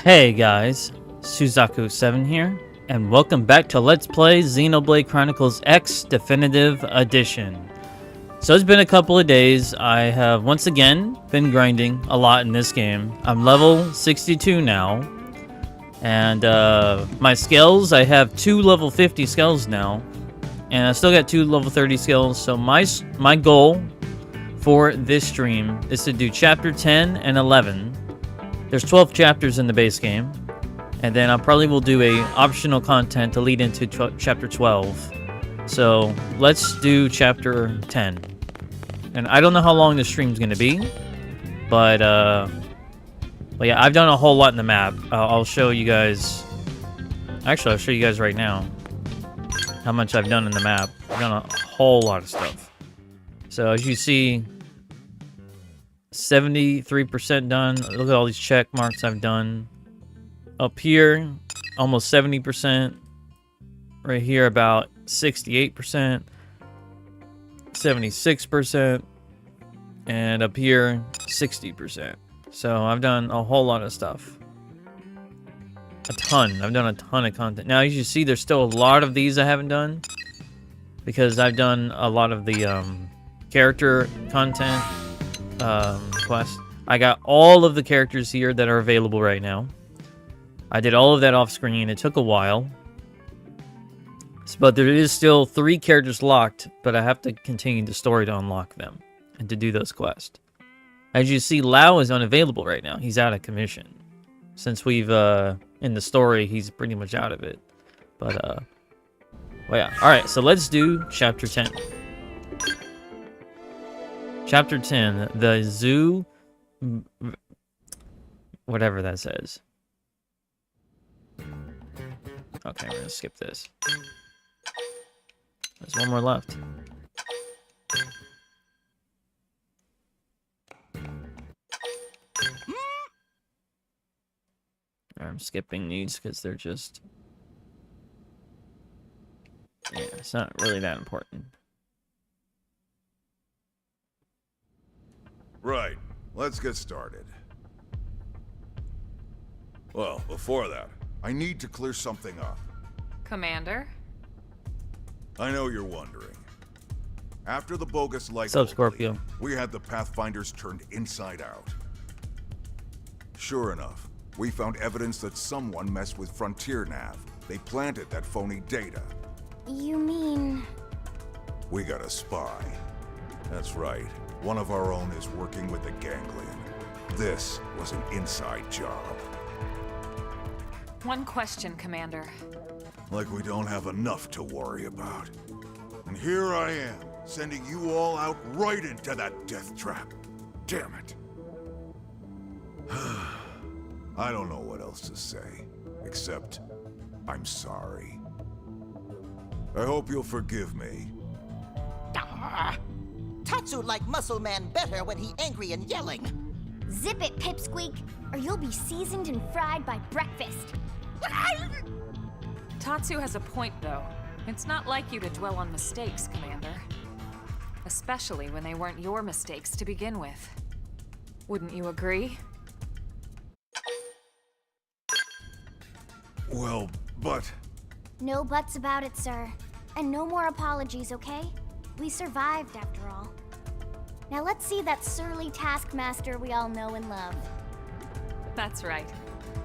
Hey guys, Suzaku7 here, and welcome back to Let's Play Xenoblade Chronicles X Definitive Edition. So it's been a couple of days. I have once again been grinding a lot in this game. I'm level 62 now, and my skills, I have 2 level 50 skills now, and I still got 2 level 30 skills. So my goal for this stream is to do chapter 10 and 11. There's 12 chapters in the base game, and then I probably will do a optional content to lead into chapter 12. So let's do chapter 10. And I don't know how long this stream's gonna be, but yeah, I've done a whole lot in the map. I'll show you guys. Actually, I'll show you guys right now how much I've done in the map. I've done a whole lot of stuff. So as you see, 73% done. Look at all these check marks I've done. Up here, almost 70%. Right here, about 68%. 76%. And up here, 60%. So I've done a whole lot of stuff. A ton. I've done a ton of content. Now, as you see, there's still a lot of these I haven't done, because I've done a lot of the character content. Quest. I got all of the characters here that are available right now. I did all of that off screen. It took a while, but there is still 3 characters locked, but I have to continue the story to unlock them and to do those quests. As you see, Lao is unavailable right now. He's out of commission. Since we've in the story, he's pretty much out of it. But well, yeah. All right, so let's do chapter 10. Chapter 10, the zoo, whatever that says. Okay, we're gonna skip this. There's one more left. I'm skipping these because they're just... yeah, it's not really that important. Right, let's get started. Well, before that, I need to clear something up. Commander? I know you're wondering. After the bogus light, What's up, Scorpio? we had the Pathfinders turned inside out. Sure enough, we found evidence that someone messed with Frontier Nav. They planted that phony data. You mean... We got a spy. That's right. One of our own is working with the Ganglion. This was an inside job. One question, Commander. Like we don't have enough to worry about. And here I am, sending you all out right into that death trap. Damn it. I don't know what else to say, except I'm sorry. I hope you'll forgive me. Tatsu like Muscle Man better when he angry and yelling. Zip it, Pipsqueak, or you'll be seasoned and fried by breakfast. Tatsu has a point, though. It's not like you to dwell on mistakes, Commander. Especially when they weren't your mistakes to begin with. Wouldn't you agree? Well, but... No buts about it, sir. And no more apologies, okay? We survived, after all. Now let's see that surly taskmaster we all know and love. That's right.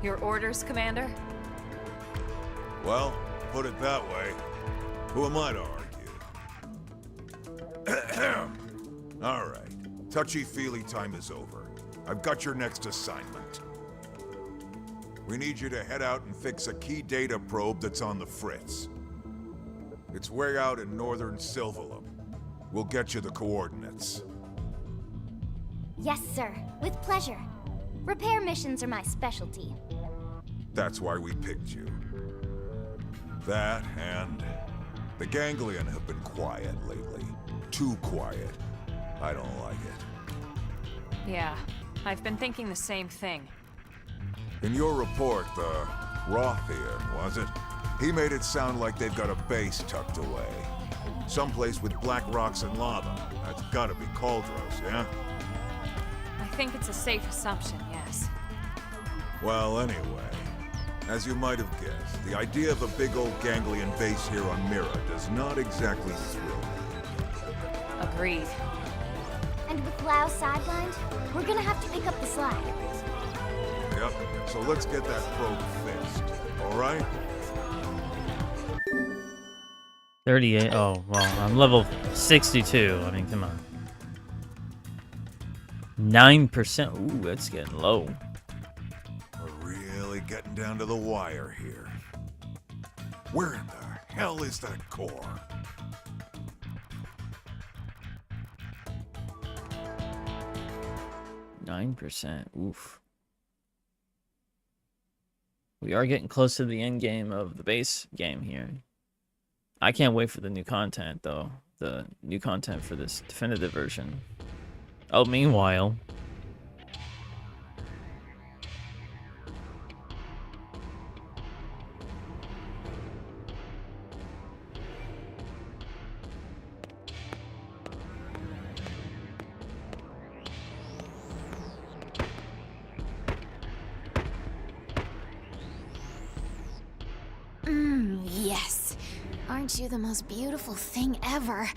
Your orders, Commander? Well, put it that way. Who am I to argue? All right. Touchy-feely time is over. I've got your next assignment. We need you to head out and fix a key data probe that's on the fritz. It's way out in northern Silvalum. We'll get you the coordinates. Yes, sir. With pleasure. Repair missions are my specialty. That's why we picked you. That and... the Ganglion have been quiet lately. Too quiet. I don't like it. Yeah, I've been thinking the same thing. In your report, the Rothian, was it? He made it sound like they've got a base tucked away. Someplace with black rocks and lava. That's gotta be Cauldros, yeah? I think it's a safe assumption, yes. Well, anyway, as you might have guessed, the idea of a big old ganglion base here on Mira does not exactly thrill me. Agreed. And with Lao sidelined, we're gonna have to pick up the slack. Yep, so let's get that probe fixed, alright? 38. Oh, well, I'm level 62. I mean, come on. 9%. Ooh, that's getting low. We're really getting down to the wire here. Where in the hell is that core? %. Oof. We are getting close to the end game of the base game here. I can't wait for the new content, though. The new content for this definitive version. Oh, meanwhile... Yes. Aren't you the most beautiful thing ever?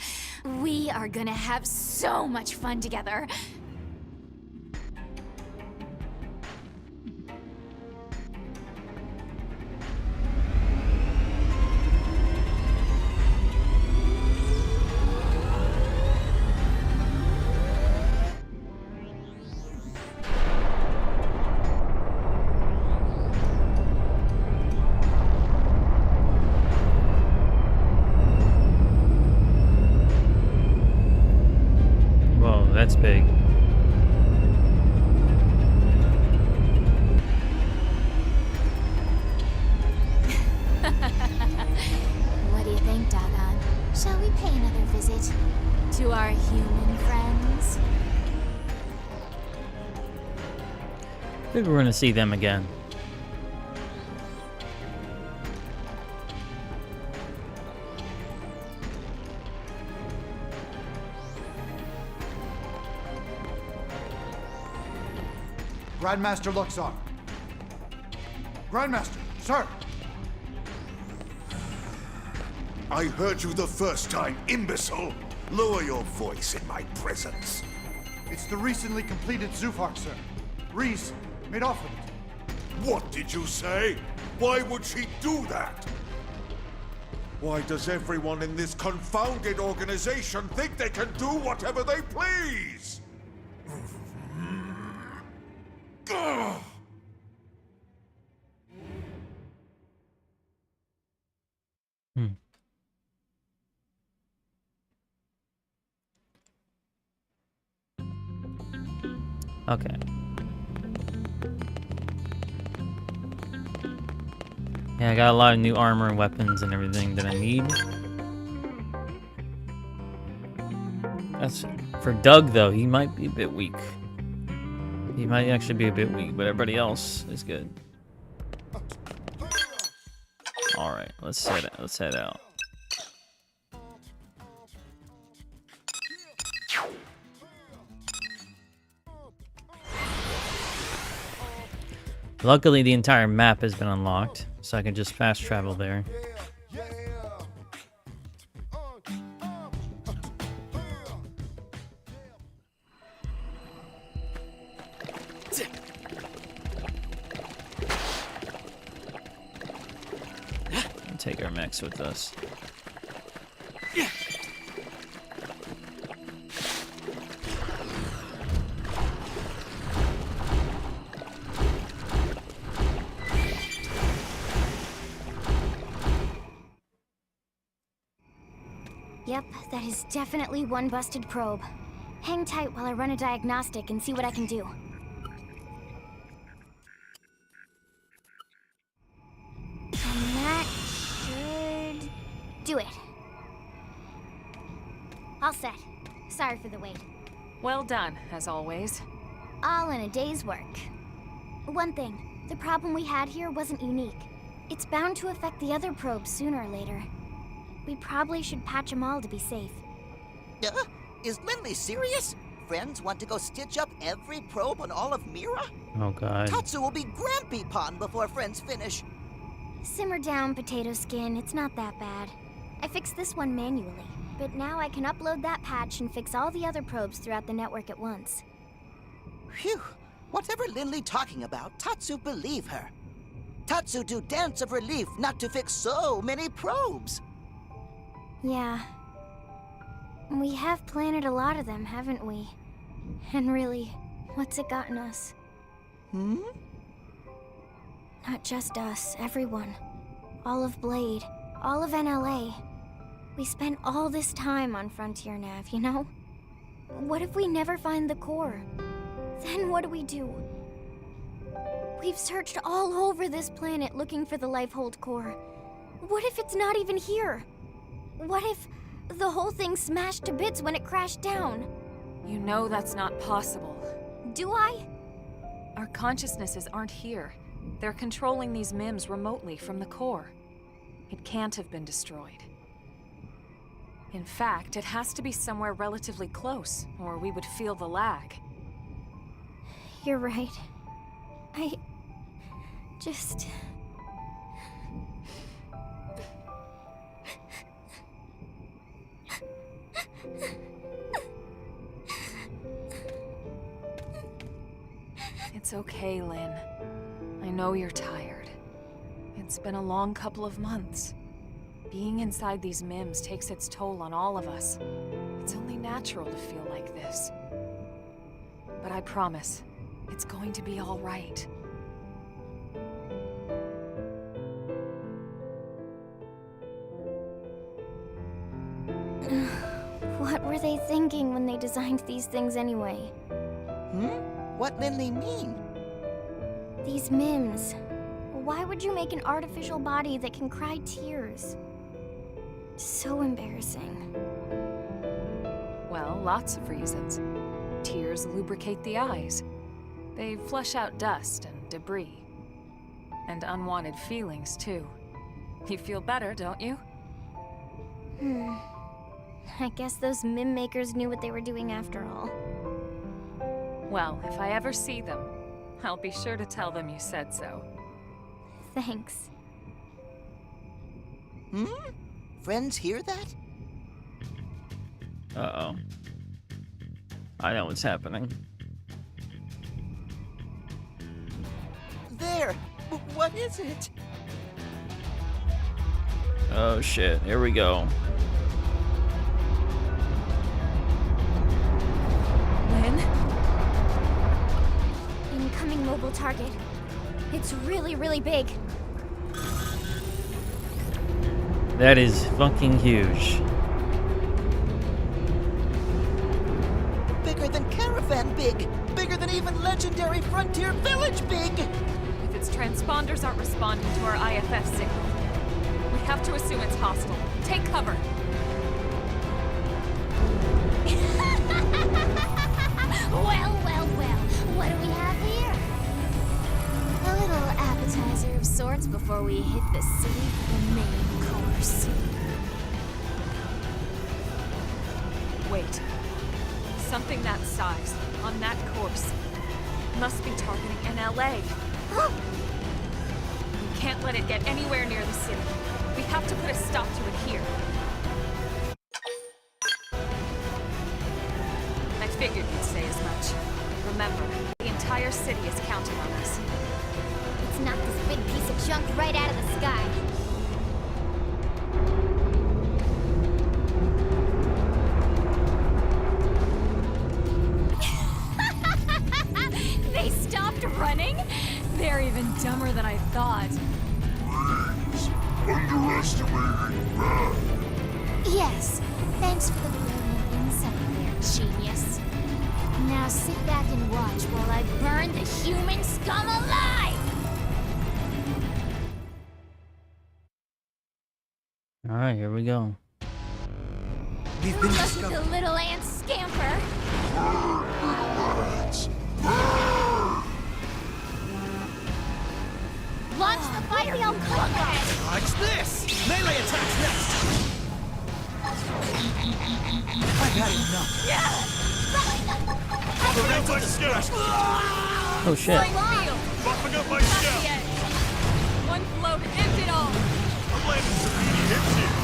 We are gonna have so much fun together. That's big. What do you think, Dagon? Shall we pay another visit to our human friends? I think we're gonna see them again. Grandmaster Luxon. Grandmaster, sir! I heard you the first time, imbecile! Lower your voice in my presence. It's the recently completed Zufar, sir. Reese made off with it. What did you say? Why would she do that? Why does everyone in this confounded organization think they can do whatever they please? Ugh. Okay. Yeah, I got a lot of new armor and weapons and everything that I need. That's for Doug though, he might be a bit weak. He might actually be a bit weak, but everybody else is good. Alright, let's head out. Luckily, the entire map has been unlocked, so I can just fast travel there. Take our mechs with us. Yep, that is definitely one busted probe. Hang tight while I run a diagnostic and see what I can do. And that should do it. All set. Sorry for the wait. Well done, as always. All in a day's work. One thing, the problem we had here wasn't unique. It's bound to affect the other probes sooner or later. We probably should patch them all to be safe. Is Lindley serious? Friends want to go stitch up every probe on all of Mira? Oh god. Tatsu will be Grampy Pond before friends finish. Simmer down, Potato Skin. It's not that bad. I fixed this one manually, but now I can upload that patch and fix all the other probes throughout the network at once. Phew. Whatever Linley talking about, Tatsu believe her. Tatsu do dance of relief not to fix so many probes. Yeah. We have planted a lot of them, haven't we? And really, what's it gotten us? Hmm? Not just us, everyone. All of Blade, all of NLA. We spent all this time on Frontier Nav, you know? What if we never find the core? Then what do? We've searched all over this planet looking for the Lifehold core. What if it's not even here? What if the whole thing smashed to bits when it crashed down? You know that's not possible. Do I? Our consciousnesses aren't here. They're controlling these MIMs remotely from the core. It can't have been destroyed. In fact, it has to be somewhere relatively close, or we would feel the lag. You're right. I just... It's okay, Lynn. I know you're tired. It's been a long couple of months. Being inside these MIMs takes its toll on all of us. It's only natural to feel like this. But I promise, it's going to be all right. What were they thinking when they designed these things anyway? What Linley mean? These MIMs. Why would you make an artificial body that can cry tears? So embarrassing. Well, lots of reasons. Tears lubricate the eyes. They flush out dust and debris. And unwanted feelings, too. You feel better, don't you? I guess those MIM makers knew what they were doing after all. Well, if I ever see them, I'll be sure to tell them you said so. Thanks. Friends hear that? Uh-oh. I know what's happening. There! What is it? Oh shit, here we go. Lynn? Incoming mobile target. It's really, really big. That is fucking huge. Bigger than Caravan big! Bigger than even legendary Frontier Village big! If its transponders aren't responding to our IFF signal, we have to assume it's hostile. Take cover. Well. What do we have here? A little appetizer of sorts before we hit the city for the main course. Wait. Something that size, on that course, must be targeting NLA. We can't let it get anywhere near the city. We have to put a stop to it here. I figured you'd say as much. Remember, the entire city is counting on us. Let's knock this big piece of junk right out of the sky. They stopped running? They're even dumber than I thought. Underestimating that. Yes, thanks for the brilliant insight there, genius. Now sit back and watch while I burn the human scum alive! Alright, here we go. We've been Look at discovered. the little ant scamper! Launch the fire on Clockhead! Watch this! Melee attacks next! I've had enough. Yeah! Parental discretion! Oh shit. Buffing up my scout. One blow to end it all. I'm landing some meaty hits here.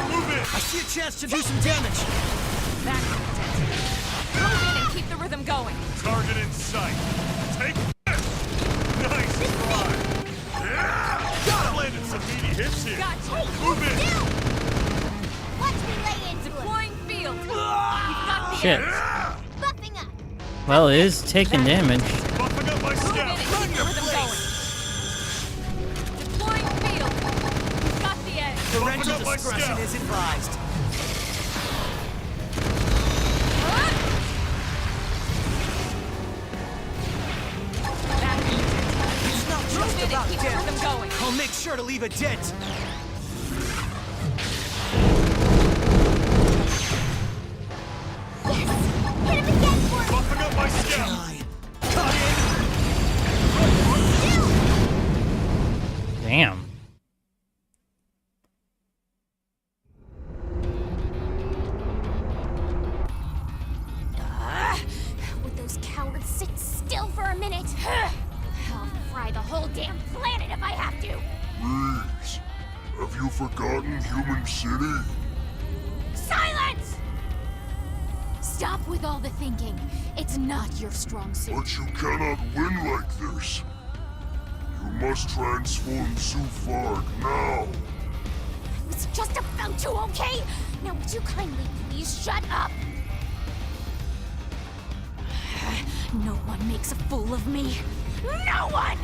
Move in. I see a chance to do some damage. That's it. Move in and keep the rhythm going. Target in sight. Take this. Nice try. I'm landing some meaty hits here. Gotcha. Move in. Watch me lay into it. Deploying field. You've got the Shit. edge. Buffing up. Well, it is taking damage. Buffing up my Move in scout. and keep the rhythm going. Deploying field. You've got the edge. Parental discretion is advised. It's not Move just in and about keep the rhythm damage. going. I'll make sure to leave a dent. Hit him again for me. Buffing up my scout. Cut in. Damn. Would those cowards sit still for a minute? I'll fry the whole damn planet if I have to. Reese, have you forgotten Human City? Silence! Stop with all the thinking. It's not your strong suit. But you cannot win like this. You must transform Zufar now. I was just about to, okay? Now would you kindly please shut up? No one makes a fool of me. No one!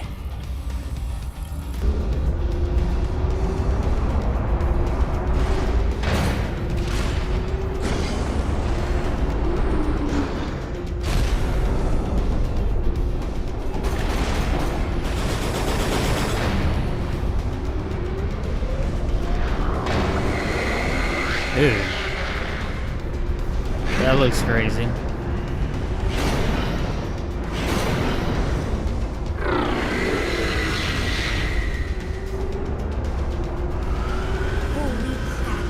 Dude. That looks crazy. Holy crap.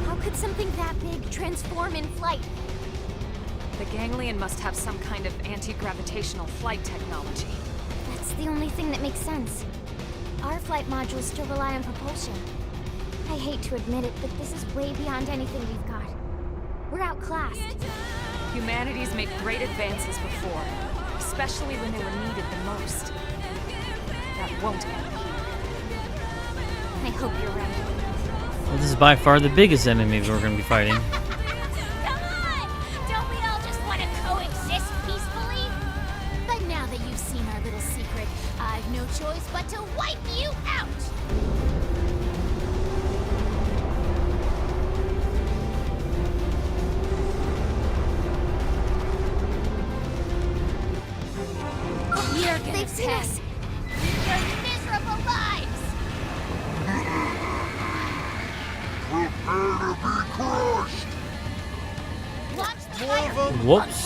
How could something that big transform in flight? The ganglion must have some kind of anti-gravitational flight technology. That's the only thing that makes sense. Our flight modules still rely on propulsion. I hate to admit it, but this is way beyond anything we've got. We're outclassed. Humanity's made great advances before, especially when they were needed the most. That won't end here. I hope you're right. Well, this is by far the biggest enemy we're going to be fighting. Come on! Don't we all just want to coexist peacefully? But now that you've seen our little secret, I've no choice but to wipe you out! You're gonna They've seen pay. us. Your miserable lives! Prepare to be crushed! Watch the fire! Whoops.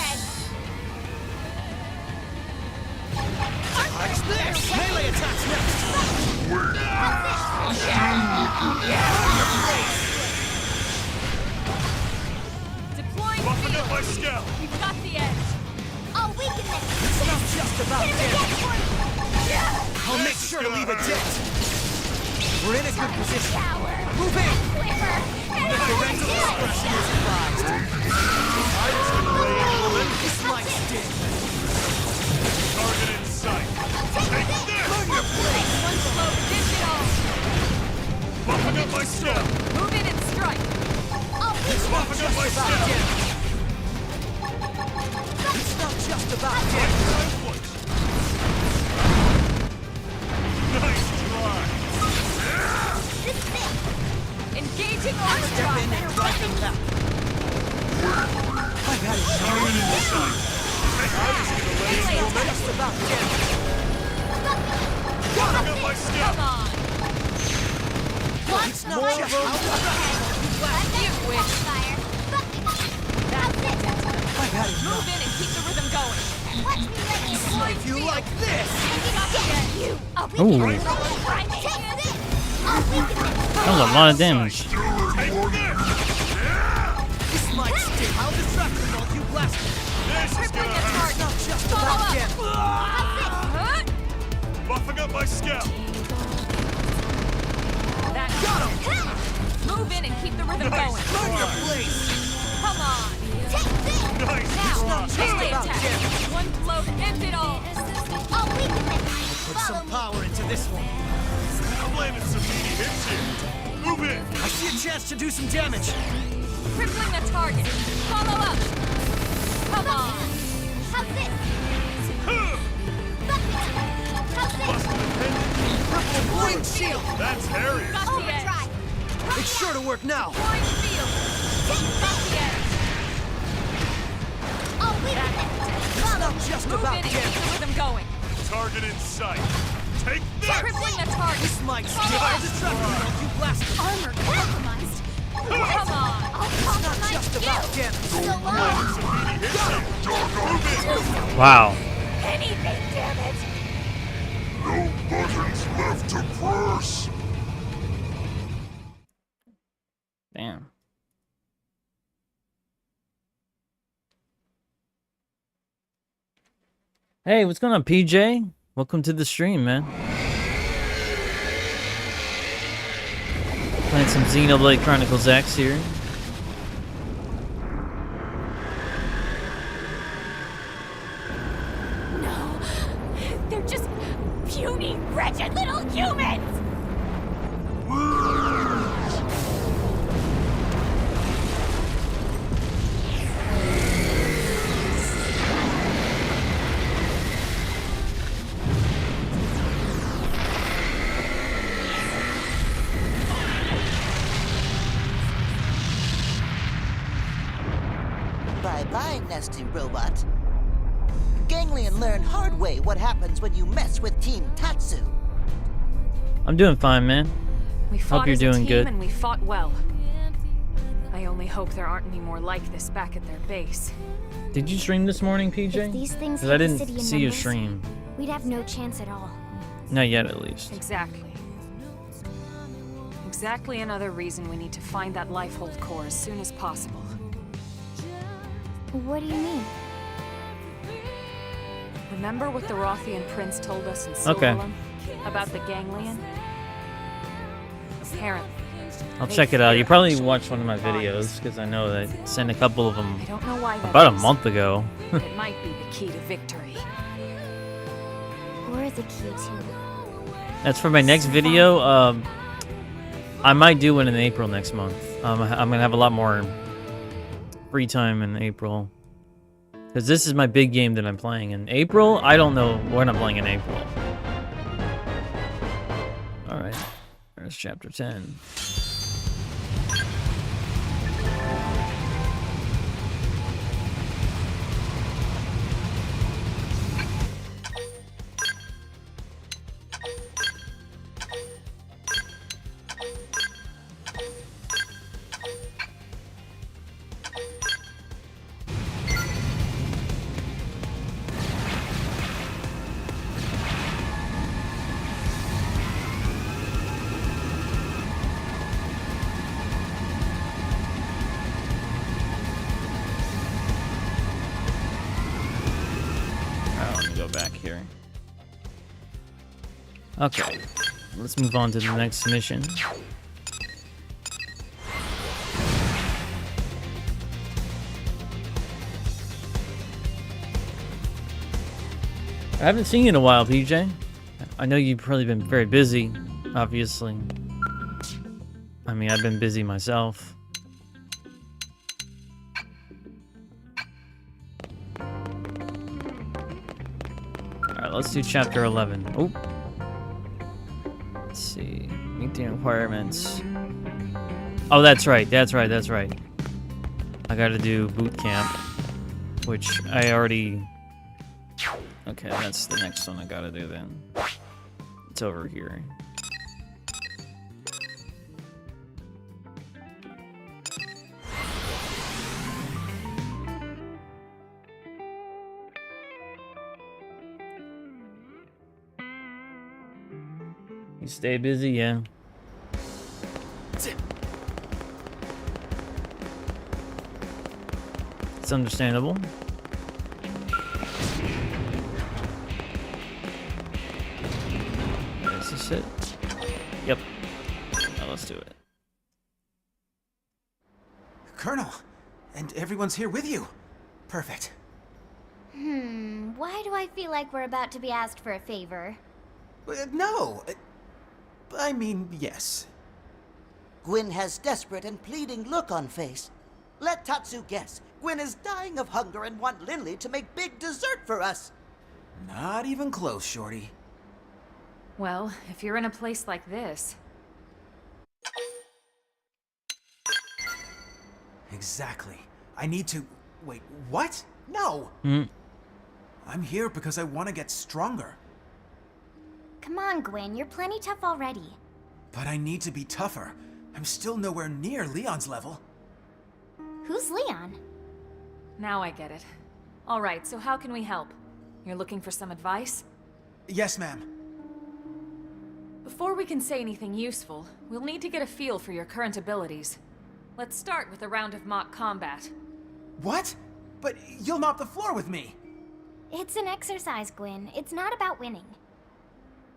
Watch this! Melee attacks next! Deploying Buffing up my field. scout. You've got the edge. I'll weaken this! It's not just about Hit him again damage. for me! I'll make sure to leave a dent. We're in a good position. Power! Move in! Quiver! Parental discretion is advised. This might sting. Target in sight. Take this. One blow to end it all. Buffing up my scout. Move in and strike. I'll weaken Buffing up my About scout. damage. It's not just about Right damage. to my foot. Nice try. this thing! Engaging Step in overdrive. and drive them back. I've had it. Target in sight. Melee attack. Just about damage. Buffing up my scout. Come on. It's not just about You win. Fire! Bucking up! That's it. I've had it. Move in and keep the rhythm going. Watch me lay into it! If you like this. Get you! I'll weaken Ooh. this! Take this! I'll weaken this! That was a lot of damage. Take this. This might sting. I'll distract them while you blast. This is Crippling gonna a hurt. target. Not just Follow about up. damage. Huh? Buffing up my scout. That got him. Move in and keep the rhythm Nice. going. Learn your place. Come on. Take this! Nice Now, try. melee attack. One blow ends it all. I'll leave it. Put Follow some me. power into this one. I'm landing some meaty hits here. Move in. I see a chance to do some damage. Crippling the target. Follow up. Come on. How's this? Huh. How's this? Busting the pendant. Purple blade shield. That's Harrier. Got the edge. Overdrive. It's sure to work now. Point field. Got the edge. I'll leave it. It's not just Move about in and keep damage. the rhythm going. Target in sight. Take this. Crippling the target. This might Follow skip up. the traffic. You blasted. Armor compromised. Come on. I'll It's not compromise just about you. damage. So long. Some meaty hits here. Move in. Wow. Anything, damn it. No buttons left to press. Damn. Hey, what's going on, PJ? Welcome to the stream, man. Playing some Xenoblade Chronicles X here. No. They're just puny, wretched little humans. Bye-bye, nasty robot. Ganglion learned hard way what happens when you mess with Team Tatsu. I'm doing fine, man. We fought Hope you're as a doing team good. and we fought well. I only hope there aren't any more like this back at their base. Did you stream this morning, PJ? If these things Because I hit the city didn't in see you numbers, stream. we'd have no chance at all. Not yet, at least. Exactly. Exactly another reason we need to find that Lifehold core as soon as possible. What do you mean? Remember what the Rothian prince told us in Okay. Silverlum about the ganglion? Apparently. I'll they check it out. You fear probably actual watched one of my bodies. videos, because I know that I sent a couple of them I don't know why that about a is, month ago. but it might be the key to victory. We're the key to. That's for my next video. I might do one in April next month. I'm gonna have a lot more free time in April, because this is my big game that I'm playing in April. I don't know what I'm playing in April. All right, there's chapter 10. Let me go back here. Okay, let's move on to the next mission. I haven't seen you in a while, PJ. I know you've probably been very busy, obviously. I mean, I've been busy myself. Alright, let's do chapter 11. Oh. Let's see. Meet the requirements. Oh, that's right. That's right. That's right. I gotta do boot camp, which I already... Okay, that's the next one I gotta do then. It's over here. You stay busy, yeah. It's understandable. Is this it? Yep. Now let's do it. Colonel, and everyone's here with you. Perfect. Why do I feel like we're about to be asked for a favor? No. I mean, yes. Gwyn has desperate and pleading look on face. Let Tatsu guess. Gwyn is dying of hunger and want Lindley to make big dessert for us. Not even close, Shorty. Well, if you're in a place like this... Exactly. I need to... Wait, what? No! I'm here because I want to get stronger. Come on, Gwyn, you're plenty tough already. But I need to be tougher. I'm still nowhere near Leon's level. Who's Leon? Now I get it. Alright, so how can we help? You're looking for some advice? Yes, ma'am. Before we can say anything useful, we'll need to get a feel for your current abilities. Let's start with a round of mock combat. What? But you'll mop the floor with me. It's an exercise, Gwyn. It's not about winning.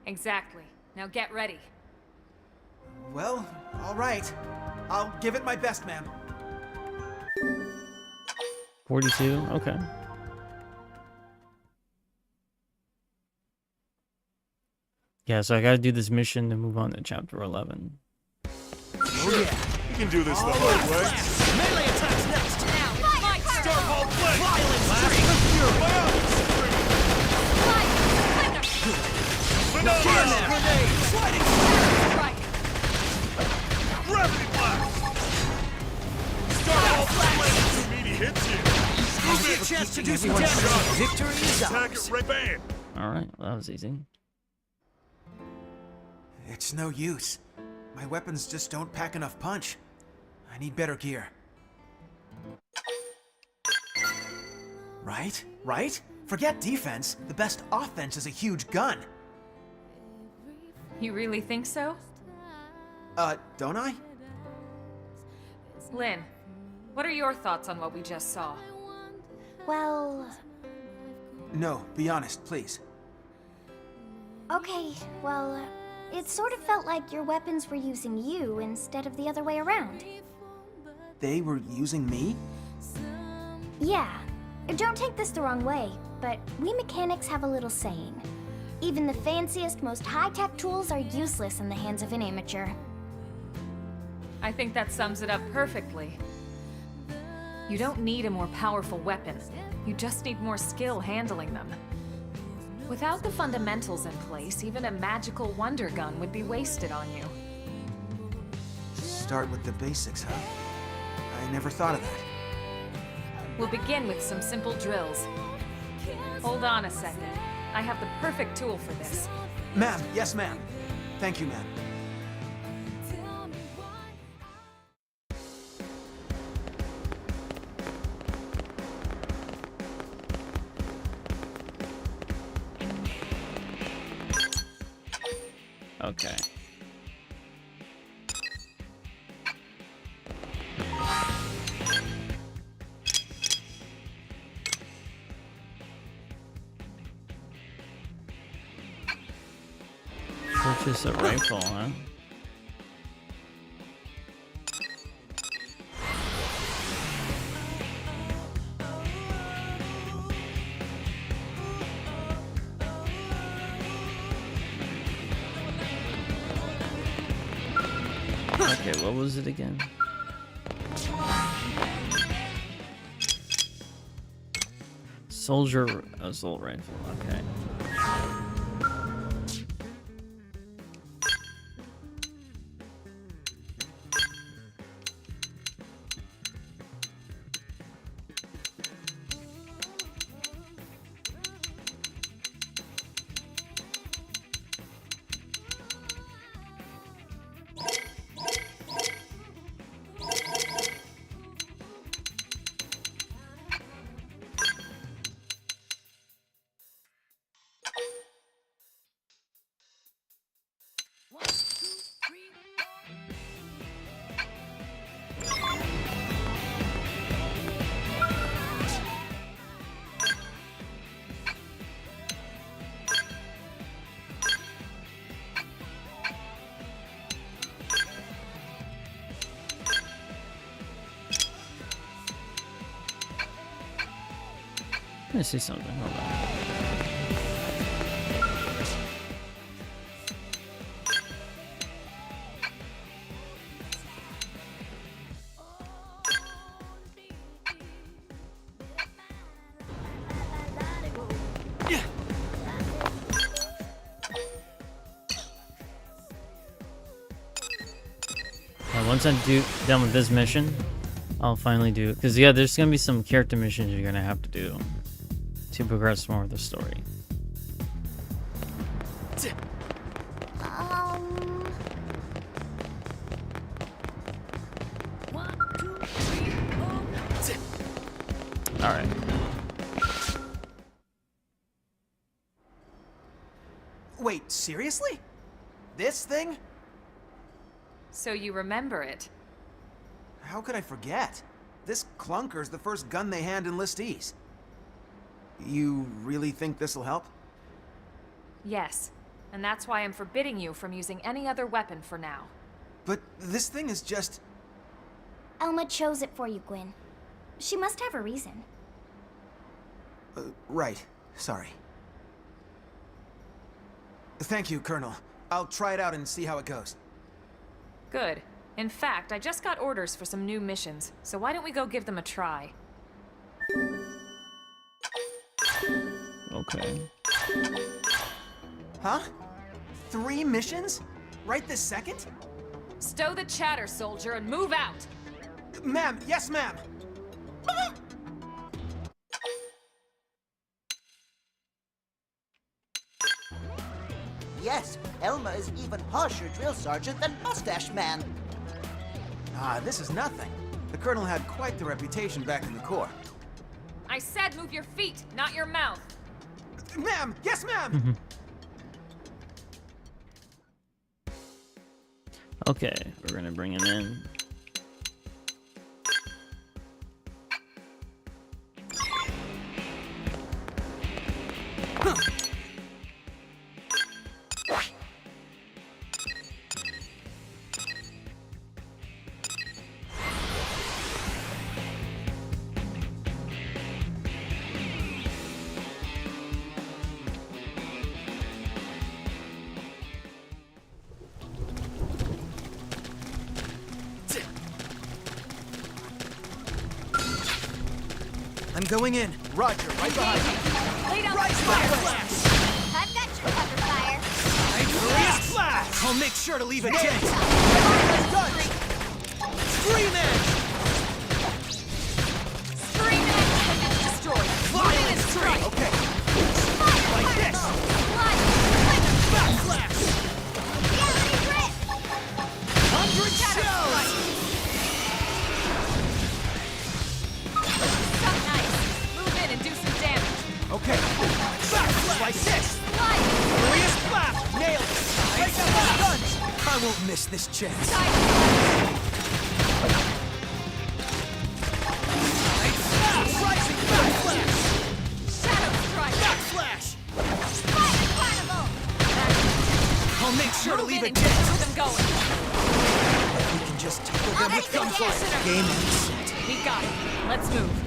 Exactly. Now get ready. Well, all right. I'll give it my best, ma'am. 42, okay. Yeah, so I gotta do this mission to move on to chapter 11. Oh yeah. You can do this the hard way. Melee attacks next. Now, fight! Star Ball Blade! Violent Phenomenal! grenade. Sliding Strike! Gravity Blast! Star Ball Blade! Meaty hits you! Gives you a chance to do some damage. Victory is Attack ours. at Red Band! Alright, well, that was easy. It's no use. My weapons just don't pack enough punch. I need better gear. Right? Right? Forget defense. The best offense is a huge gun. You really think so? Don't I? Lynn, what are your thoughts on what we just saw? Well, No, be honest, please. okay, well, it sort of felt like your weapons were using you instead of the other way around. They were using me? Yeah. Don't take this the wrong way, but we mechanics have a little saying. Even the fanciest, most high-tech tools are useless in the hands of an amateur. I think that sums it up perfectly. You don't need a more powerful weapon. You just need more skill handling them. Without the fundamentals in place, even a magical wonder gun would be wasted on you. Start with the basics, huh? I never thought of that. We'll begin with some simple drills. Hold on a second. I have the perfect tool for this. Ma'am, yes, ma'am. Thank you, ma'am. Okay. Purchase a rifle, huh? Okay, what was it again? Soldier assault rifle, okay. trying to see something. Hold on. Once I'm done with this mission, I'll finally do it. Because, yeah, there's going to be some character missions you're going to have to do to progress more of the story. Alright. Wait, seriously? This thing? So you remember it? How could I forget? This clunker's the first gun they hand enlistees. You really think this'll help? Yes. And that's why I'm forbidding you from using any other weapon for now. But this thing is just... Elma chose it for you, Gwyn. She must have a reason. Right. Sorry. Thank you, Colonel. I'll try it out and see how it goes. Good. In fact, I just got orders for some new missions, so why don't we go give them a try? Okay. Huh? 3 missions? Right this second? Stow the chatter, soldier, and move out! Ma'am, yes, ma'am! Yes, Elma is even harsher drill sergeant than Mustache Man. Ah, this is nothing. The Colonel had quite the reputation back in the Corps. I said move your feet, not your mouth! Ma'am! Yes, ma'am! Okay, we're gonna bring him in. I'm going in. Roger, right behind you. Lay down Right the fire! I've got you under fire. Furious blast! I'll make sure to leave a dent. Scream in! Scream in and it's destroyed. Move in and strike. Okay. Fire, Like this. Light, Backflash! reality grip. 100 shells! Something nice. Move in and do some damage. Okay. Backflash! Like this! Light. Furious blast! Nailed it! Take out those guns! I won't miss this chance. Rising backflash! Shadow strike. Backflash! Fire carnival. I'll make sure to Move leave in a and get dent. the rhythm going. We can just tackle them with Already gunfire. finished. Game and set. We got it. Let's move.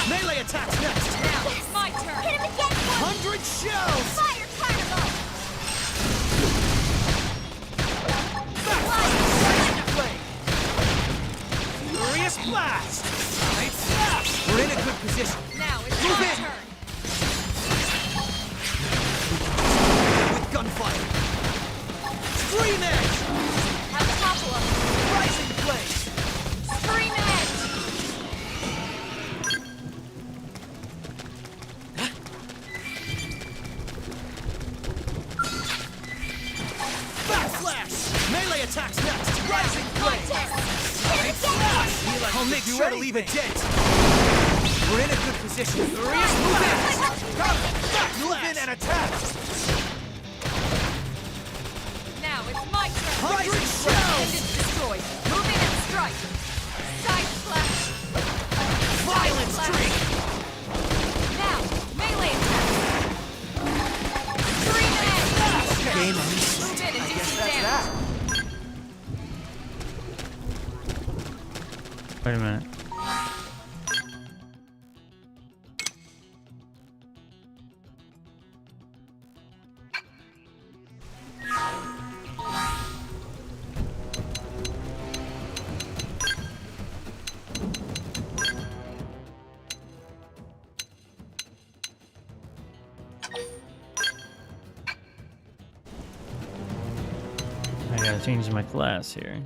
Melee attacks next. Now it's my turn. Hit him again, Gwyn. 100 shells. Fire carnival. Furious blast. We're in a good position. Now it's Move my in. turn. With gunfire. Scream edge! Have a topple up. Rising blaze! Scream edge. Backflash! Melee attacks next! Rising blaze! I'll make sure to leave a dent. We're in a good position. Furious move in! Move in and attack! Now it's my turn. Rising And shells! it's destroyed. Move in and strike. Side slash. Violent streak! Now, melee attack. Scream edge. Game ends. Move in and do some That's damage. that. Wait a minute. I gotta change my class here.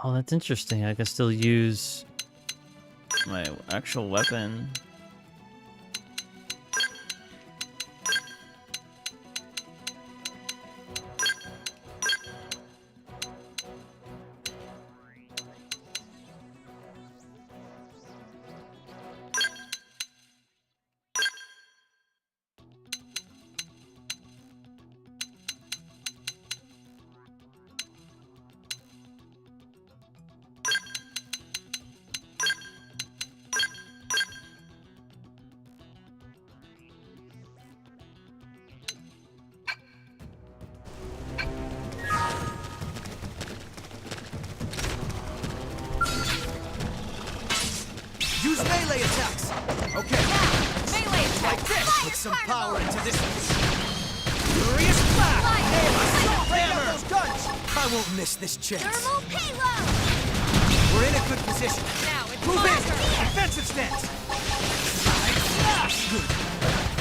Oh, that's interesting. I can still use my actual weapon. Use melee attacks! Okay. Melee attack! Like this! Put some power into this. Furious blast! Assault hammer! Those guns! I won't miss this chance. Thermal payload! We're in a good position. Now it's Move my in! turn! Defensive stance! Good.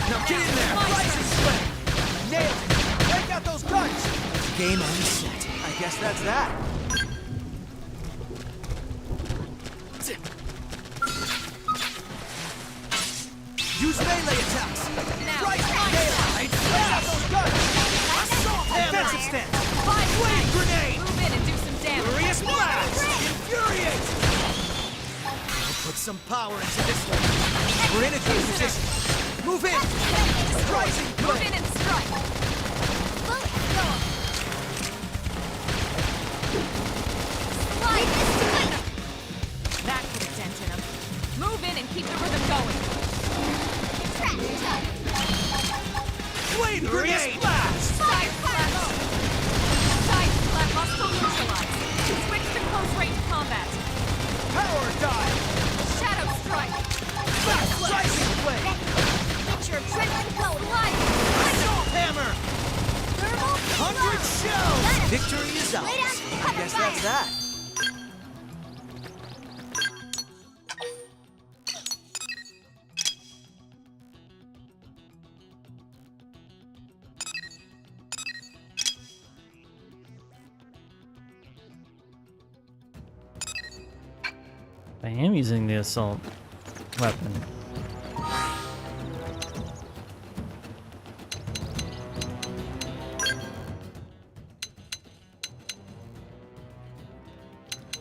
Now get in there! Rising flame! Nailed it! Break out those guns! Game on set. I guess that's that. Use melee attacks! Now Right! it's my Nailed turn! it! Break out those guns! Assault hammer! Defensive stance! Fire Flame away! grenade! Move in and do some damage! Furious blast! Infuriate! Put some power into this one. We're in a good position. Move in! Rising Move flame! in and strike! Slide this to me! That put a dent in him. Move in and keep the rhythm going! Trash talk! Flame grenade! Blast! Side slap! Side slap hostile neutralized! Switch to close range combat! Power dive! Shadow strike! Rising flame! Get your adrenaline going! Assault hammer! Thermal 100 shells! Got it. Victory is ours. Lay down, I cover guess fire. that's that. I am using the assault weapon.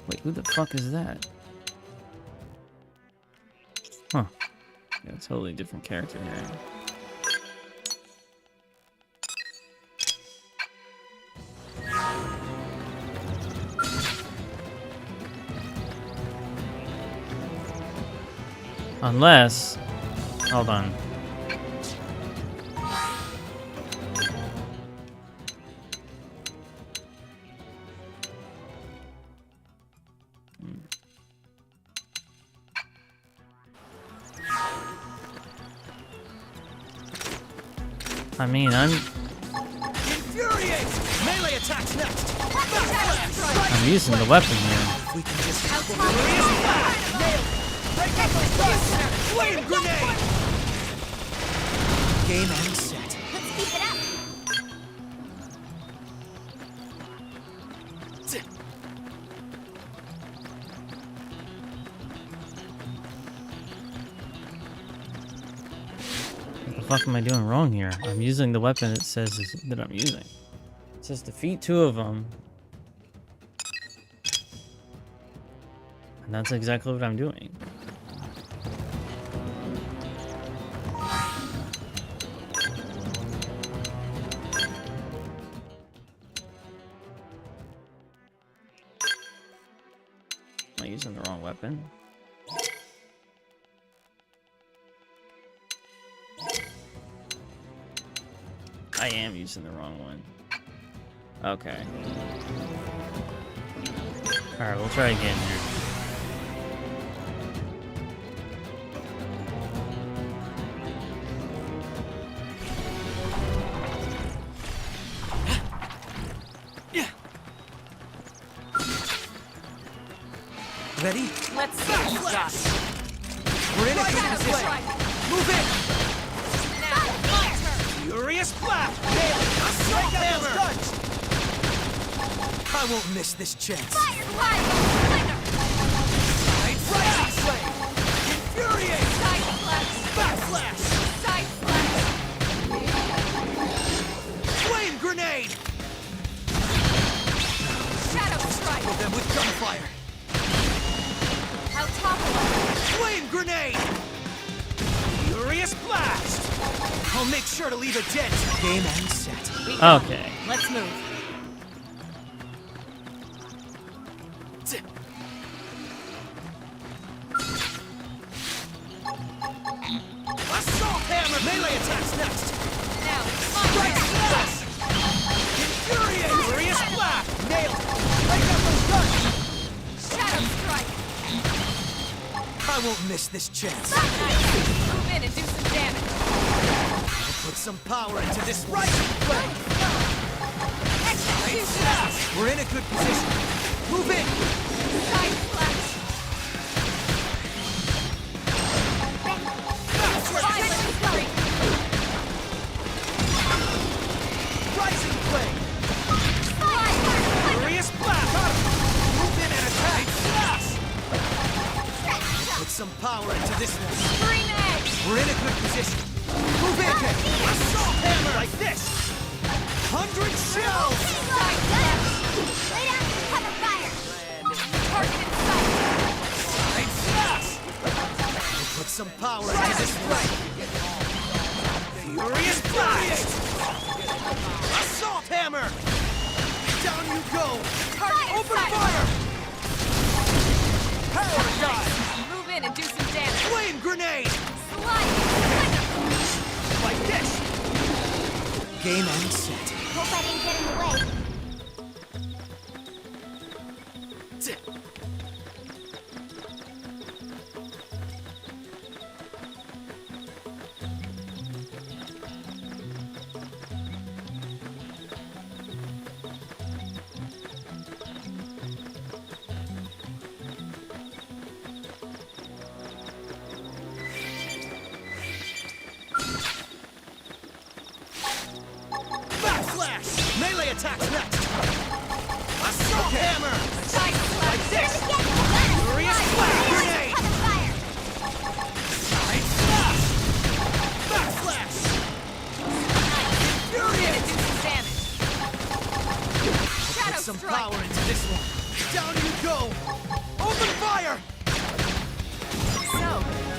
Wait, who the fuck is that? Huh. Yeah, totally different character here. Unless, hold on. I mean, Infuriate! Melee attacks next! I'm using the weapon here. We can just furious blast! Nail it! Break up those guns! Flame grenade! Game and set. Let's keep it up. What the fuck am I doing wrong here? I'm using the weapon it says that I'm using. It says defeat 2 of them. And that's exactly what I'm doing. Am I using the wrong weapon? I am using the wrong one. Okay. Alright, we'll try again here. Ready? Let's see what you got. We're in a good position. Move in! Now, my turn. Furious blast! Nail it! Assault hammer! I won't miss this chance. Fire! Fire! Rising flame! Infuriate! Side flash. Backflash! Side flash. Flame grenade! Shadow strike. Kill them with gunfire! I'll topple them. Flame grenade! Furious blast! I'll make sure to leave a dent. Game and set. We got Okay. it. Let's move. Assault hammer! Melee attacks next! Now, my Strike turn. slash! Infuriate! Furious blast! Nail it! Break up those guns! Shadow strike. I won't miss this chance. Nice. Move in and do some damage. Put some power into this rising flame! Execution. We're in a good position. Move in! Side flash. Violent strike. Rising flame! Fire. Furious blast! Move in and attack! Slash! Put some power into this one. Green edge. We're in a good position. Move in! Assault hammer! Like this! 100 shells! Side flash. Lay down and cover fire! Target in sight. Right slash! Put some power into this one. Furious blast! Assault hammer! Down you go! Target in Open sight. fire! Power dive! Move in and do some damage. Flame grenade! Slide. Like this! Game and set. Hope I didn't get in the way. Backflash! Melee attacks next! Assault hammer! Side flash. Like this! Furious blast grenade! Cover fire! Right slash! Backflash! Move in and Infuriate! do some damage. Shadow Put some strike. power into this one. Down you go! Open fire! So,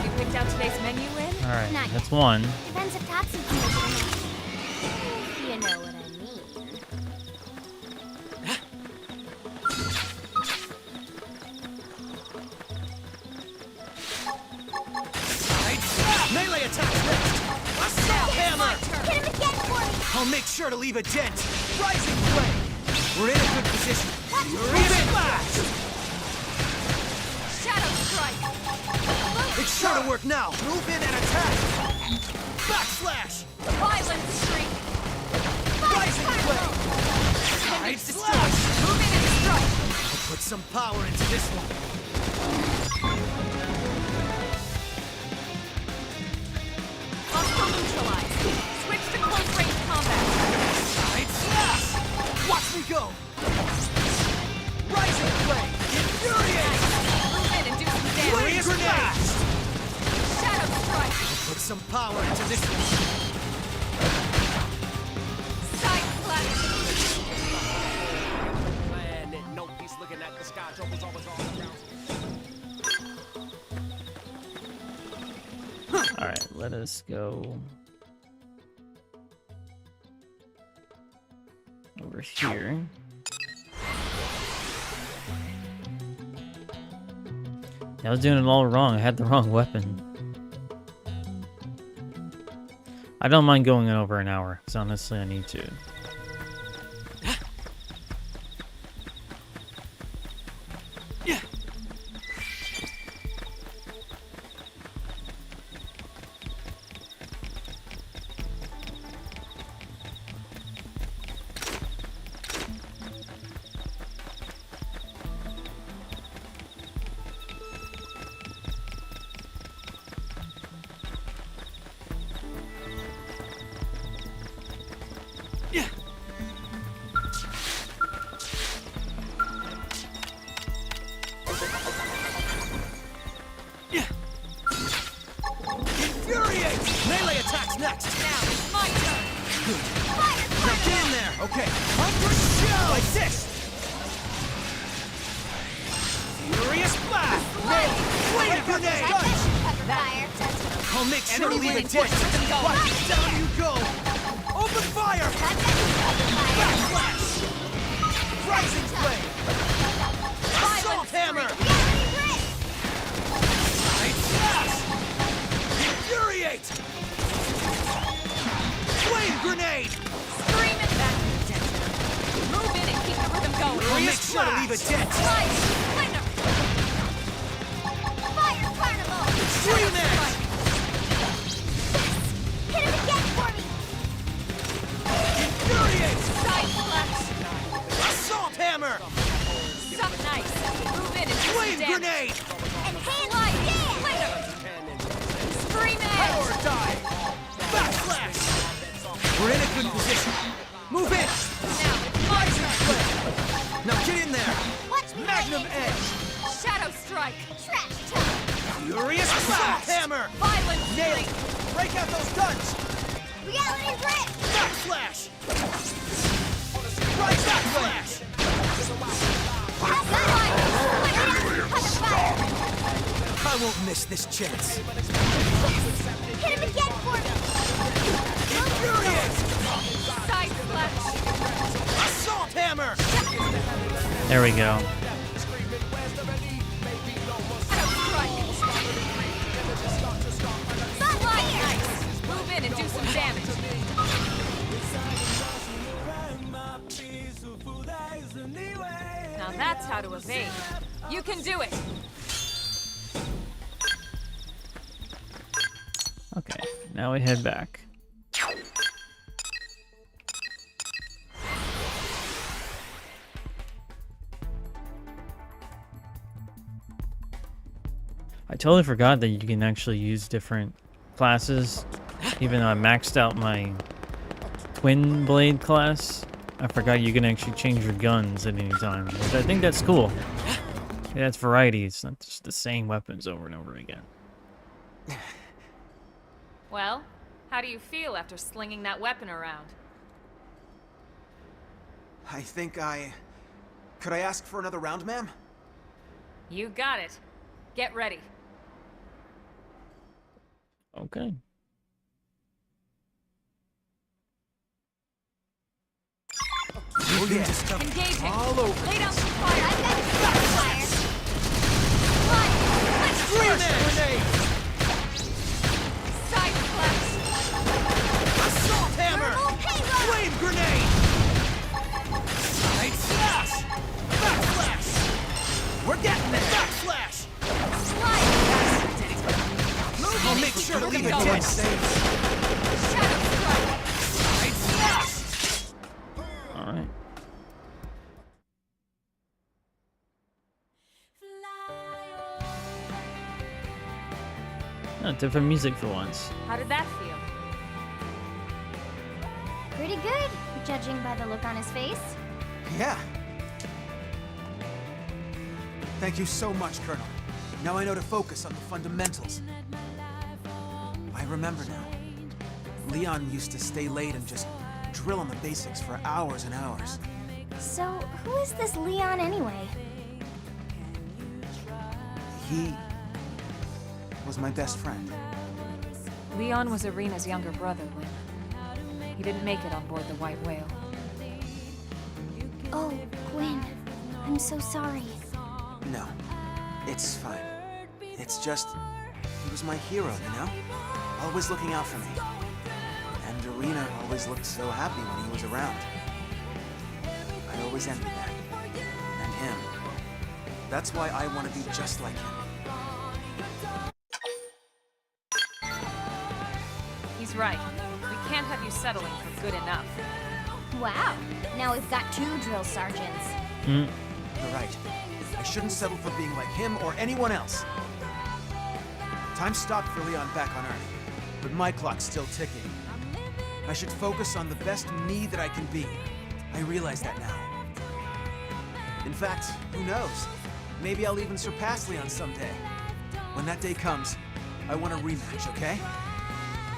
you picked checked out today's menu, Lynn? All right, Not that's one. Depends if Tatsu can make it or not. If you know what I mean. Melee attack next! Assault hammer! Hit him again for me! I'll make sure to leave a dent. Rising flame! We're in a good position. Furious splash! Shadow Strike! It's sure to work now. Move in and attack. Backslash! Violent Streak! Rising flame! Side slash! Move in and strike! I'll put some power into this one. Hostile neutralized. Switch to close range combat. Side slash! Watch me go! Rising flame! Infuriate! Move in and do some damage. Furious blast! Shadow Strike! Put some power into this one. Side Slash! Planet, no peace looking at the sky, trouble's always all around. All right, let us go over here. I was doing it all wrong. I had the wrong weapon. I don't mind going in over an hour, because honestly I need to. Infuriate! Melee attacks next! Now it's my turn! Now get in there! Okay. Hungry shell! Like this! Furious blast! Flame grenade! Fire. I'll make sure to Enemy leave a winning dent! force doesn't go. Right, down you go! Open fire! Backslash! Rising flame! Assault hammer! Side slash! Infuriate! Flame grenade! Scream it back, Jensen. Move in and keep the rhythm going. I'll make sure to leave a dent! Slide! Splinter! Fire carnival! Extreme edge! Hit him again for me! Infuriate! Side Slash! Assault hammer! Suck nice! Move in and do some Flame damage. grenade! And hand Slide! dance! Splinter! Scream Power edge! dive! Backslash! We're in a good position. Move in! Now it's my turn! Now get in there! Watch me Magnum lightning. edge! Shadow Strike! Trash talk! Furious blast! Hammer! Violent Nail Streak! it! Break out those guns! Reality grip! Backslash! Right backslash! Pass that line! Fire! I won't miss this chance. Hit him again for me! Infuriate! Side Slash! Assault hammer! There we go. Shadow Strike! Slide nice! Move in and do some damage. Now that's how to evade. You can do it! Okay, now we head back. I totally forgot that you can actually use different classes. Even though I maxed out my twin blade class, I forgot you can actually change your guns at any time. Which I think that's cool. Yeah, it's variety. It's not just the same weapons over and over again. Well, how do you feel after slinging that weapon around? I think I... Could I ask for another round, ma'am? You got it. Get ready. Okay. Oh yeah. Engaging. All over. Lay down some fire. I've got fire. Grenade! Side flash. Assault hammer! Thermal payload. Flame grenade! Side slash! Backslash! We're getting there! Backslash! Slide I'll make sure to leave it Go. dead safe. Shadow strike. Side slash! All right. Oh, different music for once. How did that feel? Pretty good, judging by the look on his face. Yeah. Thank you so much, Colonel. Now I know to focus on the fundamentals. I remember now. Leon used to stay late and just drill on the basics for hours and hours. So, who is this Leon anyway? He was my best friend. Leon was Irina's younger brother, Lynn. He didn't make it on board the White Whale. Oh, Gwen. I'm so sorry. No, it's fine. It's just, he was my hero, you know? Always looking out for me. And Irina always looked so happy when he was around. I always envied that. And him. That's why I want to be just like him. He's right. We can't have you settling for good enough. Wow. Now we've got 2 drill sergeants. Mm. You're right. I shouldn't settle for being like him or anyone else. Time stopped for Leon back on Earth, but my clock's still ticking. I should focus on the best me that I can be. I realize that now. In fact, who knows? Maybe I'll even surpass Leon someday. When that day comes, I want a rematch, okay?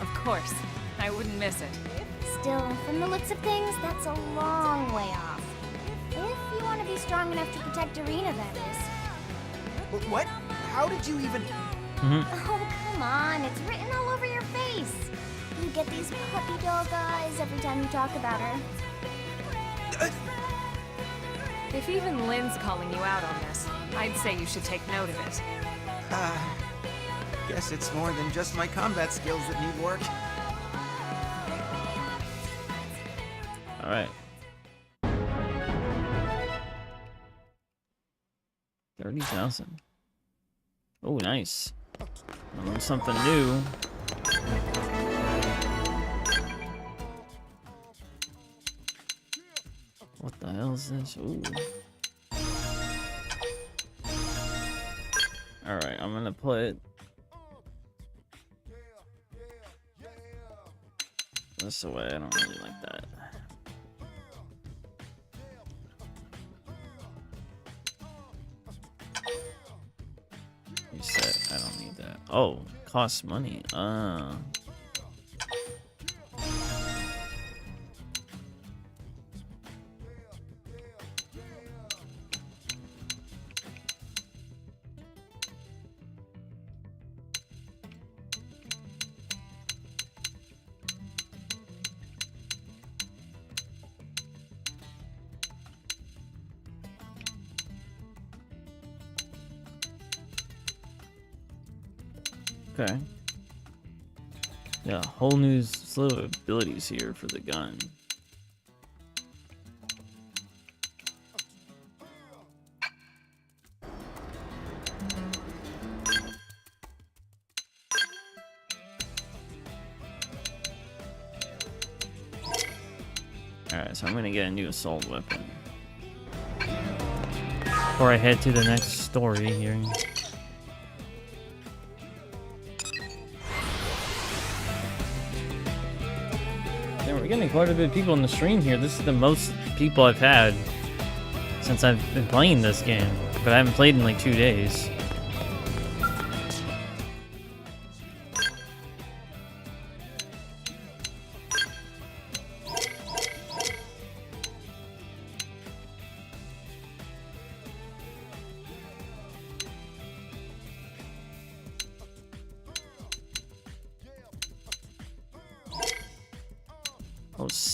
Of course. I wouldn't miss it. Still, from the looks of things, that's a long way off. If you want to be strong enough to protect Irina, that is. What? How did you even... Oh, come on. It's written all over your face. You get these puppy dog eyes every time you talk about her. If even Lynn's calling you out on this, I'd say you should take note of it. Guess it's more than just my combat skills that need work. All right. 30,000. Oh, nice. I learned something new. What the hell is this? Ooh. All right, I'm gonna put this away. I don't really like that. Reset. I don't need that. Oh, costs money. Okay. Yeah, whole new slew of abilities here for the gun. Alright, so I'm gonna get a new assault weapon before I head to the next story here. We're getting quite a bit of people in the stream here. This is the most people I've had since I've been playing this game, but I haven't played in like 2 days.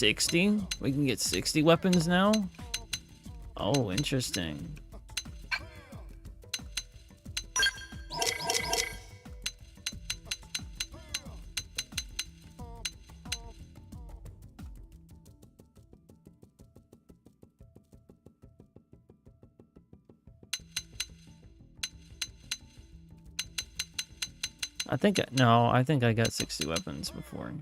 60? We can get 60 weapons now? Oh, interesting. I think I got 60 weapons before.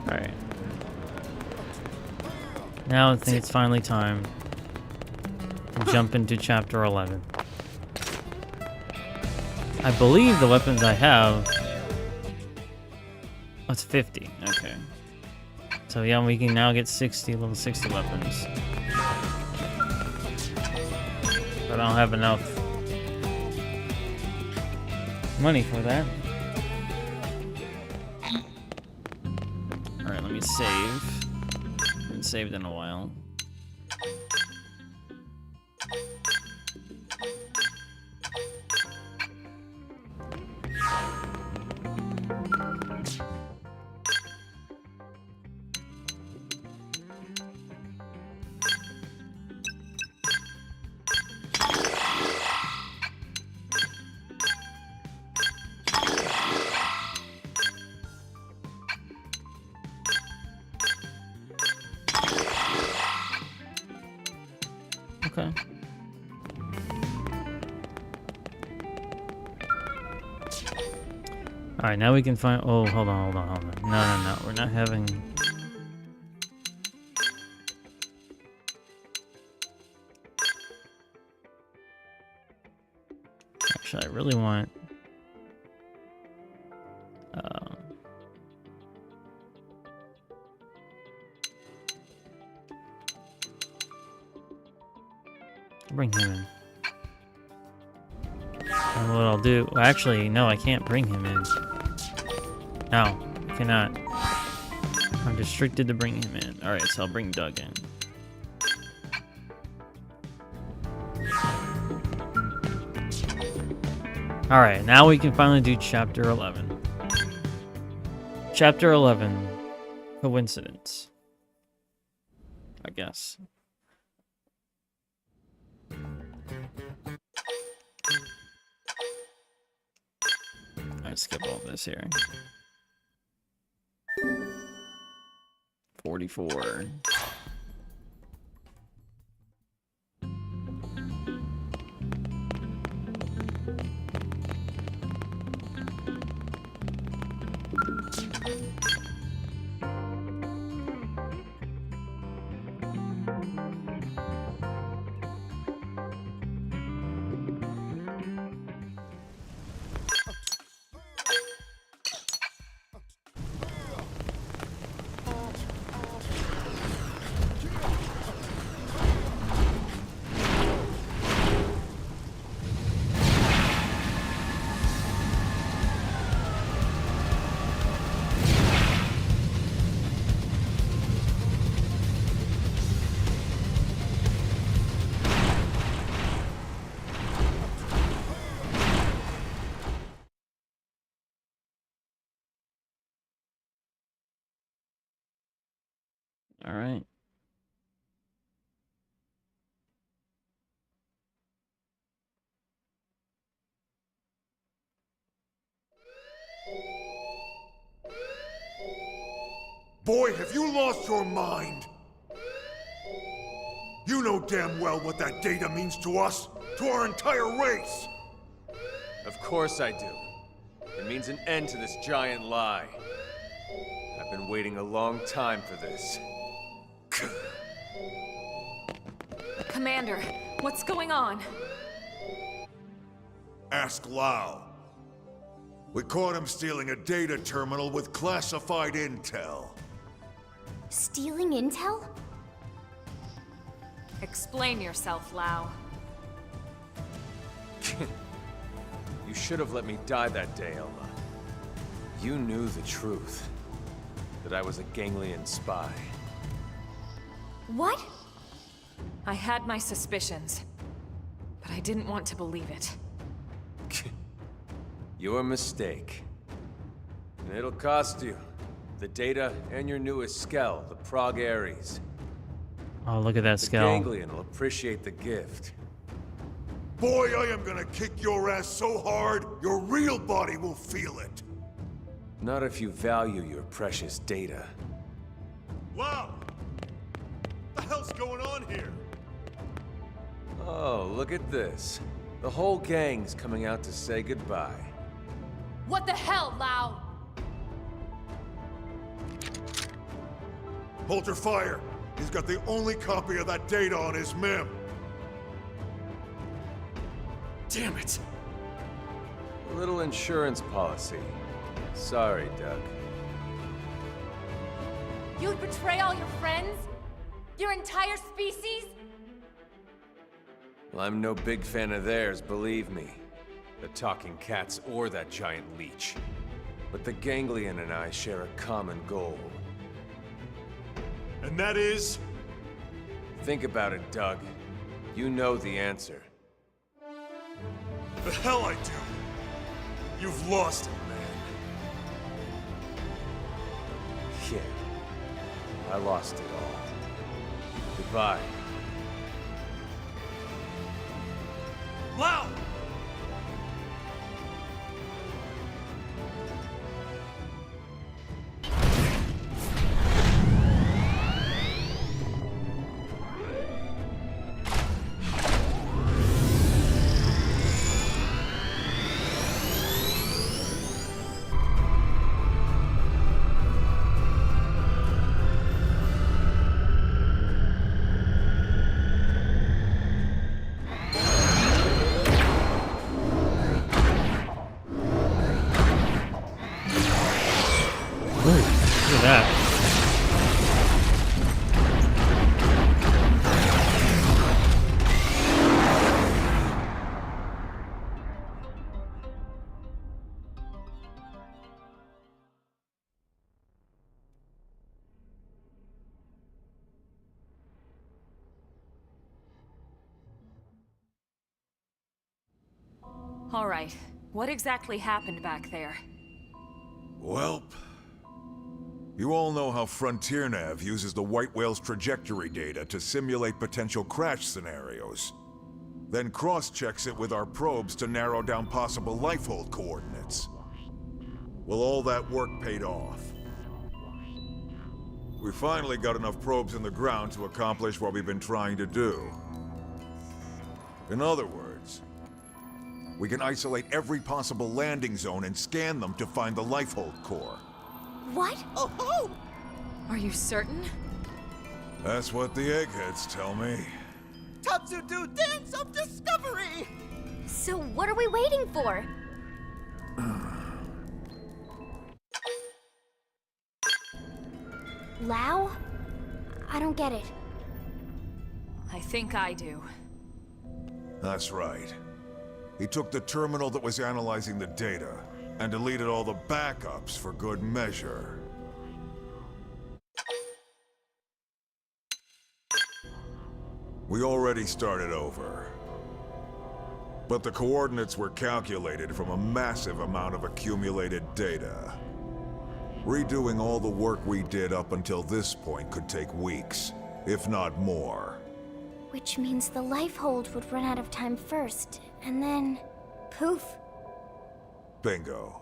Alright. Now I think it's finally time to jump into chapter 11. I believe the weapons I have... Oh, it's 50. Okay. So yeah, we can now get 60, level 60 weapons. But I don't have enough money for that. Alright, let me save. Haven't saved in a while. Okay. Alright, now we can find... Oh, hold on. No. We're not having... Actually, I really want... Bring him in. And what I'll do... Well, actually, no, I can't bring him in. No, I cannot. I'm restricted to bring him in. Alright, so I'll bring Doug in. Alright, now we can finally do chapter 11. Chapter 11. Coincidence. I guess. Alright, skip all this here. 44. All right. Boy, have you lost your mind! You know damn well what that data means to us, to our entire race! Of course I do. It means an end to this giant lie. I've been waiting a long time for this. Commander, what's going on? Ask Lao. We caught him stealing a data terminal with classified intel. Stealing intel? Explain yourself, Lao. You should have let me die that day, Elma. You knew the truth. That I was a ganglion spy. What? I had my suspicions, but I didn't want to believe it. Your mistake. And it'll cost you. The data and your newest skell, the Prague Ares. Oh, look at that The skull. ganglion will appreciate the gift. Boy, I am gonna kick your ass so hard, your real body will feel it. Not if you value your precious data. Wow! What the hell's going on here? Oh, look at this. The whole gang's coming out to say goodbye. What the hell, Lao? Hold your fire. He's got the only copy of that data on his MIM. Damn it! A little insurance policy. Sorry, Doug. You'd betray all your friends? Your entire species? Well, I'm no big fan of theirs, believe me. The talking cats or that giant leech. But the ganglion and I share a common goal. And that is? Think about it, Doug. You know the answer. The hell I do. You've lost it, man. Yeah. I lost it all. Goodbye. Lao! Look at that. All right, what exactly happened back there? Welp. You all know how Frontier Nav uses the White Whale's trajectory data to simulate potential crash scenarios. Then cross-checks it with our probes to narrow down possible lifehold coordinates. Well, all that work paid off. We finally got enough probes in the ground to accomplish what we've been trying to do. In other words, we can isolate every possible landing zone and scan them to find the lifehold core. What? Oh ho! Are you certain? That's what the eggheads tell me. Tatsu do dance of discovery! So what are we waiting for? Lao? I don't get it. I think I do. That's right. He took the terminal that was analyzing the data and deleted all the backups for good measure. We already started over. But the coordinates were calculated from a massive amount of accumulated data. Redoing all the work we did up until this point could take weeks, if not more. Which means the lifehold would run out of time first, and then... poof. Bingo.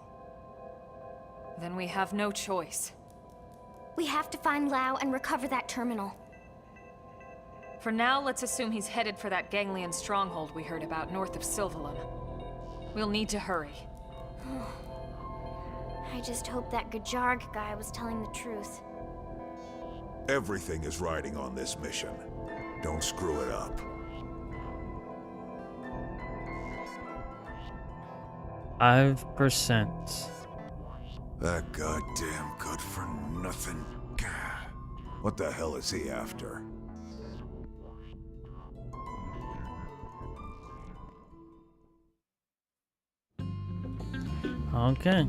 Then we have no choice. We have to find Lao and recover that terminal. For now, let's assume he's headed for that ganglion stronghold we heard about north of Silvalum. We'll need to hurry. I just hope that Gajarg guy was telling the truth. Everything is riding on this mission. Don't screw it up. %. That goddamn good-for-nothing... What the hell is he after? Okay.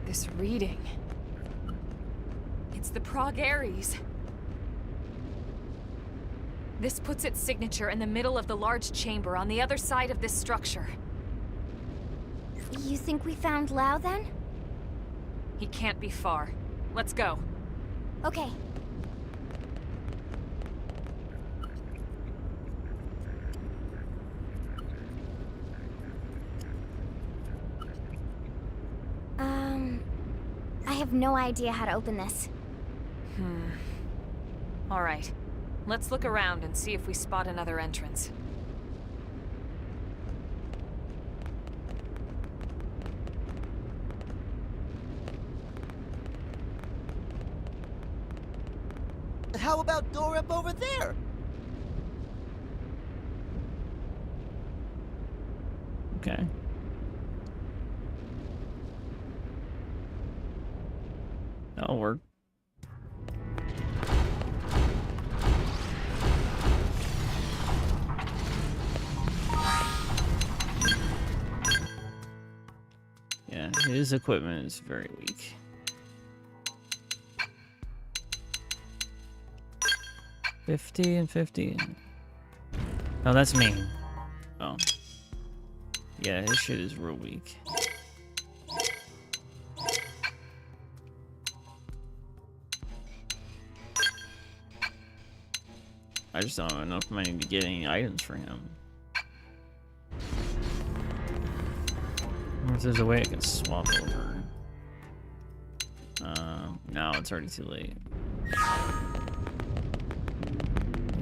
This reading. It's the Prague Aries. This puts its signature in the middle of the large chamber on the other side of this structure. You think we found Lao then? He can't be far. Let's go. Okay. I have no idea how to open this. All right. Let's look around and see if we spot another entrance. How about door up over there? Okay. That'll work. Yeah, his equipment is very weak. $50 and $50. Oh, that's me. Oh. Yeah, his shit is real weak. I just don't have enough money to get any items for him. I wonder if there's a way I can swap over. No, it's already too late.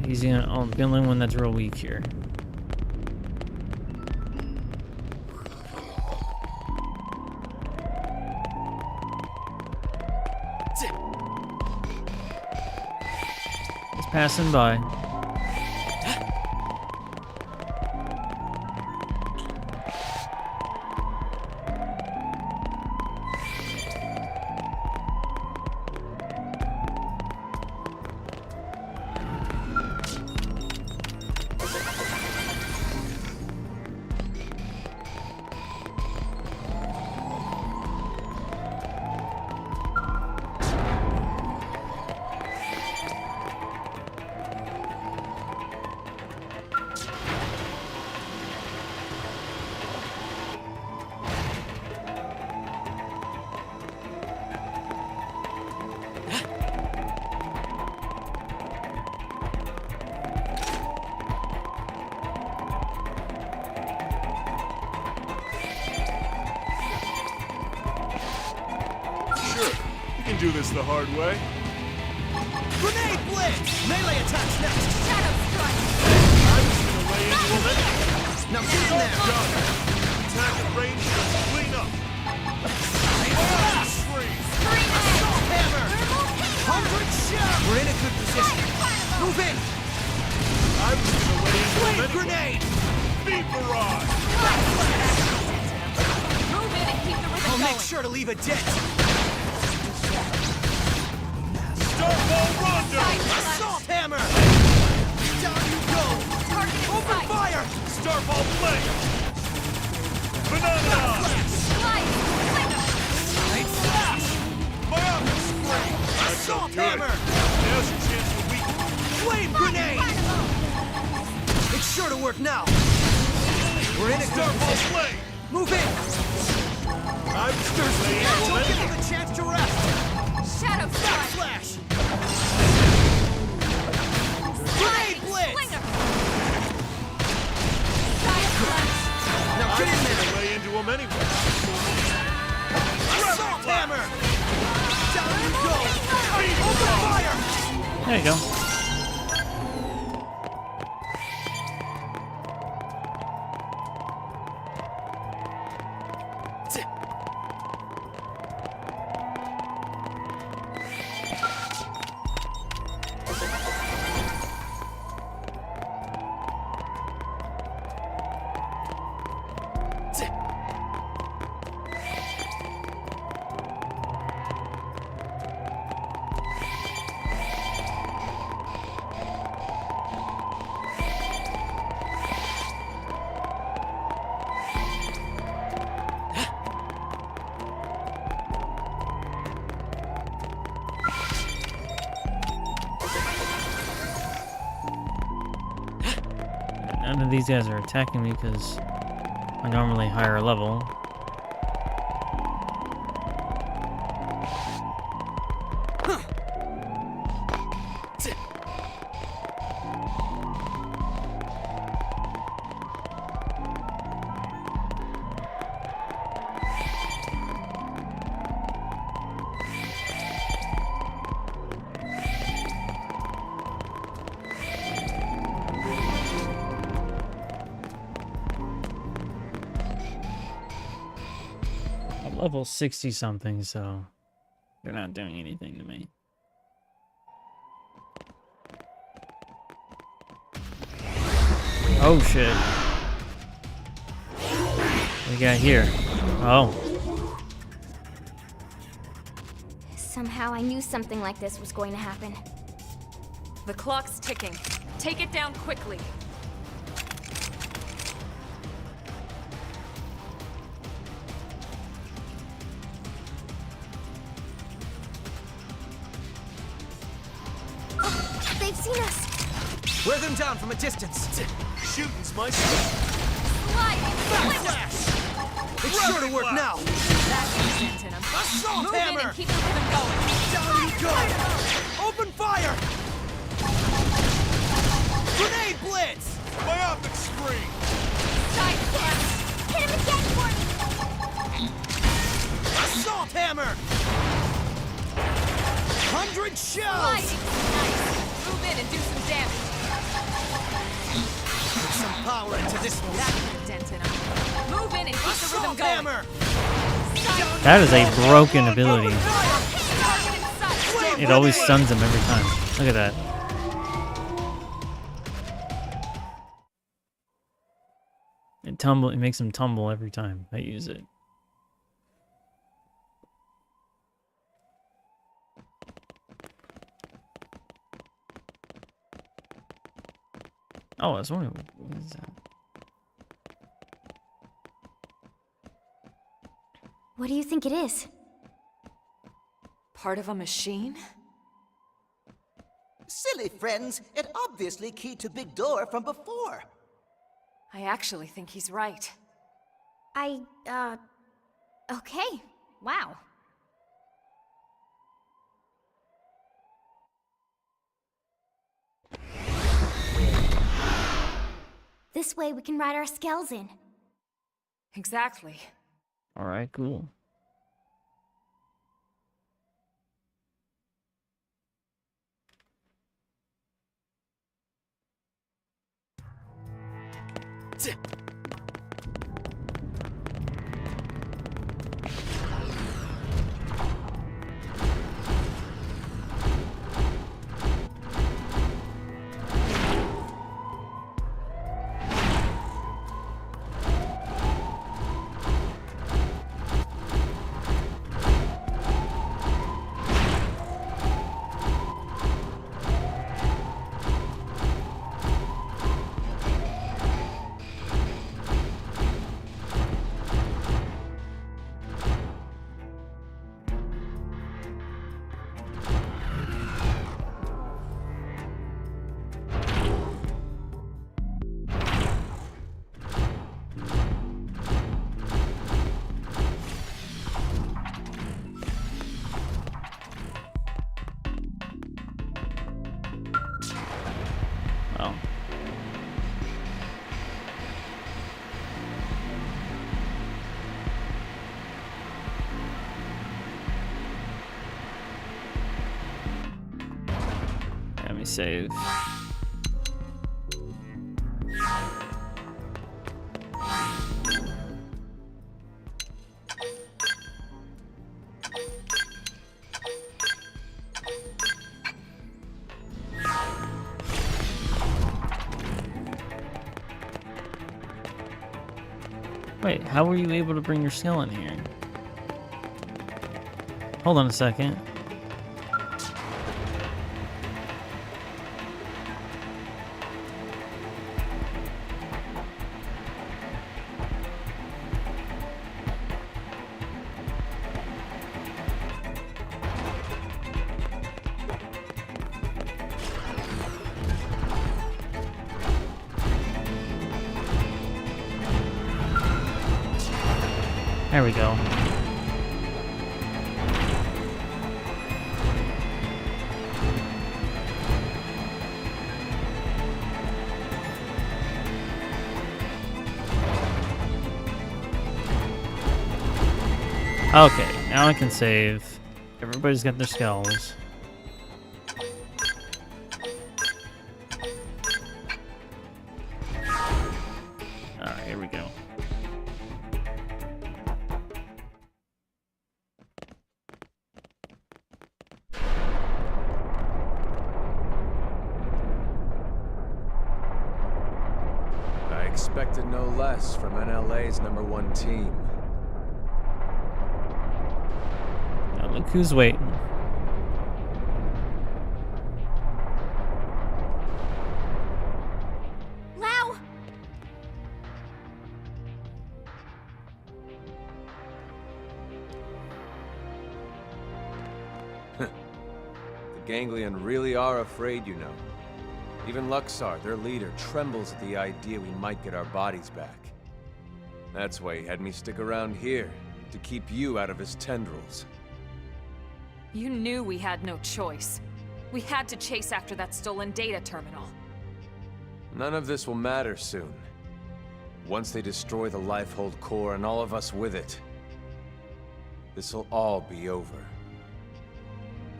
He's the only one that's real weak here. He's passing by. Do this the hard way. Grenade blitz! Melee attacks next! Shadow strike! I'm just gonna lay into him anyway. Now get in there! Done. Attack at range, just clean up. Assault hammer! 100 shot! We're in a good position. Move in! I'm just gonna lay into him Blade anyway. grenade! Beat barrage! Backflash! sure to leave a dent. Starfall Rondo! Assault hammer! Down you go! Open fire! Starfall Blade! Banana! Night slash! Biotic Spray! Assault Good. hammer! Now's your chance to weaken. Flame grenade! It's sure to work now. We're in a good Starfall position. Blade! Move in! I'm Thursday Don't give implementing. him a chance to rest! Shadow Backslash! Grenade blitz! Now get in there! Lay into him anyway. Assault hammer! Down you go! Open fire! There you go. None of these guys are attacking me because I'm normally higher level. I'm level 60 something, so they're not doing anything to me. Oh shit. What we got here? Oh. Somehow I knew something like this was going to happen. The clock's ticking. Take it down quickly. They've seen us! Wear them down from a distance. Shooting's my strength. Backslash! It's sure to work now. That's instant in 'em. Assault Move in hammer! and keep the rhythm going. Down you go! Open fire! Grenade blitz! Biotic Screen! Side blast. Hit him again for me! Assault hammer! 100 shells! Sliding. Nice. Move in and do some damage. Put some power into this one. That put a dent in 'em. Move in and keep the rhythm Assault going. hammer! That is a broken ability. Target in sight. It always stuns him every time. Look at that. It makes him tumble every time I use it. Oh, I was wondering, what is that? What do you think it is? Part of a machine? Silly friends, it obviously keyed to Big Door from before. I actually think he's right. Okay. Wow. This way we can ride our skells in. Exactly. All right, cool. save. Wait, how were you able to bring your skill in here? Hold on a second. There we go. Okay, now I can save. Everybody's got their skulls. Alright, here we go. I expected no less from NLA's #1 team. Now look who's waiting. Lau! The Ganglion really are afraid, you know. Even Luxar, their leader, trembles at the idea we might get our bodies back. That's why he had me stick around here, to keep you out of his tendrils. You knew we had no choice. We had to chase after that stolen data terminal. None of this will matter soon. Once they destroy the Lifehold core and all of us with it, this'll all be over.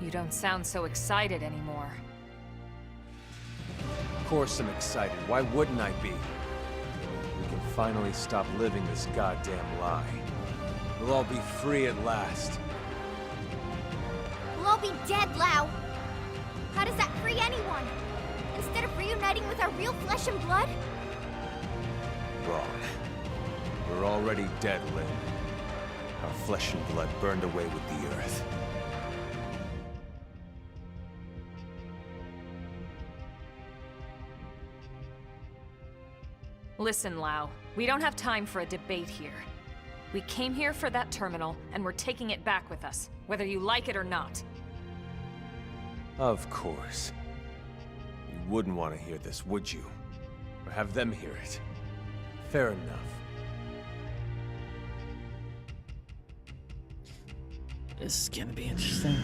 You don't sound so excited anymore. Of course I'm excited. Why wouldn't I be? We can finally stop living this goddamn lie. We'll all be free at last. We'll all be dead, Lau! How does that free anyone? Instead of reuniting with our real flesh and blood? Wrong. We're already dead, Lynn. Our flesh and blood burned away with the earth. Listen, Lau. We don't have time for a debate here. We came here for that terminal, and we're taking it back with us, whether you like it or not. Of course. You wouldn't want to hear this, would you? Or have them hear it. Fair enough. This is gonna be interesting.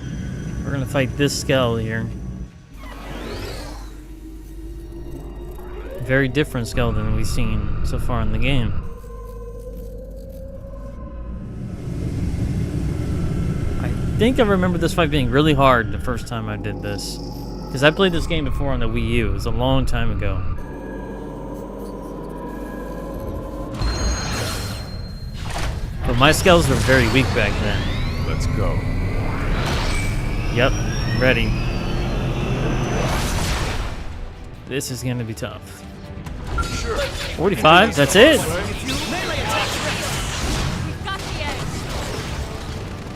We're gonna fight this skull here. Very different skull than we've seen so far in the game. I think I remember this fight being really hard the first time I did this. Because I played this game before on the Wii U. It was a long time ago. But my skulls were very weak back then. Let's go. Yep, ready. This is gonna be tough. 45, that's it? Nice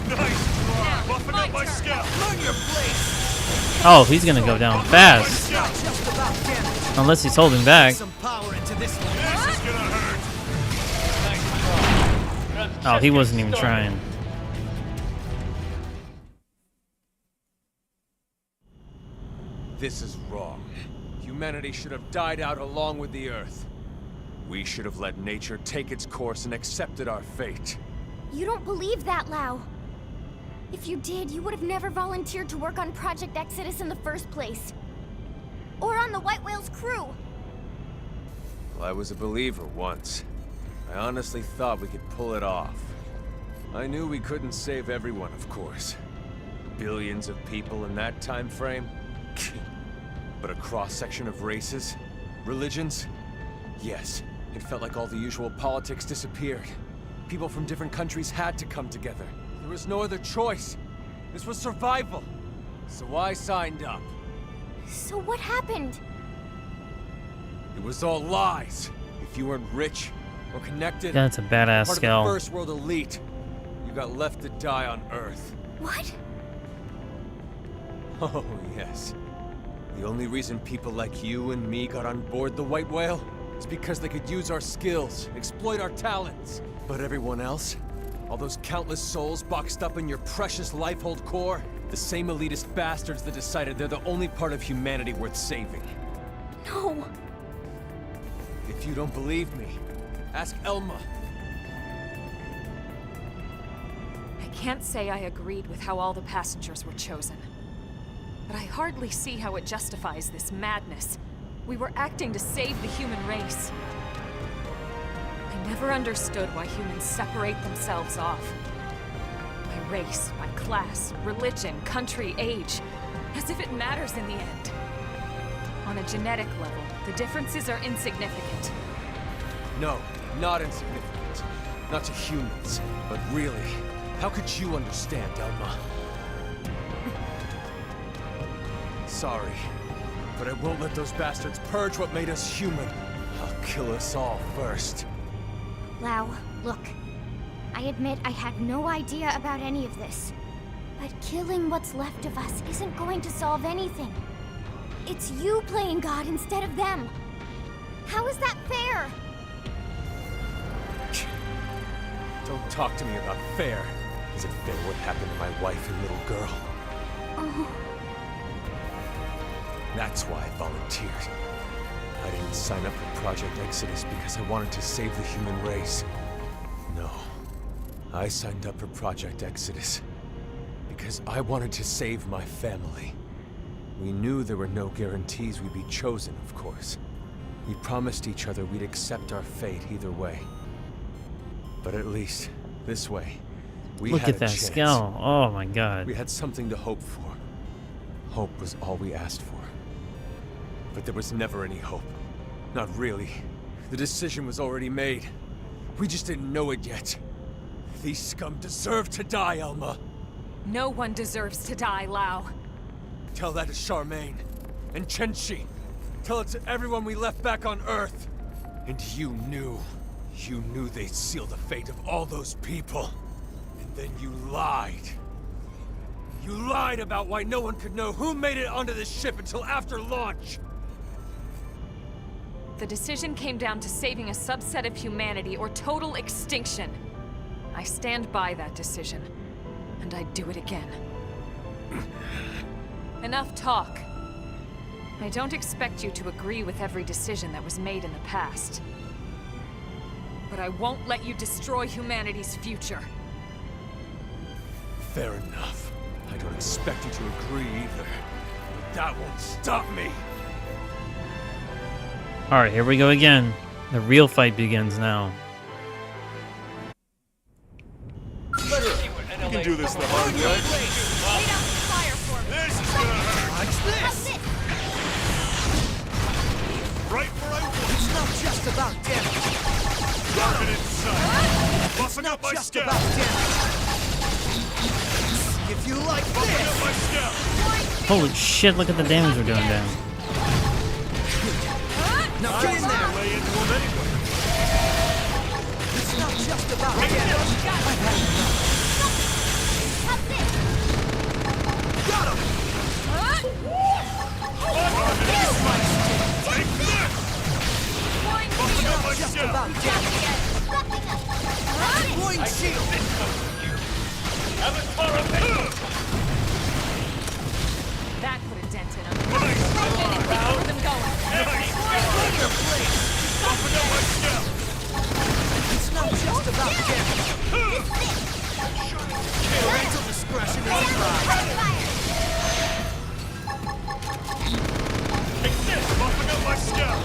try, buffing up my scout. Oh, he's gonna go down fast. Unless he's holding back. Some power into this one. This is gonna hurt. Oh, he wasn't even trying. This is wrong. Humanity should have died out along with the Earth. We should have let nature take its course and accepted our fate. You don't believe that, Lau. If you did, you would have never volunteered to work on Project Exodus in the first place. Or on the White Whale's crew. Well, I was a believer once. I honestly thought we could pull it off. I knew we couldn't save everyone, of course. Billions of people in that time frame? But a cross-section of races? Religions? Yes, it felt like all the usual politics disappeared. People from different countries had to come together. There was no other choice. This was survival. So I signed up. So what happened? It was all lies. If you weren't rich or connected, That's a badass part skull. of the first world elite, you got left to die on Earth. What? Oh, yes. The only reason people like you and me got on board the White Whale is because they could use our skills, exploit our talents. But everyone else, all those countless souls boxed up in your precious Lifehold core, the same elitist bastards that decided they're the only part of humanity worth saving. No. If you don't believe me, ask Elma. I can't say I agreed with how all the passengers were chosen. But I hardly see how it justifies this madness. We were acting to save the human race. I never understood why humans separate themselves off. By race, by class, religion, country, age. As if it matters in the end. On a genetic level, the differences are insignificant. No, not insignificant. Not to humans. But really, how could you understand, Elma? Sorry, but I won't let those bastards purge what made us human. I'll kill us all first. Lau, look. I admit I had no idea about any of this. But killing what's left of us isn't going to solve anything. It's you playing God instead of them. How is that fair? Don't talk to me about fair. Is it fair what happened to my wife and little girl? Oh. That's why I volunteered. I didn't sign up for Project Exodus because I wanted to save the human race. No. I signed up for Project Exodus because I wanted to save my family. We knew there were no guarantees we'd be chosen, of course. We promised each other we'd accept our fate either way. But at least, this way, we Look had at that a chance. skull. Oh my god. We had something to hope for. Hope was all we asked for. But there was never any hope. Not really. The decision was already made. We just didn't know it yet. These scum deserve to die, Elma. No one deserves to die, Lau. Tell that to Charmaine. And Chenchi. Tell it to everyone we left back on Earth. And you knew they'd seal the fate of all those people. And then you lied. You lied about why no one could know who made it onto this ship until after launch. The decision came down to saving a subset of humanity or total extinction. I stand by that decision, and I'd do it again. Enough talk. I don't expect you to agree with every decision that was made in the past. But I won't let you destroy humanity's future. Fair enough. I don't expect you to agree either. But that won't stop me. Alright, here we go again. The real fight begins now. You can do this the hard way. This is gonna hurt. Watch this! Right where I want. It's not just about damage. Drop it inside. Buffing up my Just scalp. about damage. If you like Buffing up this, my scalp. Holy shit, look at the damage we're doing down. now get in there. Lay into him anyway. It's not just about damage. I've had enough. Got him! Take this. Buffing up my Just scalp. about damage. Point shield. That put a dent in him. Nice. Keep them going. Buffing up my scalp. It's not just about damage. Parental discretion is advised. Take this. Buffing up my scalp.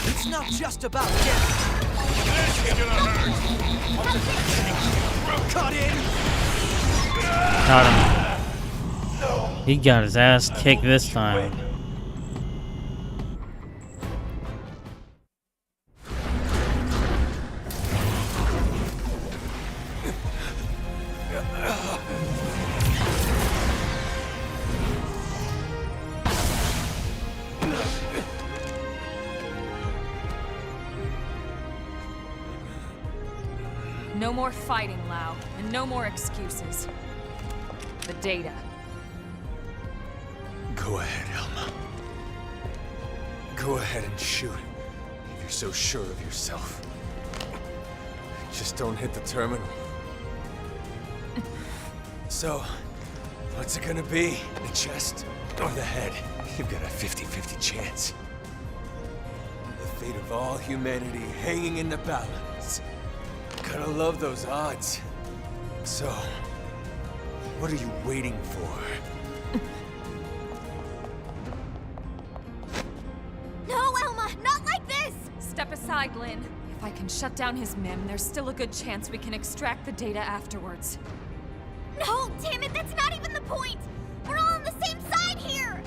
It's not just about damage. This is gonna hurt. Cut in. Got him. He got his ass kicked this time. No more fighting, Lau, and no more excuses. The data. Go ahead, Elma. Go ahead and shoot, if you're so sure of yourself. Just don't hit the terminal. So, what's it gonna be? The chest or the head? You've got a 50-50 chance. The fate of all humanity hanging in the balance. Gotta love those odds. So, what are you waiting for? No, Elma, not like this! Step aside, Lynn. If I can shut down his MIM, there's still a good chance we can extract the data afterwards. No, damn it, that's not even the point! We're all on the same side here!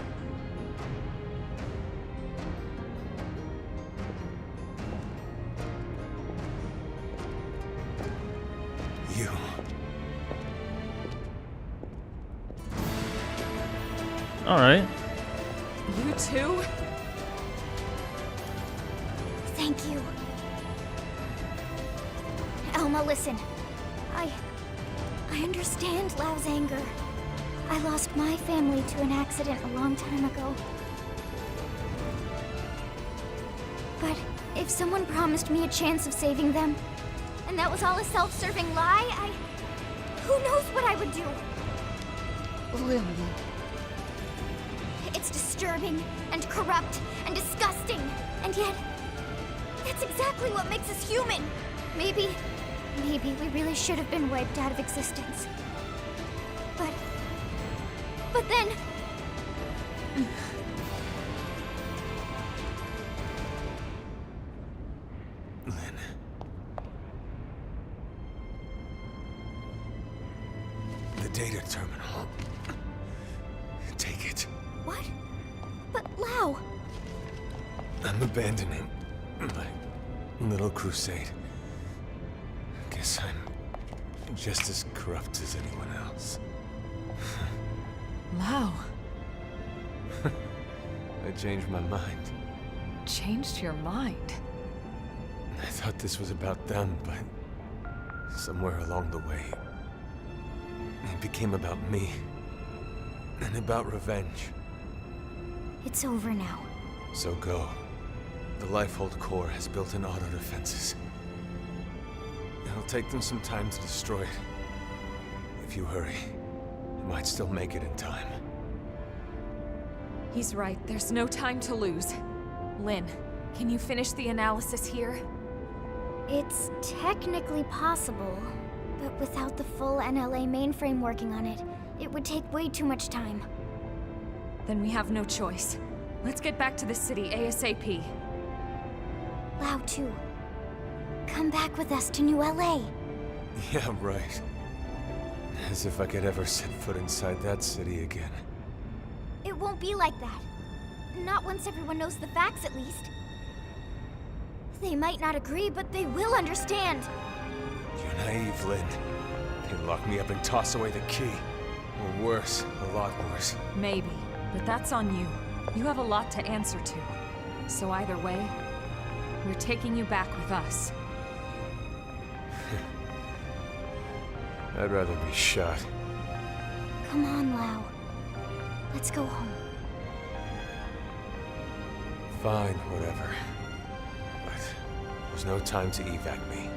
You. Alright. You too? Thank you. Elma, listen. I understand Lau's anger. I lost my family to an accident a long time ago. But if someone promised me a chance of saving them, and that was all a self-serving lie, who knows what I would do? Lily. It's disturbing, and corrupt, and disgusting, and yet, that's exactly what makes us human. Maybe we really should have been wiped out of existence. But then... Lynn. The data terminal. Take it. What? But Lau... I'm abandoning my little crusade. Guess I'm just as corrupt as anyone else. Lau. I changed my mind. Changed your mind? I thought this was about them, but somewhere along the way, it became about me. And about revenge. It's over now. So go. The Lifehold core has built-in auto defenses. It'll take them some time to destroy it. If you hurry, you might still make it in time. He's right. There's no time to lose. Lynn, can you finish the analysis here? It's technically possible, but without the full NLA mainframe working on it, it would take way too much time. Then we have no choice. Let's get back to the city ASAP. Lau too. Come back with us to New LA. Yeah, right. As if I could ever set foot inside that city again. It won't be like that. Not once everyone knows the facts, at least. They might not agree, but they will understand. You're naive, Lynn. They lock me up and toss away the key. Or worse, a lot worse. Maybe, but that's on you. You have a lot to answer to. So either way, we're taking you back with us. I'd rather be shot. Come on, Lau. Let's go home. Fine, whatever. But there's no time to evac me.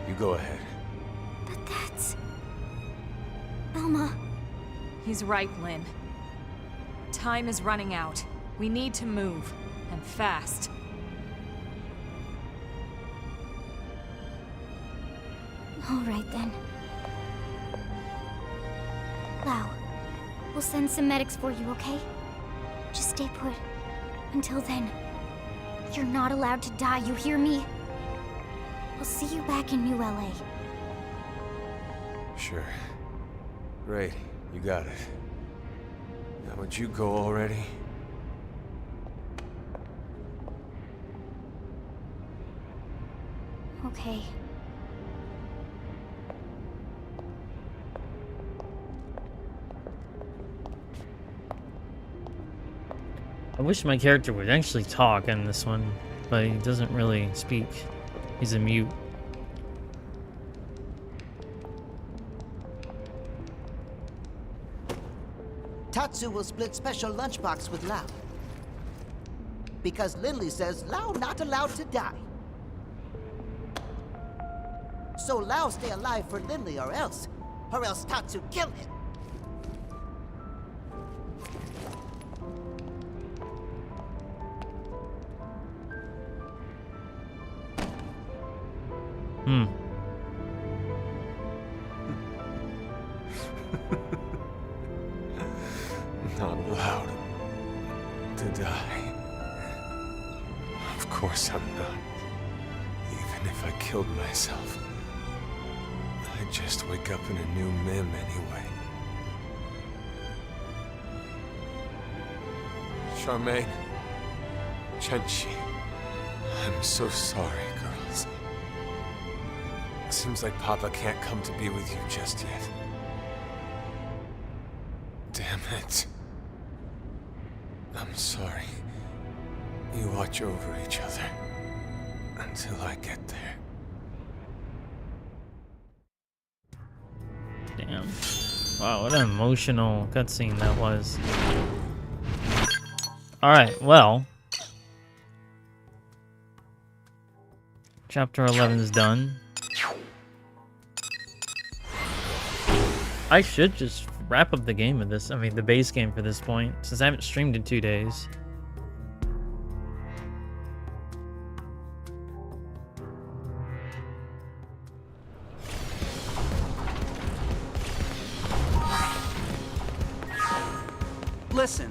You go ahead. But that's... Elma. He's right, Lynn. Time is running out. We need to move, and fast. All right, then. Lau, we'll send some medics for you, okay? Just stay put. Until then, you're not allowed to die, you hear me? I'll see you back in New LA. Sure. Great, you got it. Now would you go already? Okay. I wish my character would actually talk in this one, but he doesn't really speak. He's a mute. Tatsu will split special lunchbox with Lao. Because Lindley says Lao not allowed to die. So Lao stay alive for Lindley or else Tatsu kill him. Not allowed to die. Of course I'm not. Even if I killed myself, I'd just wake up in a new Mim anyway. Charmaine, Chenchi, I'm so sorry, girls. Seems like Papa can't come to be with you just yet. Damn it. I'm sorry. You watch over each other until I get there. Damn. Wow, what an emotional cutscene that was. Alright, well. Chapter 11 is done. I should just wrap up the game with this. I mean, the base game for this point, since I haven't streamed in 2 days. Listen.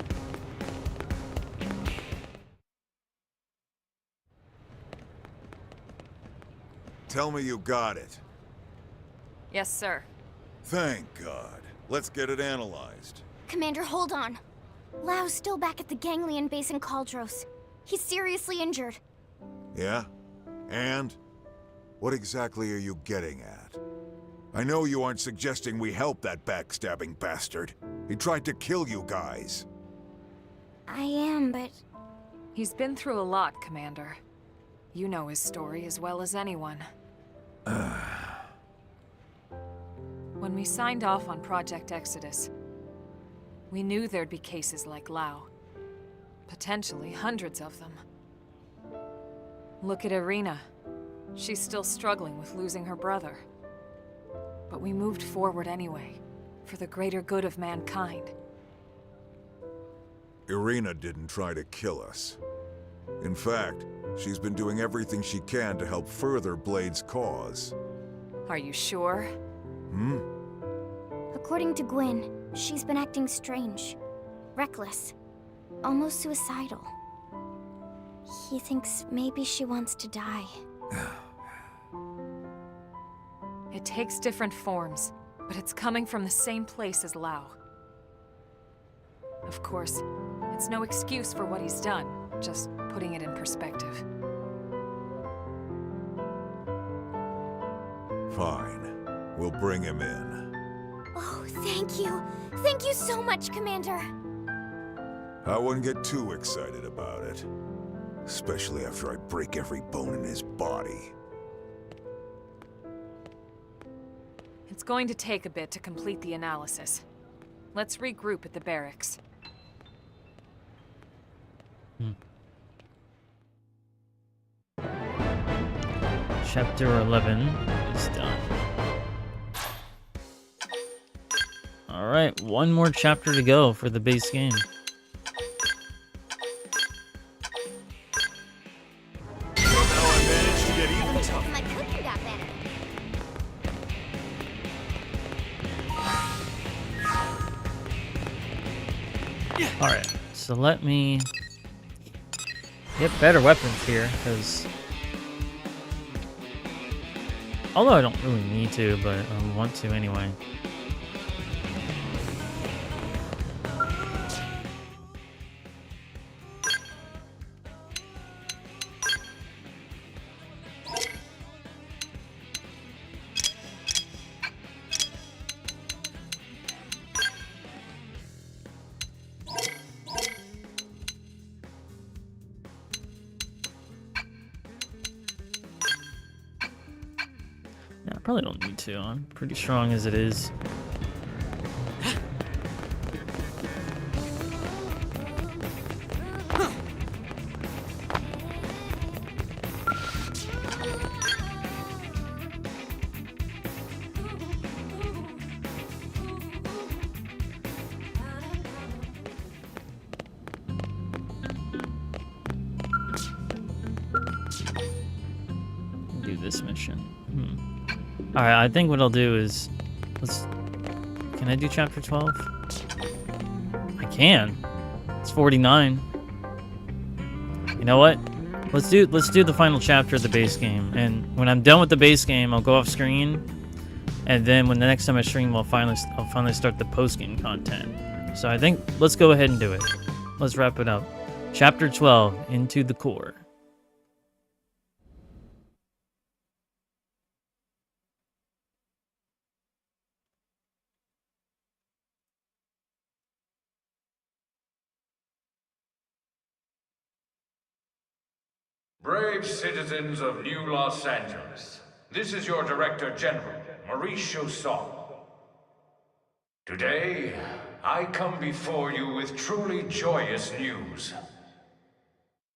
Tell me you got it. Yes, sir. Thank God. Let's get it analyzed. Commander, hold on. Lao's still back at the Ganglion base in Caldros. He's seriously injured. Yeah? And? What exactly are you getting at? I know you aren't suggesting we help that backstabbing bastard. He tried to kill you guys. I am, but... He's been through a lot, Commander. You know his story as well as anyone. When we signed off on Project Exodus, we knew there'd be cases like Lao. Potentially hundreds of them. Look at Irina. She's still struggling with losing her brother. But we moved forward anyway, for the greater good of mankind. Irina didn't try to kill us. In fact, she's been doing everything she can to help further Blade's cause. Are you sure? According to Gwyn, she's been acting strange. Reckless. Almost suicidal. He thinks maybe she wants to die. It takes different forms, but it's coming from the same place as Lao. Of course, it's no excuse for what he's done, just putting it in perspective. Fine. We'll bring him in. Oh, thank you. Thank you so much, Commander. I wouldn't get too excited about it. Especially after I break every bone in his body. It's going to take a bit to complete the analysis. Let's regroup at the barracks. Chapter 11 is done. Alright, one more chapter to go for the base game. Now I managed to get even tougher. My cooking got better. Alright, so let me get better weapons here, because... Although I don't really need to, but I want to anyway. I probably don't need to. I'm pretty strong as it is. this mission. Alright, I think what I'll do is... Can I do chapter 12? I can. It's 49. You know what? Let's do the final chapter of the base game. And when I'm done with the base game, I'll go off screen. And then when the next time I stream, I'll finally start the post-game content. So I think let's go ahead and do it. Let's wrap it up. Chapter 12, Into the Core. Brave citizens of New Los Angeles, this is your Director General, Maurice Chausson. Today, I come before you with truly joyous news.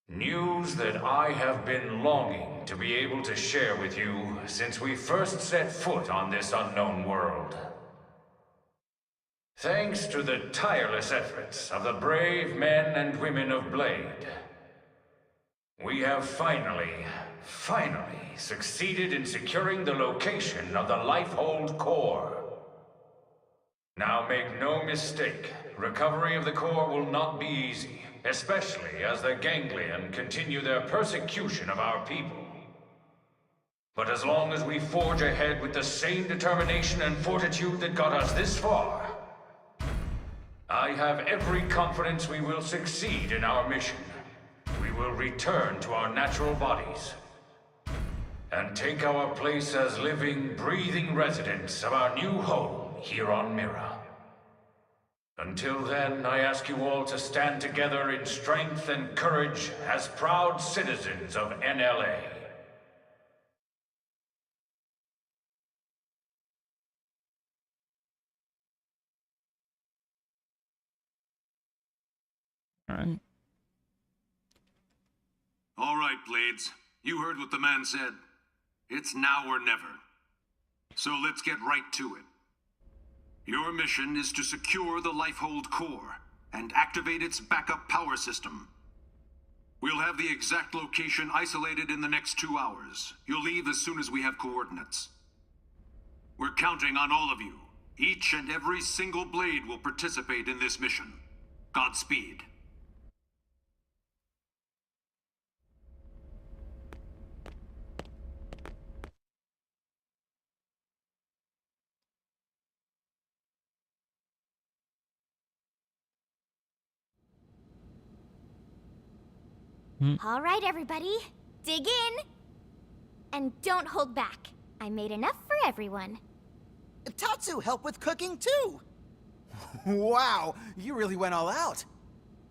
News that I have been longing to be able to share with you since we first set foot on this unknown world. Thanks to the tireless efforts of the brave men and women of Blade, we have finally succeeded in securing the location of the Lifehold Core. Now make no mistake, recovery of the core will not be easy, especially as the Ganglion continue their persecution of our people. But as long as we forge ahead with the same determination and fortitude that got us this far, I have every confidence we will succeed in our mission. We will return to our natural bodies and take our place as living, breathing residents of our new home here on Mira. Until then, I ask you all to stand together in strength and courage as proud citizens of NLA. All right. All right, Blades. You heard what the man said. It's now or never. So let's get right to it. Your mission is to secure the Lifehold Core and activate its backup power system. We'll have the exact location isolated in the next 2 hours. You'll leave as soon as we have coordinates. We're counting on all of you. Each and every single Blade will participate in this mission. Godspeed. All right, everybody, dig in. And don't hold back. I made enough for everyone. Tatsu helped with cooking too. Wow, you really went all out.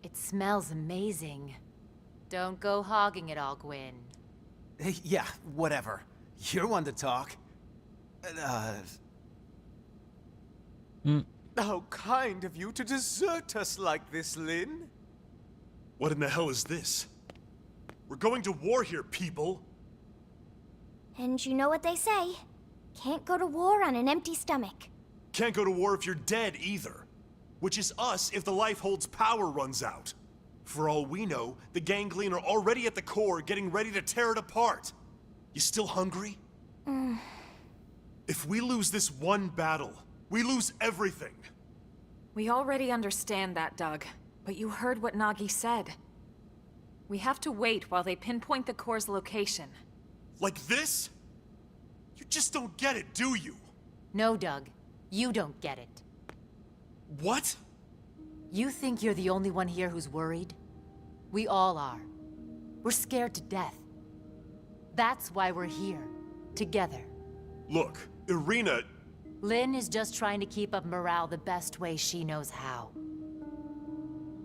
It smells amazing. Don't go hogging it all, Gwyn. Yeah, whatever. You're one to talk. How kind of you to desert us like this, Lynn. What in the hell is this? We're going to war here, people! And you know what they say. Can't go to war on an empty stomach. Can't go to war if you're dead, either. Which is us if the Lifehold's power runs out. For all we know, the Ganglion are already at the core, getting ready to tear it apart. You still hungry? If we lose this one battle, we lose everything. We already understand that, Doug. But you heard what Nagi said. We have to wait while they pinpoint the core's location. Like this? You just don't get it, do you? No, Doug. You don't get it. What? You think you're the only one here who's worried? We all are. We're scared to death. That's why we're here. Together. Look, Irina... Lynn is just trying to keep up morale the best way she knows how.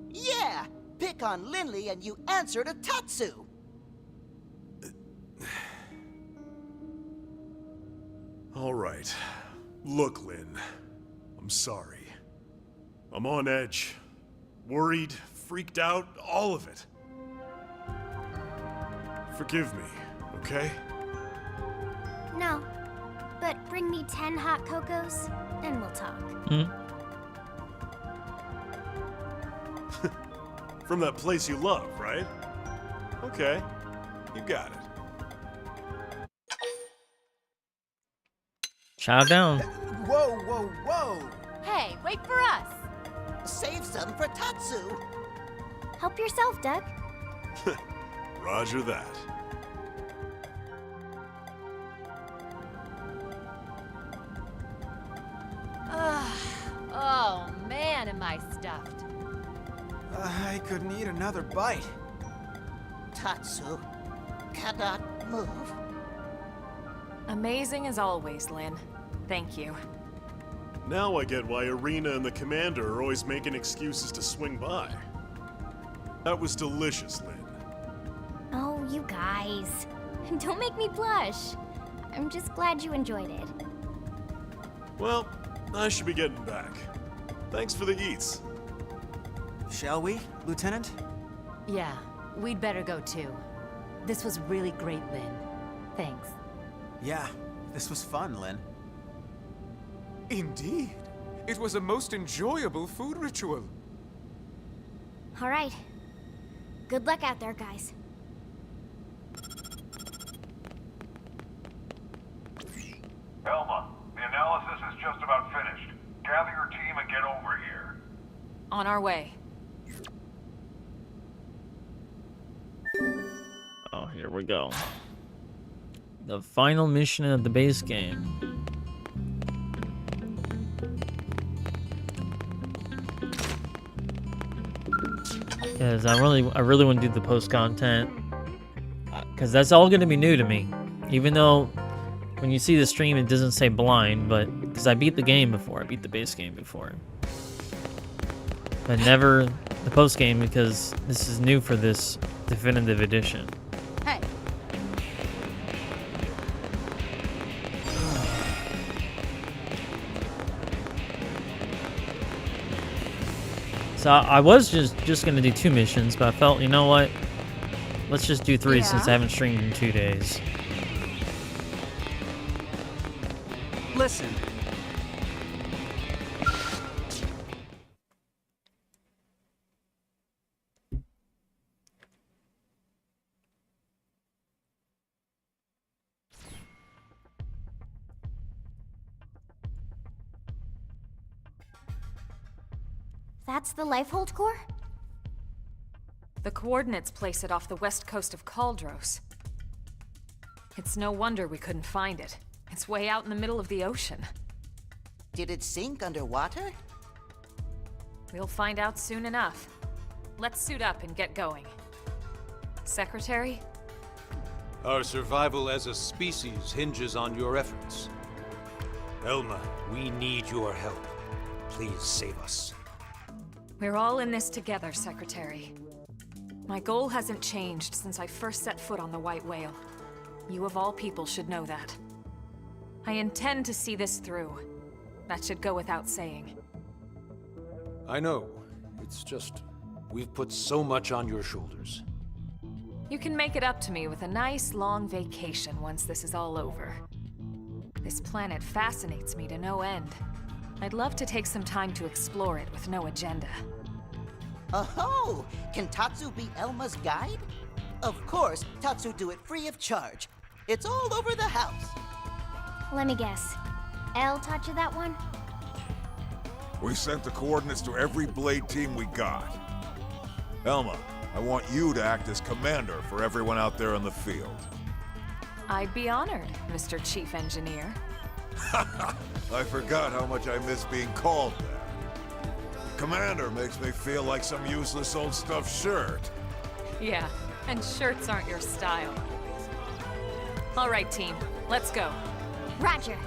Yeah! Pick on Lindley and you answer to Tatsu! All right. Look, Lynn. I'm sorry. I'm on edge. Worried, freaked out, all of it. Forgive me, okay? No. But bring me 10 hot cocos, and we'll talk. From that place you love, right? Okay. You got it. Chow down. Whoa, whoa, whoa! Hey, wait for us! Save some for Tatsu. Help yourself, Doug. Roger that. Oh man, am I stuffed. I couldn't eat another bite. Tatsu cannot move. Amazing as always, Lynn. Thank you. Now I get why Arena and the Commander are always making excuses to swing by. That was delicious, Lynn. Oh, you guys. Don't make me blush. I'm just glad you enjoyed it. Well, I should be getting back. Thanks for the eats. Shall we, Lieutenant? Yeah, we'd better go too. This was really great, Lynn. Thanks. Yeah, this was fun, Lynn. Indeed. It was a most enjoyable food ritual. All right. Good luck out there, guys. Elma, the analysis is just about finished. Gather your team and get over here. On our way. Oh, here we go. The final mission of the base game. Because I really want to do the post content. Because that's all going to be new to me. Even though when you see the stream it doesn't say blind, but because I beat the game before, I beat the base game before. But never the post game because this is new for this definitive edition. Hey. So I was just gonna do 2 missions, but I felt, you know what? Let's just do 3 since I haven't streamed in 2 days. Listen. That's the Lifehold core? The coordinates place it off the west coast of Caldros. It's no wonder we couldn't find it. It's way out in the middle of the ocean. Did it sink underwater? We'll find out soon enough. Let's suit up and get going. Secretary? Our survival as a species hinges on your efforts. Elma, we need your help. Please save us. We're all in this together, Secretary. My goal hasn't changed since I first set foot on the White Whale. You of all people should know that. I intend to see this through. That should go without saying. I know. It's just, we've put so much on your shoulders. You can make it up to me with a nice long vacation once this is all over. This planet fascinates me to no end. I'd love to take some time to explore it with no agenda. Oh, can Tatsu be Elma's guide? Of course, Tatsu do it free of charge. It's all over the house. Let me guess. Elle taught you that one? We sent the coordinates to every Blade team we got. Elma, I want you to act as commander for everyone out there in the field. I'd be honored, Mr. Chief Engineer. I forgot how much I miss being called that. Commander makes me feel like some useless old stuffed shirt. Yeah, and shirts aren't your style. All right, team, let's go. Roger.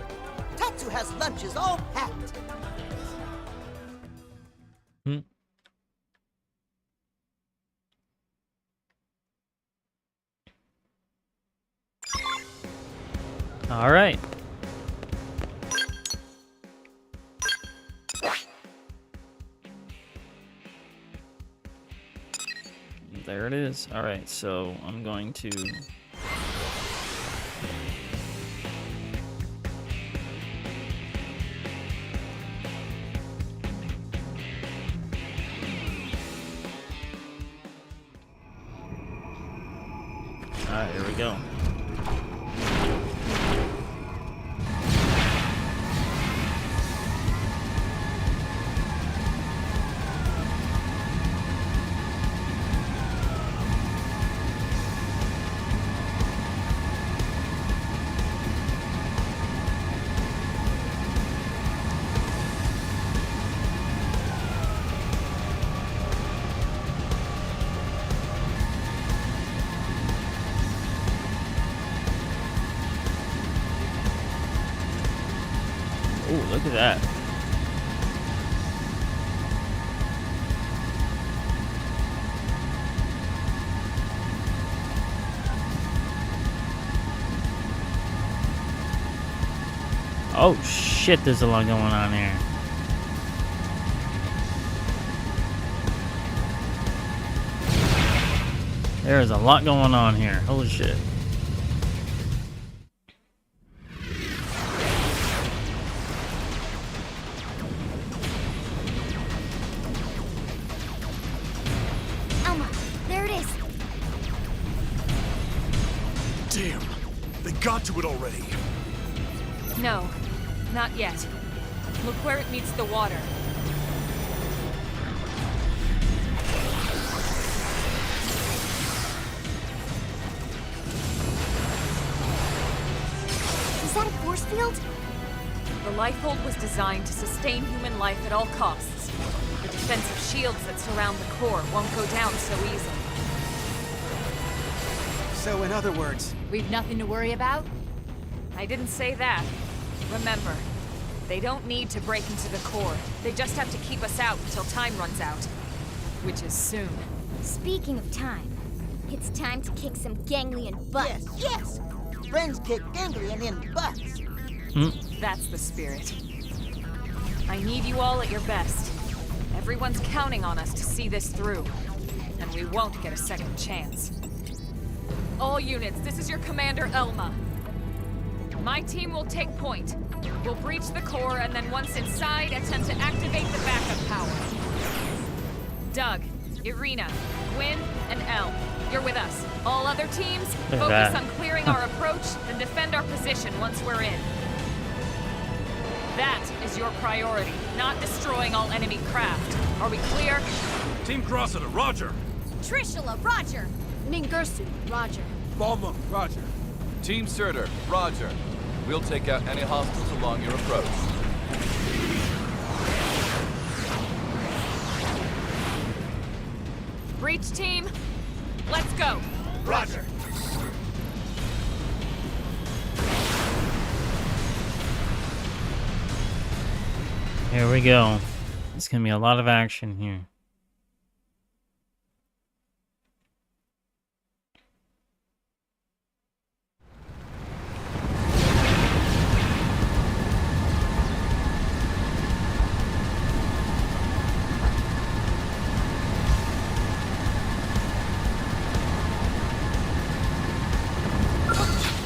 Tatsu has lunches all packed. All right. There it is. All right, so I'm going to... All right, here we go. Ooh, look at that. Oh shit, there's a lot going on here. There is a lot going on here. Holy shit. Elma, there it is. Damn! They got to it already! No, not yet. Look where it meets the water. Is that a force field? The Lifehold was designed to sustain human life at all costs. The defensive shields that surround the core won't go down so easily. So, in other words, we've nothing to worry about? I didn't say that. Remember, they don't need to break into the core. They just have to keep us out until time runs out. Which is soon. Speaking of time, it's time to kick some ganglion butts. Yes, yes! Friends kick ganglion in butts. That's the spirit. I need you all at your best. Everyone's counting on us to see this through. And we won't get a second chance. All units, this is your commander, Elma. My team will take point. We'll breach the core, and then once inside, attempt to activate the backup power. Doug, Irina, Gwyn, and Elle, you're with us. All other teams, focus on clearing our approach, and defend our position once we're in. That is your priority, not destroying all enemy craft. Are we clear? Team Crossita, roger! Trishula, roger! Ningursu, roger. Balma, roger. Team Surtur, roger. We'll take out any hostiles along your approach. Breach team, let's go. Roger. Here we go. It's gonna be a lot of action here.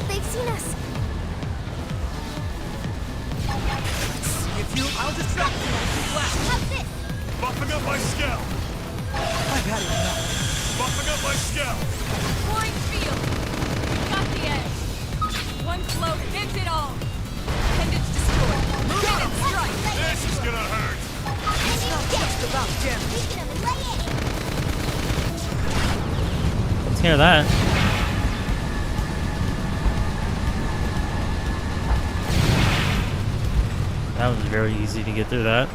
They've seen us. I'll distract you with the blast. How's this? Buffing up my scout! I've had enough. Buffing up my scout! Pouring field. We've got the edge. One float ends it all. Appendage destroyed. Move in and strike. This is gonna hurt! It's not just about damage. Weaken them and lay it. Let's hear that. That was very easy to get through that.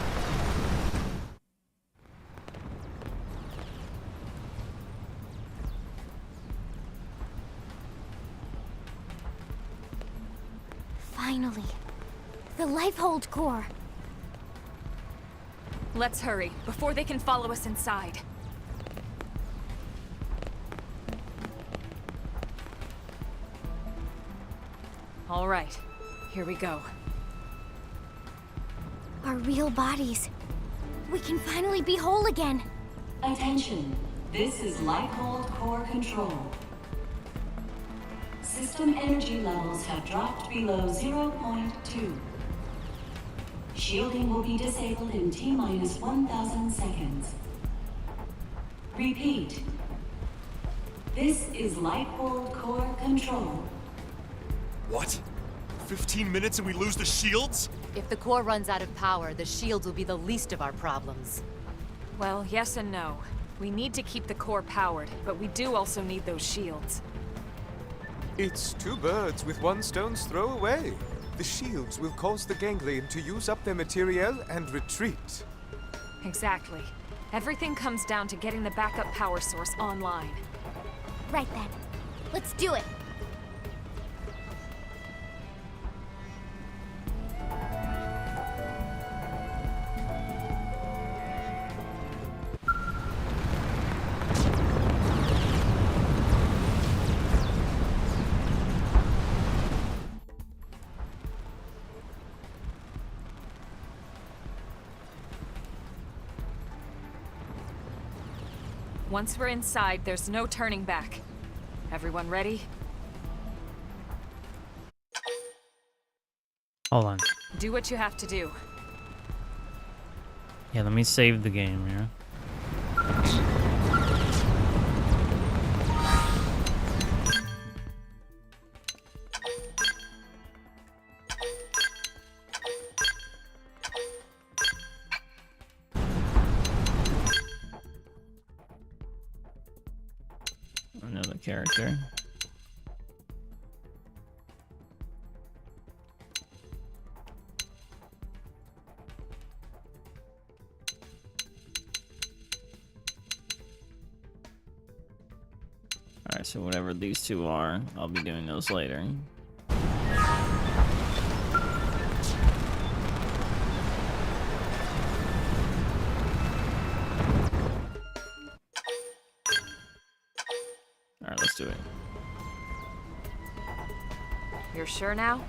Finally. The Lifehold core. Let's hurry, before they can follow us inside. All right, here we go. Our real bodies. We can finally be whole again. Attention. This is Lifehold Core Control. System energy levels have dropped below 0.2. Shielding will be disabled in T-minus 1,000 seconds. Repeat. This is Lifehold Core Control. What? 15 minutes and we lose the shields? If the core runs out of power, the shields will be the least of our problems. Well, yes and no. We need to keep the core powered, but we do also need those shields. It's two birds with one stone's throw away. The shields will cause the ganglion to use up their materiel and retreat. Exactly. Everything comes down to getting the backup power source online. Right then. Let's do it. Once we're inside, there's no turning back. Everyone ready? Hold on. Do what you have to do. Yeah, let me save the game here. Another character. Alright, so whatever these two are, I'll be doing those later. Alright, let's do it. You're sure now?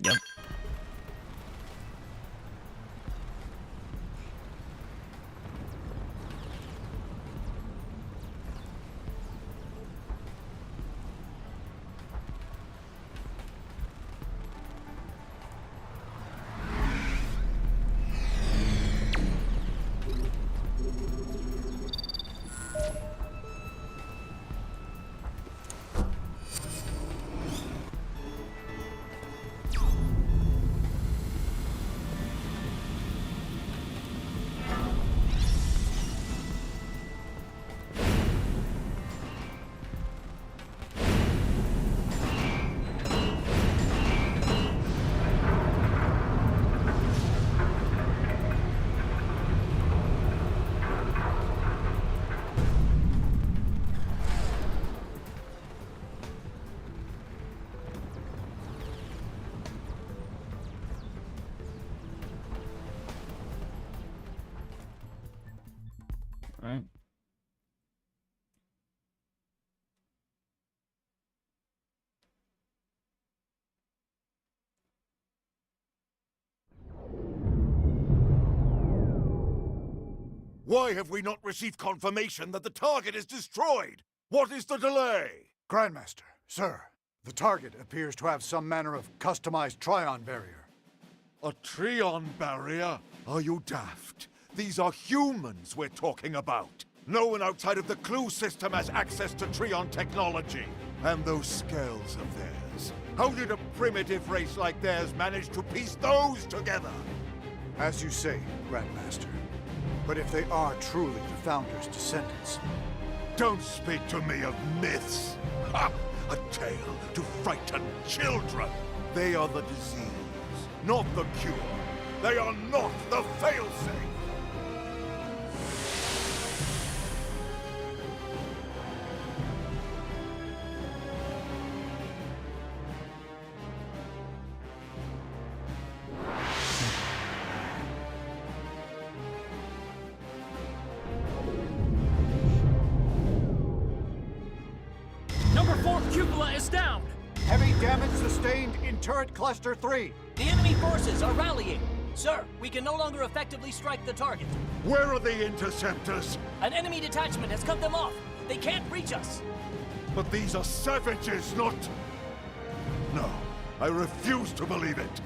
Yep. Right. Why have we not received confirmation that the target is destroyed? What is the delay? Grandmaster, sir, the target appears to have some manner of customized Trion barrier. A Trion barrier? Are you daft? These are humans we're talking about. No one outside of the Clue system has access to Trion technology. And those scales of theirs. How did a primitive race like theirs manage to piece those together? As you say, Grandmaster. But if they are truly the Founder's descendants... Don't speak to me of myths. Ha! A tale to frighten children. They are the disease, not the cure. They are not the failsafe. Number 4 cupola is down! Heavy damage sustained in turret cluster 3. The enemy forces are rallying. Sir, we can no longer effectively strike the target. Where are the interceptors? An enemy detachment has cut them off. They can't reach us. But these are savages, not... No, I refuse to believe it.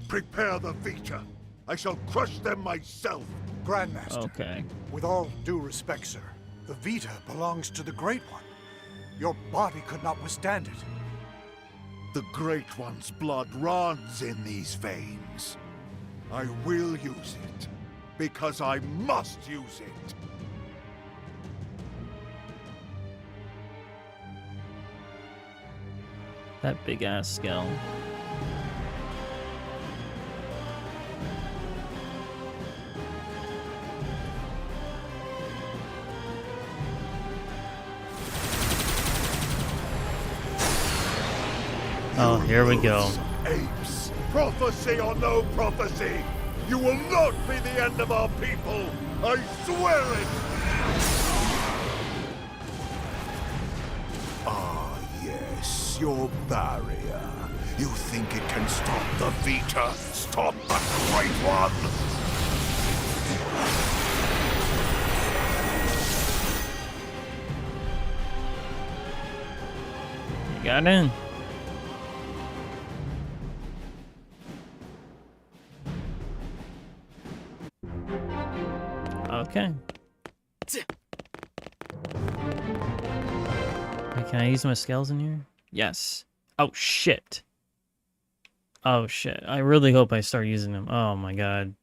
Prepare the Vita. I shall crush them myself. Grandmaster. Okay. With all due respect, sir, the Vita belongs to the Great One. Your body could not withstand it. The Great One's blood runs in these veins. I will use it, because I must use it. That big ass skull. Oh, here we go. Apes, prophecy or no prophecy, you will not be the end of our people. I swear it. Ah, yes, your barrier. You think it can stop the Vita? Stop the Great One? You got in. Okay. Can I use my scales in here? Yes. Oh, shit. Oh, shit. I really hope I start using them. Oh, my God.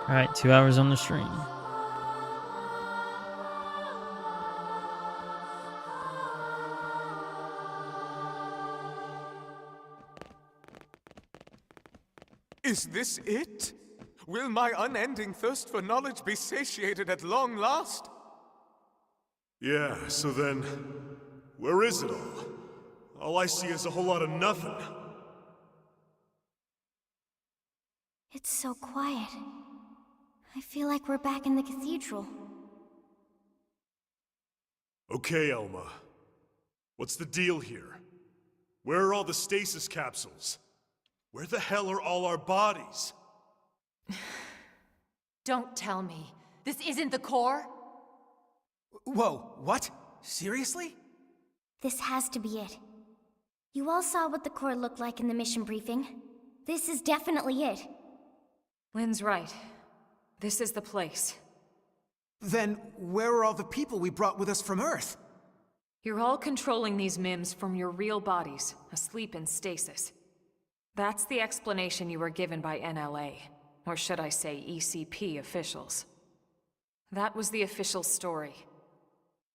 All right, 2 hours on the stream. Is this it? Will my unending thirst for knowledge be satiated at long last? Yeah, so then, where is it all? All I see is a whole lot of nothing. It's so quiet. I feel like we're back in the cathedral. Okay, Elma. What's the deal here? Where are all the stasis capsules? Where the hell are all our bodies? Don't tell me. This isn't the core? Whoa, what? Seriously? This has to be it. You all saw what the core looked like in the mission briefing. This is definitely it. Lynn's right. This is the place. Then where are all the people we brought with us from Earth? You're all controlling these MIMs from your real bodies, asleep in stasis. That's the explanation you were given by NLA, or should I say ECP officials. That was the official story.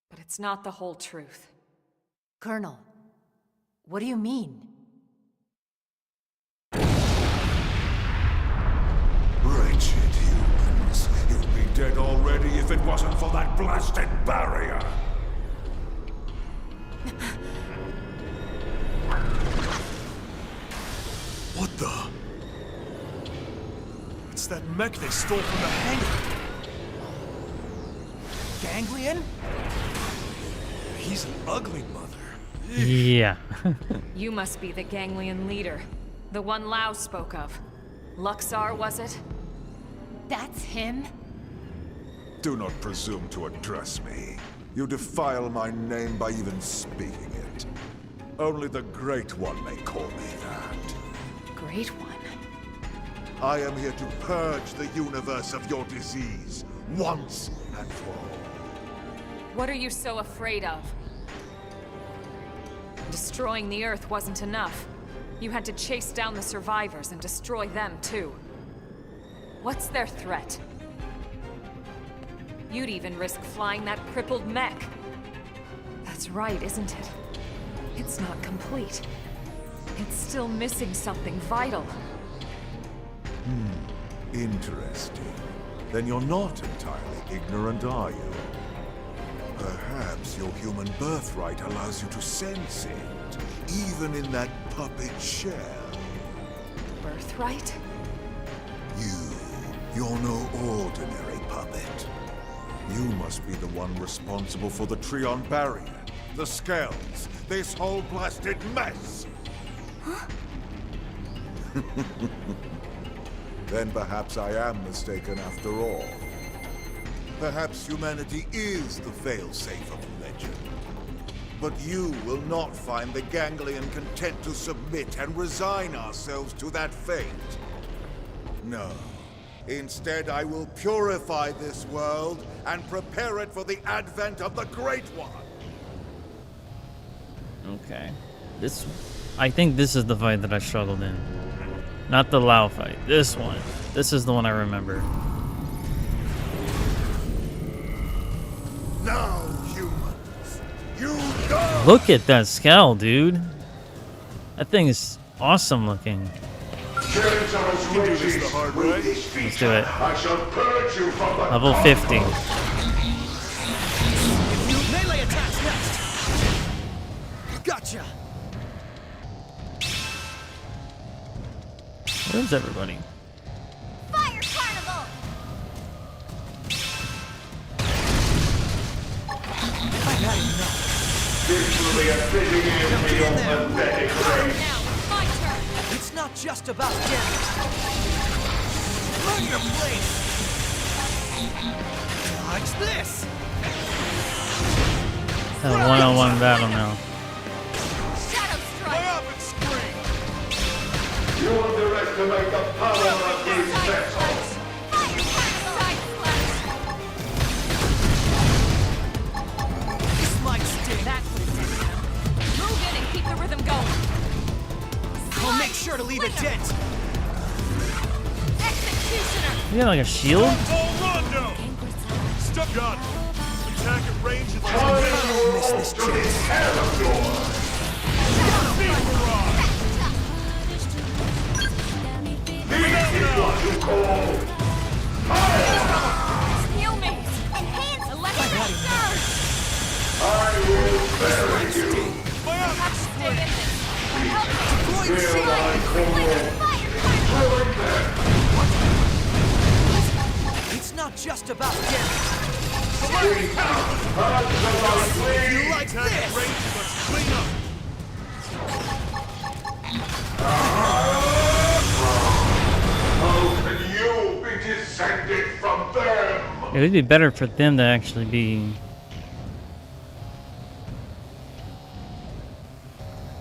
But it's not the whole truth. Colonel, what do you mean? Wretched humans. You'd be dead already if it wasn't for that blasted barrier. What the? It's that mech they stole from the hangar. Ganglion? He's an ugly mother. Yeah. You must be the Ganglion leader. The one Lau spoke of. Luxar, was it? That's him? Do not presume to address me. You defile my name by even speaking it. Only the Great One may call me that. Great One? I am here to purge the universe of your disease, once and for all. What are you so afraid of? Destroying the Earth wasn't enough. You had to chase down the survivors and destroy them too. What's their threat? You'd even risk flying that crippled mech. That's right, isn't it? It's not complete. It's still missing something vital. Interesting. Then you're not entirely ignorant, are you? Perhaps your human birthright allows you to sense it, even in that puppet shell. Birthright? You're no ordinary puppet. You must be the one responsible for the Trion barrier, the scales, this whole blasted mess! Huh? Then perhaps I am mistaken after all. Perhaps humanity is the failsafe of legend. But you will not find the Ganglion content to submit and resign ourselves to that fate. No. Instead, I will purify this world and prepare it for the advent of the Great One. Okay. I think this is the fight that I struggled in. Not the Lao fight. This one. This is the one I remember. Now, humans, you go! Look at that scowl, dude. That thing is awesome looking. Let's do it. Level 50. Melee attacks next. Gotcha. Where's everybody? Fire Carnival! I've had enough. Now, my turn! It's not just about damage. Learn your place. Dodge this. A one-on-one battle now. Shadow Strike! You underestimate the power of these vessels. Fire Side Slash! This might sting. That would have done it. Move in and keep the rhythm going. I'll make sure to leave a dent. Executioner! You got like a shield? Rondo! Stop gun! Attack at range and Don't miss this chance. Heal me! Enhance electric surge! I will bury you. Have to stay in this. Feel I It's not just about damage. You like attack at this. range and let's clean up! How can you be descended from them? It would be better for them to actually be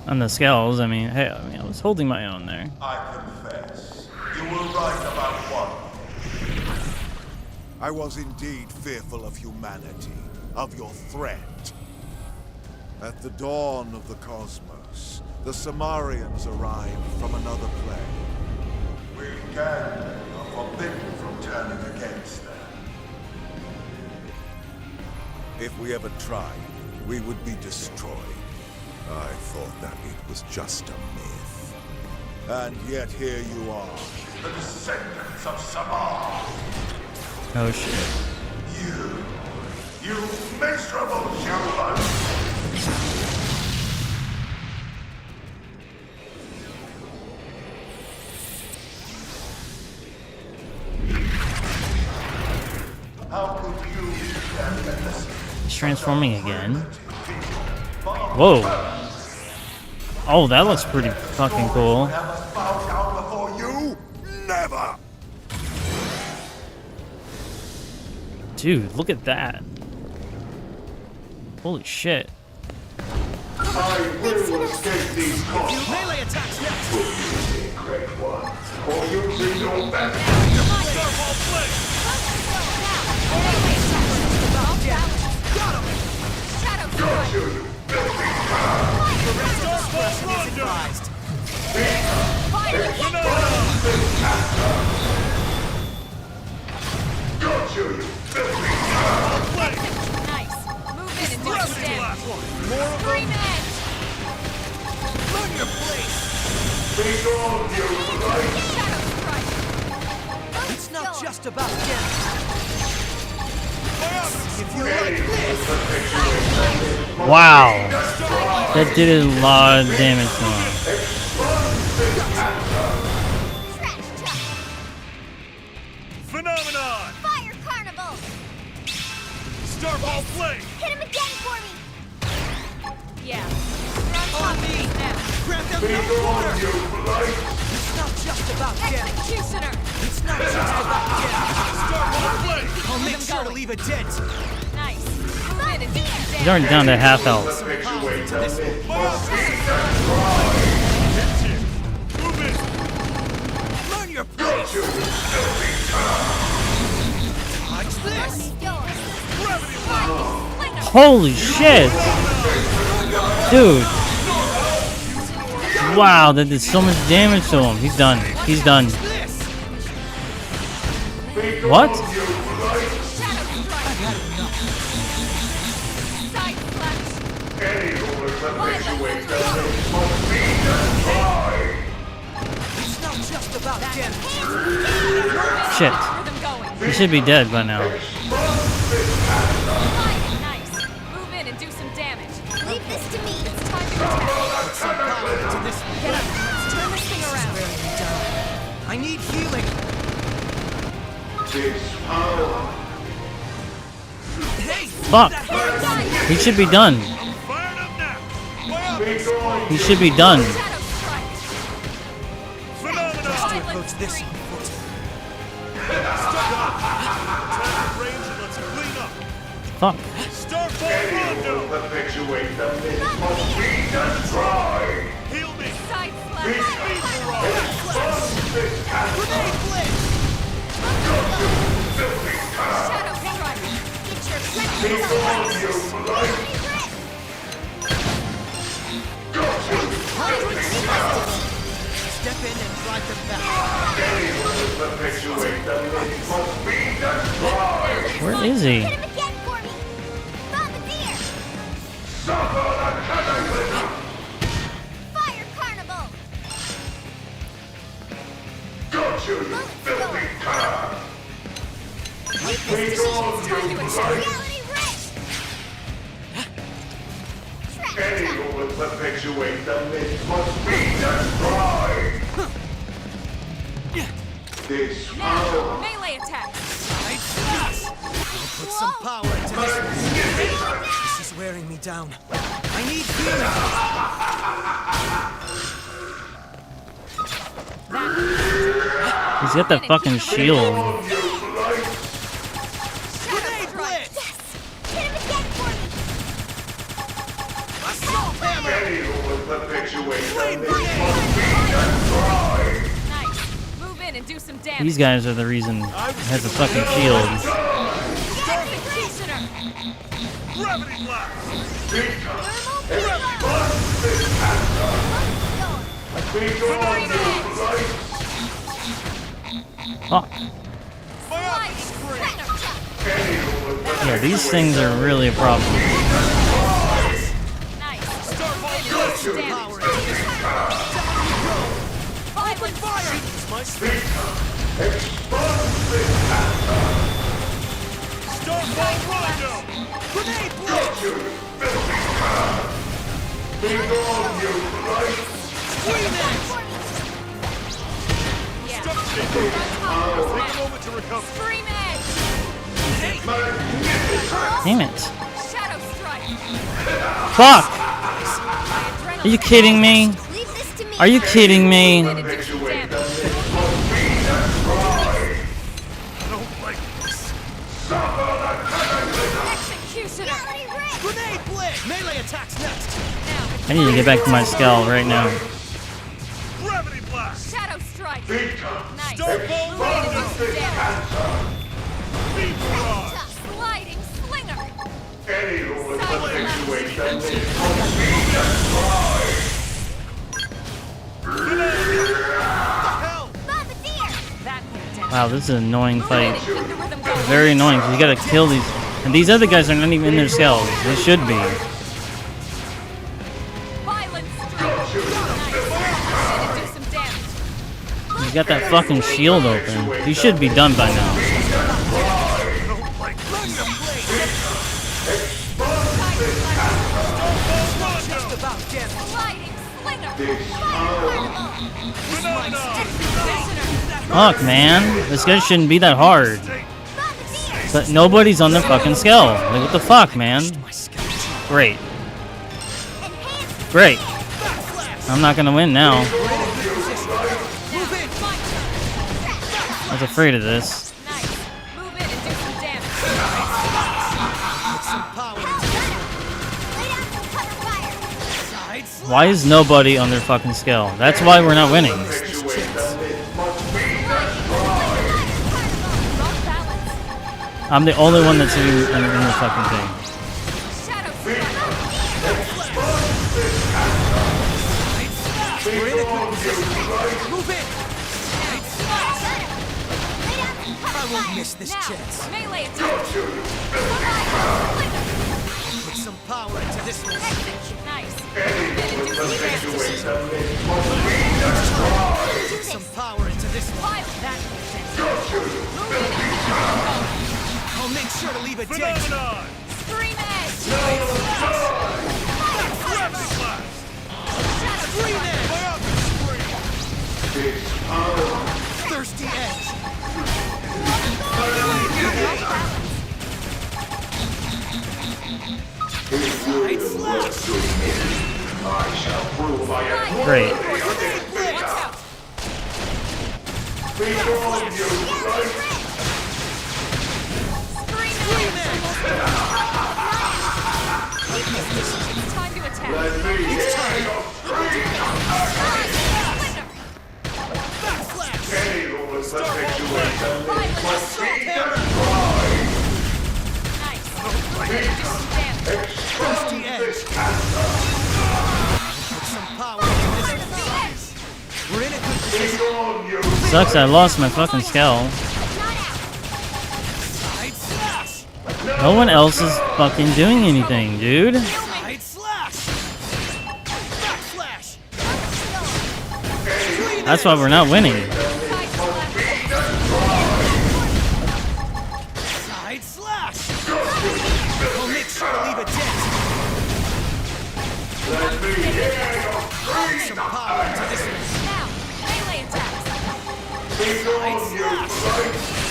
on the scales. I mean, hey, I was holding my own there. I confess, you were right about one. I was indeed fearful of humanity, of your threat. At the dawn of the cosmos, the Samarians arrived from another plane. We Ganglion are forbidden from turning against them. If we ever tried, we would be destroyed. I thought that it was just a myth. And yet here you are, the descendants of Samar. Oh shit. You miserable human! How could you stand this? He's transforming again. Whoa. Oh, that looks pretty fucking cool. Never bow down before you? Never! Dude, look at that. Holy shit. I will escape these costs. Melee attacks next. Great One, or using your best. Got you, you filthy cow! Got you, you filthy cow! Nice. Move in and do some damage. Scream edge! Learn your place. Be gone, you light! Shadow Strike! It's not just about damage. If you like this. Wow. That did a lot of damage to him. Phenomenon! Fire Carnival! Starball Flame! Hit him again for me! Yeah. You're on top of me now. Grab them Be no gone, water. you light! It's not just about damage. Executioner! It's not just about getting. I'll make sure to leave a dent. Nice. Move in and do some He's damage. already down to half health. Learn your place. Watch this. Holy shit! Dude. Wow, that did so much damage to him. He's done. He's done. What? It's not just about getting. Shit. He should be dead by now. Nice. Move in and do some damage. Leave this to me. It's time to attack. Put some power into this one. Get up. Let's turn this thing around. Wearing me down. I need healing. Hey! Fuck. He should be done. He should be done. Best to approach this on foot. Fuck. Heal me. Side Step in and drive them back. Where is he? Hit him again for me. Bombardier. Fire carnival. Bullets going. Leave this to me. It's time to attack. Reality wrench. Any who will perpetuate the myth must be destroyed! This now. Melee attack. I'll put some power into this one. This is wearing me down. I need healing. He's got that fucking shield. Grenade blitz! Hit him again for me. Assault hammer! Any who will perpetuate the Blade myth grenade! must be destroyed! Nice. Move in and do some damage. These guys are the reason he has a fucking shield. Executioner. Gravity blast! Oh. Yeah, these things are really a problem. Open fire! My Starfall Rondo! grenade blitz! Scream it! Take a moment to recover. Scream edge. Damn it. Shadow strike. Fuck! Are you kidding me? Leave this to me. Are you kidding me? Executioner. Grenade blitz! Melee attacks next! I need to get back to my skull right now. Gravity blast! Shadow strike. Nice. Starfall Move in and do some damage. Beam barrage! Sliding slinger. Any who will Side perpetuate the blast. myth must be destroyed! Bombardier. That went down. Wow, this is an annoying fight. Keep the rhythm going. Very annoying because you gotta kill these. And these other guys are not even in their skulls. They should be. Violent streak. Nice. Move in and do some damage. He's got that fucking shield open. He should be done by now. Just about getting. Sliding slinger. Fuck, man. This guy shouldn't be that hard. But nobody's on their fucking skull. Like, what the fuck, man? Great. Great. I'm not gonna win now. was afraid of this. Nice. Move in and do some damage. Put some power into this one. Why is nobody on their fucking scale? That's why we're not winning. I'm the only one that's in the fucking thing. We're in a good position. Move in. I won't miss this chance. Melee attack. Put some power into this one. Nice. Put some power into this one. I'll make sure to leave a dent. Scream edge. Scream edge. Thirsty edge. I shall prove I am Great. beyond you, right? Time to attack. Let me hear your scream! Any who will perpetuate the myth must feed their pride! Nice. Expose this cancer! Put some power into this one. We're in a good position. Beyond you! Sucks I lost my fucking scale. No one else is fucking doing anything, dude. Side slash. Backslash. That's why we're not winning. Side slash. I'll make sure to leave a dent. Let me hear your Put some power into this one. Now, melee attacks. beyond you, right?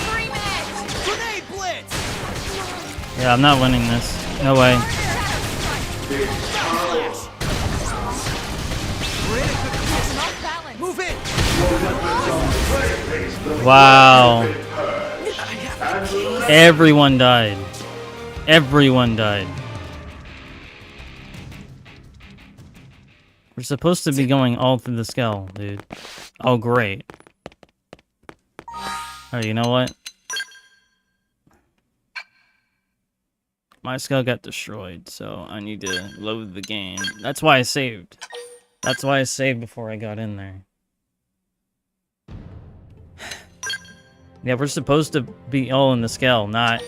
Scream edge. Grenade blitz. Yeah, I'm not winning this. No way. Backslash. We're in a good position. Off balance. Move in. Wow. Everyone died. Everyone died. We're supposed to be going all through the skull, dude. Oh, great. Oh, you know what? My skull got destroyed, so I need to load the game. That's why I saved. That's why I saved before I got in there. Yeah, we're supposed to be all in the skull, not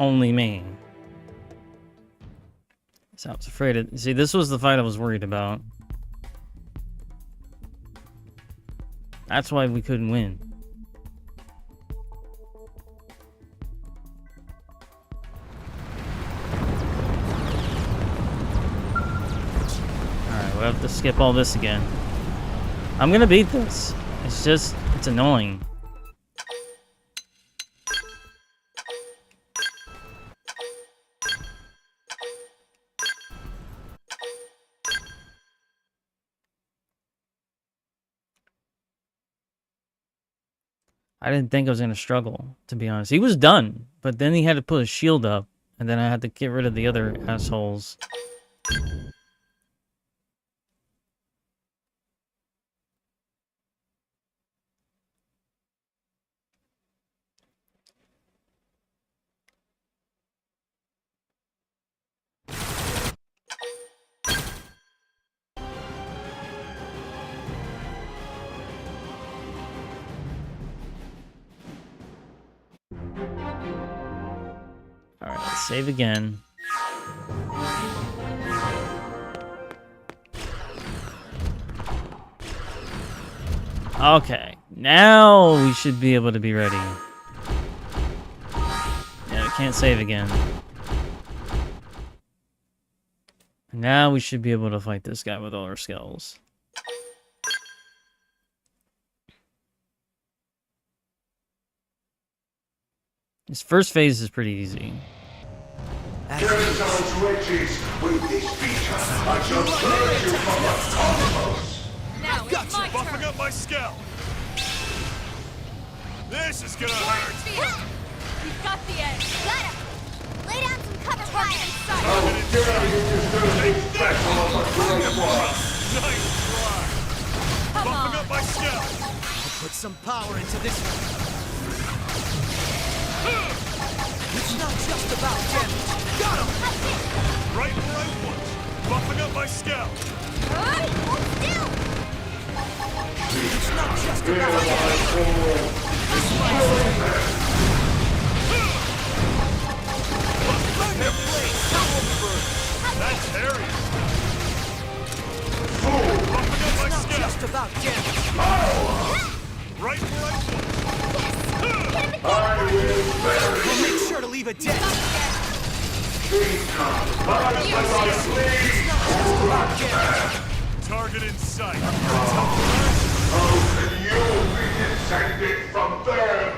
only me. So I was afraid of... See, this was the fight I was worried about. That's why we couldn't win. Alright, we'll have to skip all this again. I'm gonna beat this. It's just... it's annoying. I didn't think I was going to struggle, to be honest. He was done, but then he had to put his shield up, and then I had to get rid of the other assholes. Alright, let's save again. Okay, now we should be able to be ready. Yeah, we can't save again. Now we should be able to fight this guy with all our skills. This first phase is pretty easy. Those riches with this beater, I shall purge you from the cosmos. Now it's my Buffing turn. up my scale. This is gonna hurt! We've got the edge! Got him! Lay down some cover fire! Nice try! Buffing up my scout! I'll put some power into this one. It's not just about damage. Got him! Right where I want! Buffing up my scout! Hold still! It's not just about damage. That's Harry! It's not just about damage. Right where I want! We'll make sure to leave a dent. It's not just about damage. Target in sight! How can you be descended from them?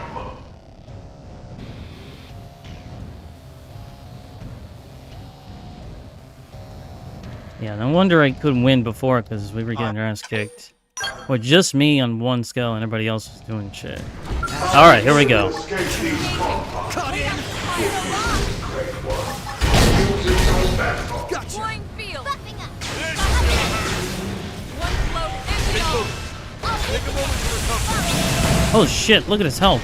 Yeah, no wonder I couldn't win before, because we were getting our ass kicked. With just me on one skull and everybody else was doing shit. Alright, here we go. Cut in. Gotcha. Flying field! Buffing up! One float, empty all! Take a moment to recover! Oh shit, look at his health.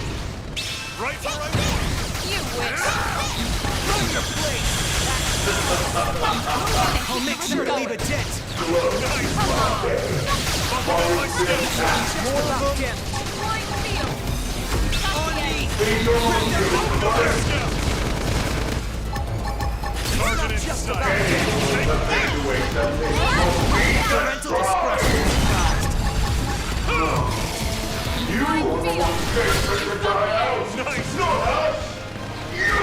Right where I want! You wish! I'll make sure to leave a dent. More about damage. Flying field! On me. Target in Just sight! about damage. Parental discretion is advised. Flying field! Nice! Not us! You!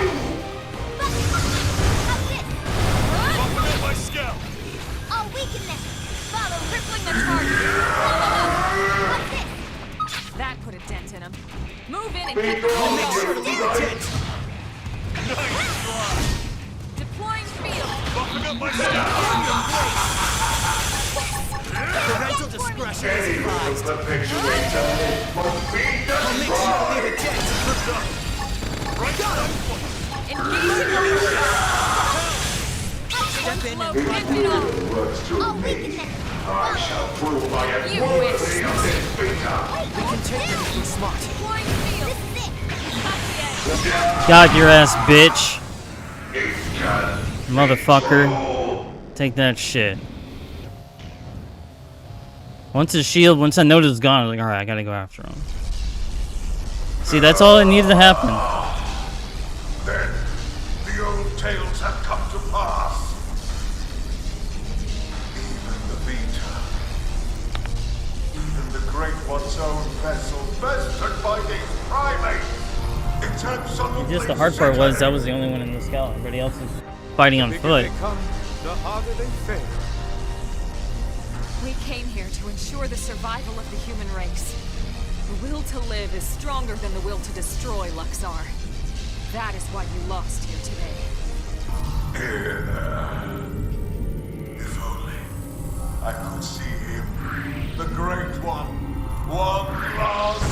Buffing up my scout! I'll weaken them! Follow, crippling the target! What's this? That put a dent in him. Move in and Be get the I'll make ball. sure to leave a dent. Nice try! Deploying field! Buffing up my scout! Parental discretion is advised. Perpetuator must be I'll make sure to leave a dent. Right Got him. Engaging the Step in float, and empty all! works to I'll me. weaken them! I shall prove I am You worthy wish. of this beater. We can take them if we're smart. Flying field! This is it! Got the edge! God, your ass, bitch. It can Motherfucker. Take that shit. Once his shield, once I noticed it's gone, I was like, alright, I gotta go after him. See, that's all that needed to happen. Then the old tales have come to pass. Even the beater, even the Great One's own vessel, bested by these primates. It's absolutely Just the hard part was, I was the only one in the scout. Everybody else was fighting on The bigger foot. they come, the harder they fail. We came here to ensure the survival of the human race. The will to live is stronger than the will to destroy, Luxar. That is why you lost here today. If only I could see him, the Great One, one last.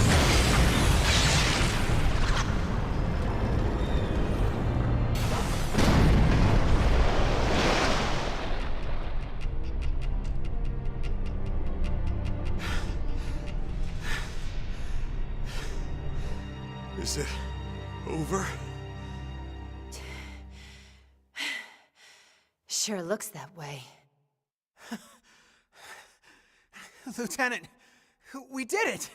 Is it over? Sure looks that way. Lieutenant, we did it!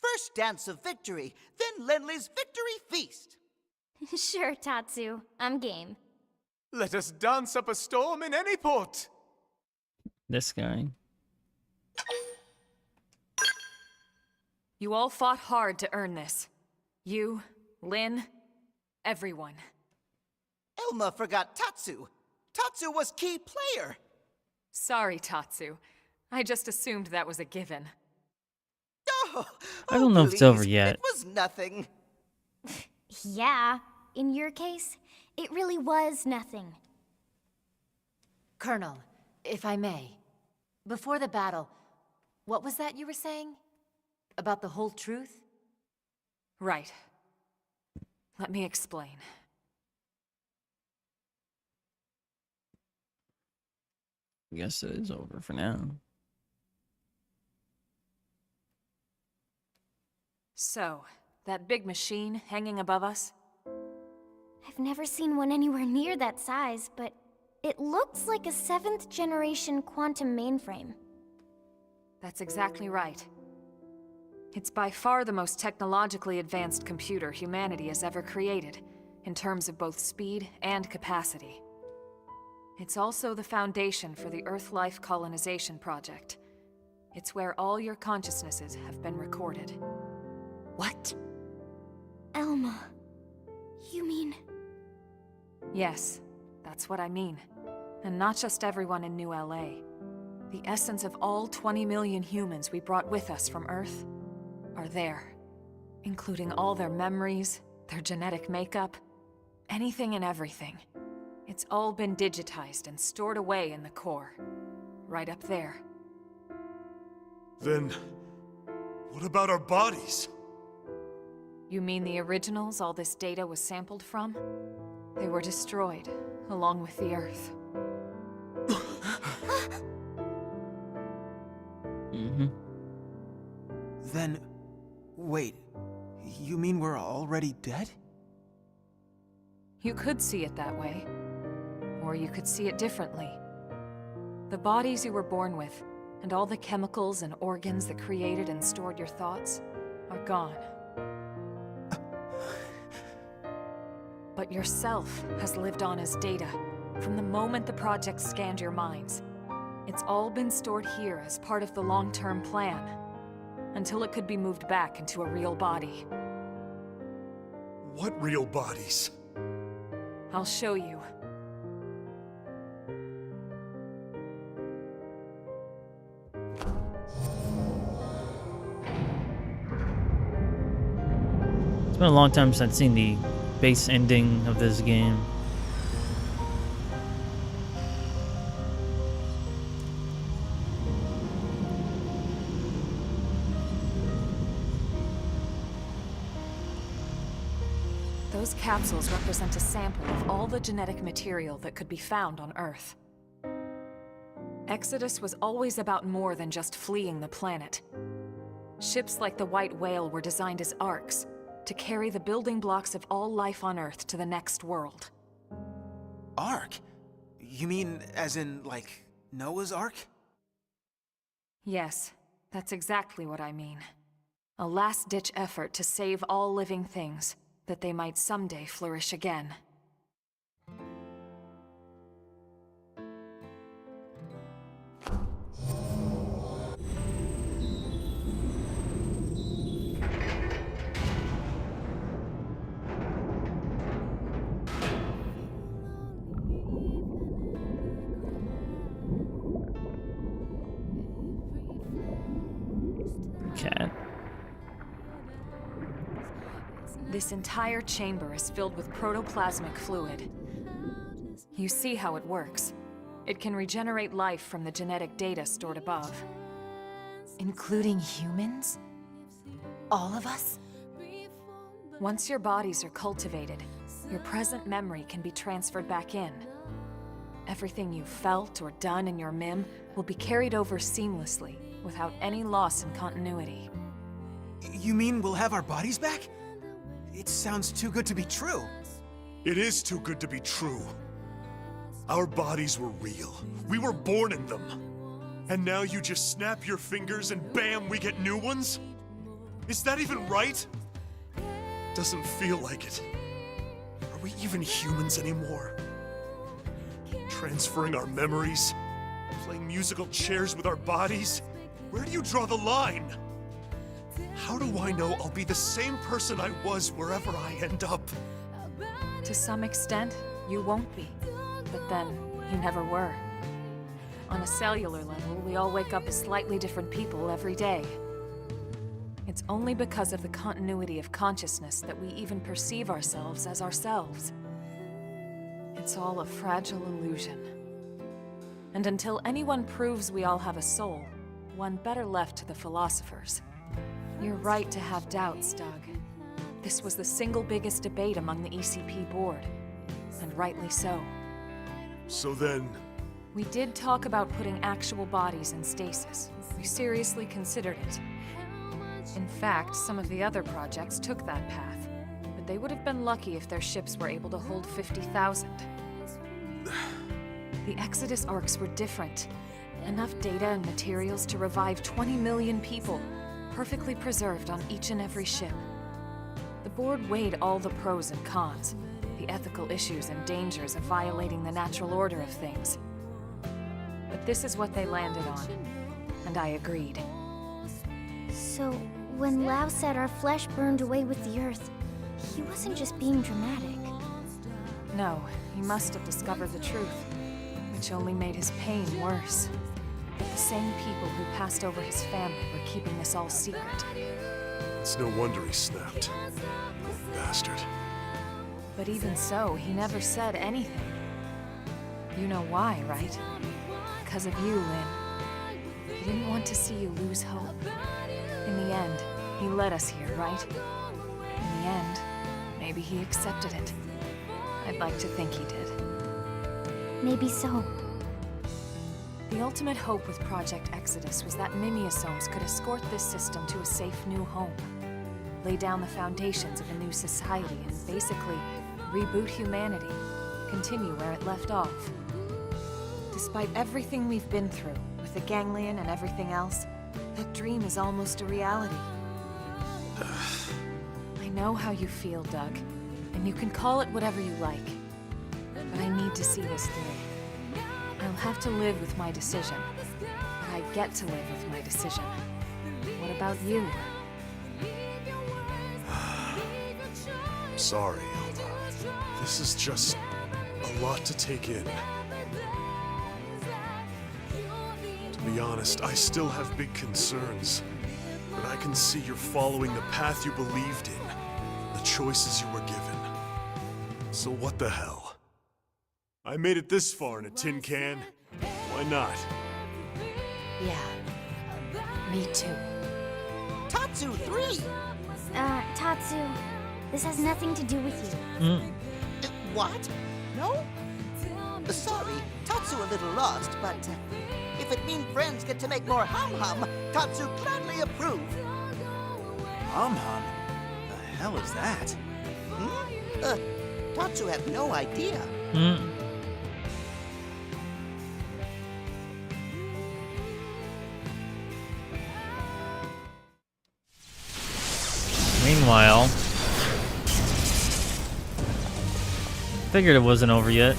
First dance of victory, then Lenley's victory feast. Sure, Tatsu. I'm game. Let us dance up a storm in any port. This guy. You all fought hard to earn this. You, Lin, everyone. Elma forgot Tatsu. Tatsu was key player. Sorry, Tatsu. I just assumed that was a given. Oh, I don't know if it's over please, yet. It was nothing. Yeah, in your case, it really was nothing. Colonel, if I may. Before the battle, what was that you were saying? About the whole truth? Right. Let me explain. I guess it is over for now. So, that big machine hanging above us? I've never seen one anywhere near that size, but it looks like a 7th generation quantum mainframe. That's exactly right. It's by far the most technologically advanced computer humanity has ever created, in terms of both speed and capacity. It's also the foundation for the Earth Life Colonization Project. It's where all your consciousnesses have been recorded. What? Elma, you mean... Yes, that's what I mean. And not just everyone in New LA. The essence of all 20 million humans we brought with us from Earth are there. Including all their memories, their genetic makeup, anything and everything. It's all been digitized and stored away in the core. Right up there. Then, what about our bodies? You mean the originals all this data was sampled from? They were destroyed, along with the Earth. Then, wait, you mean we're already dead? You could see it that way. Or you could see it differently. The bodies you were born with, and all the chemicals and organs that created and stored your thoughts, are gone. But yourself has lived on as data, from the moment the project scanned your minds. It's all been stored here as part of the long-term plan, until it could be moved back into a real body. What real bodies? I'll show you. It's been a long time since I've seen the base ending of this game. Those capsules represent a sample of all the genetic material that could be found on Earth. Exodus was always about more than just fleeing the planet. Ships like the White Whale were designed as arks, to carry the building blocks of all life on Earth to the next world. Ark? You mean as in, like, Noah's Ark? Yes, that's exactly what I mean. A last-ditch effort to save all living things, that they might someday flourish again. Cat. This entire chamber is filled with protoplasmic fluid. You see how it works. It can regenerate life from the genetic data stored above. Including humans? All of us? Once your bodies are cultivated, your present memory can be transferred back in. Everything you felt or done in your MIM will be carried over seamlessly, without any loss in continuity. You mean we'll have our bodies back? It sounds too good to be true. It is too good to be true. Our bodies were real. We were born in them. And now you just snap your fingers and bam, we get new ones? Is that even right? Doesn't feel like it. Are we even humans anymore? Transferring our memories? Playing musical chairs with our bodies? Where do you draw the line? How do I know I'll be the same person I was wherever I end up? To some extent, you won't be. But then, you never were. On a cellular level, we all wake up as slightly different people every day. It's only because of the continuity of consciousness that we even perceive ourselves as ourselves. It's all a fragile illusion. And until anyone proves we all have a soul, one better left to the philosophers. You're right to have doubts, Doug. This was the single biggest debate among the ECP board, and rightly so. So then... We did talk about putting actual bodies in stasis. We seriously considered it. In fact, some of the other projects took that path, but they would have been lucky if their ships were able to hold 50,000. The Exodus arcs were different. Enough data and materials to revive 20 million people, perfectly preserved on each and every ship. The board weighed all the pros and cons, the ethical issues and dangers of violating the natural order of things. But this is what they landed on, and I agreed. So, when Lao said our flesh burned away with the earth, he wasn't just being dramatic. No, he must have discovered the truth, which only made his pain worse. But the same people who passed over his family were keeping this all secret. It's no wonder he snapped. Bastard. But even so, he never said anything. You know why, right? Because of you, Lynn. He didn't want to see you lose hope. In the end, he led us here, right? In the end, maybe he accepted it. I'd like to think he did. Maybe so. The ultimate hope with Project Exodus was that Mimiosomes could escort this system to a safe new home, lay down the foundations of a new society, and basically reboot humanity, continue where it left off. Despite everything we've been through, with the ganglion and everything else, that dream is almost a reality. I know how you feel, Doug, and you can call it whatever you like. But I need to see this through. I'll have to live with my decision, but I get to live with my decision. What about you? Sorry, Elma. This is just a lot to take in. To be honest, I still have big concerns. But I can see you're following the path you believed in, the choices you were given. So what the hell? I made it this far in a tin can. Why not? Yeah. Me too. Tatsu 3! Tatsu, this has nothing to do with you. What? No? Sorry, Tatsu a little lost, but if it means friends get to make more hum-hum, Tatsu gladly approve. Hum-hum? The hell is that? Tatsu had no idea. Meanwhile, figured it wasn't over yet.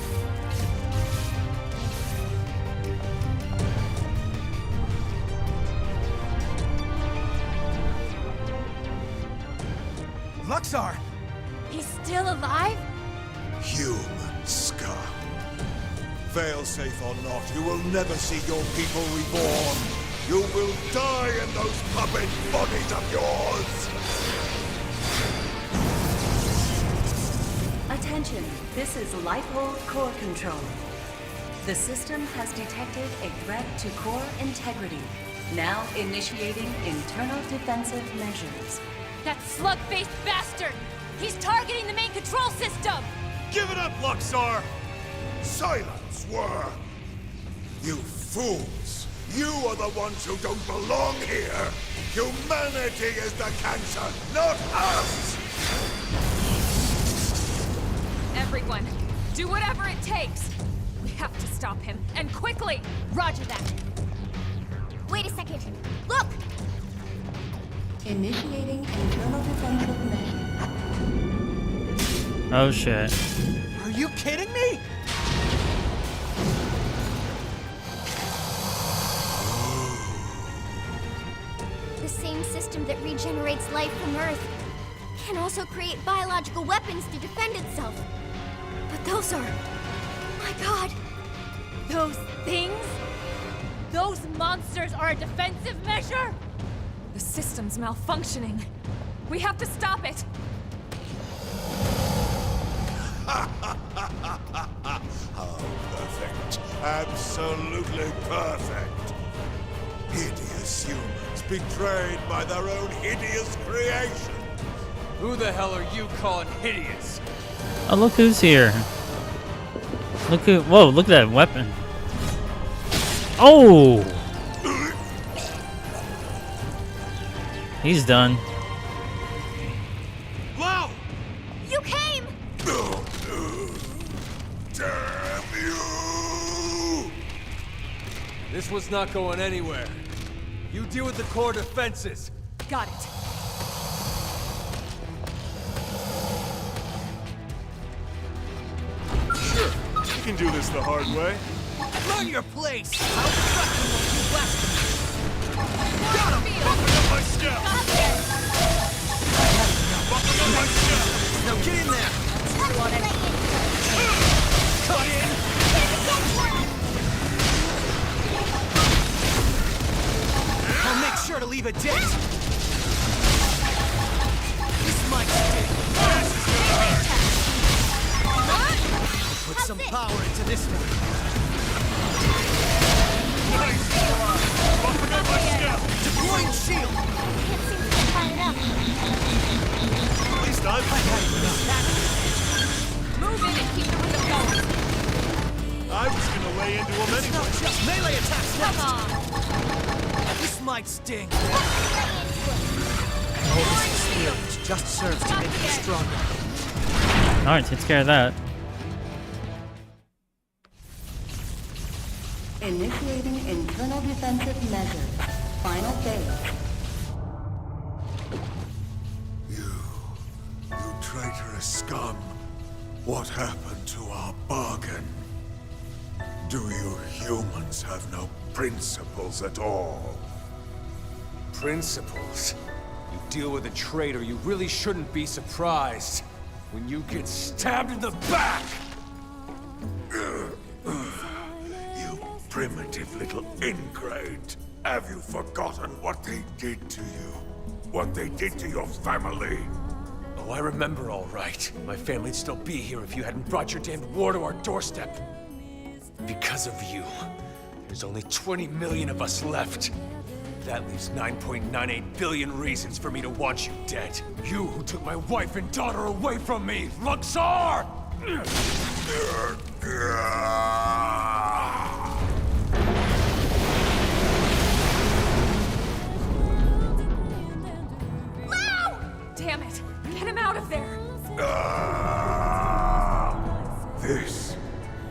Luxar! He's still alive? Human scum. Failsafe or not, you will never see your people reborn. You will die in those puppet bodies of yours! Attention, this is Lifehold Core Control. The system has detected a threat to core integrity. Now initiating internal defensive measures. That slug-faced bastard! He's targeting the main control system! Give it up, Luxar! Silence, Whir! You fools! You are the ones who don't belong here! Humanity is the cancer, not us! Everyone, do whatever it takes! We have to stop him, and quickly! Roger that. Wait a second. Look! Initiating internal defensive measures. Oh shit. Are you kidding me? The same system that regenerates life from Earth can also create biological weapons to defend itself. But those are... my god! Those things? Those monsters are a defensive measure? The system's malfunctioning. We have to stop it! How perfect. Absolutely perfect. Hideous humans betrayed by their own hideous creation. Who the hell are you calling hideous? Oh, look who's here. Look who. Whoa, look at that weapon. Oh! He's done. Wow! You came! Damn you! This was not going anywhere. You deal with the core defenses. Got it. Sure, you can do this the hard way. Learn your place! How fucking will you blast him? Got him! Bumping up my scout! Bumping up my scout! Now get in there! Cut in! I'll make sure to leave a dent! This might stick! Put some power into this one! Nice! Bumping up my scout! Deploying shield! At least I've had enough. Move in and keep the rhythm going. I was gonna lay into him anyway. Just melee attacks Come on. This might sting. All this experience just serves to make me stronger. Alright, takes care of that. Initiating internal defensive measures. Final phase. You traitorous scum. What happened to our bargain? Do you humans have no principles at all? Principles? You deal with a traitor, you really shouldn't be surprised when you get stabbed in the back! You primitive little ingrate. Have you forgotten what they did to you? What they did to your family? Oh, I remember all right. My family'd still be here if you hadn't brought your damned war to our doorstep. Because of you, there's only 20 million of us left. That leaves 9.98 billion reasons for me to want you dead. You who took my wife and daughter away from me, Luxor! Damn it! Get him out of there!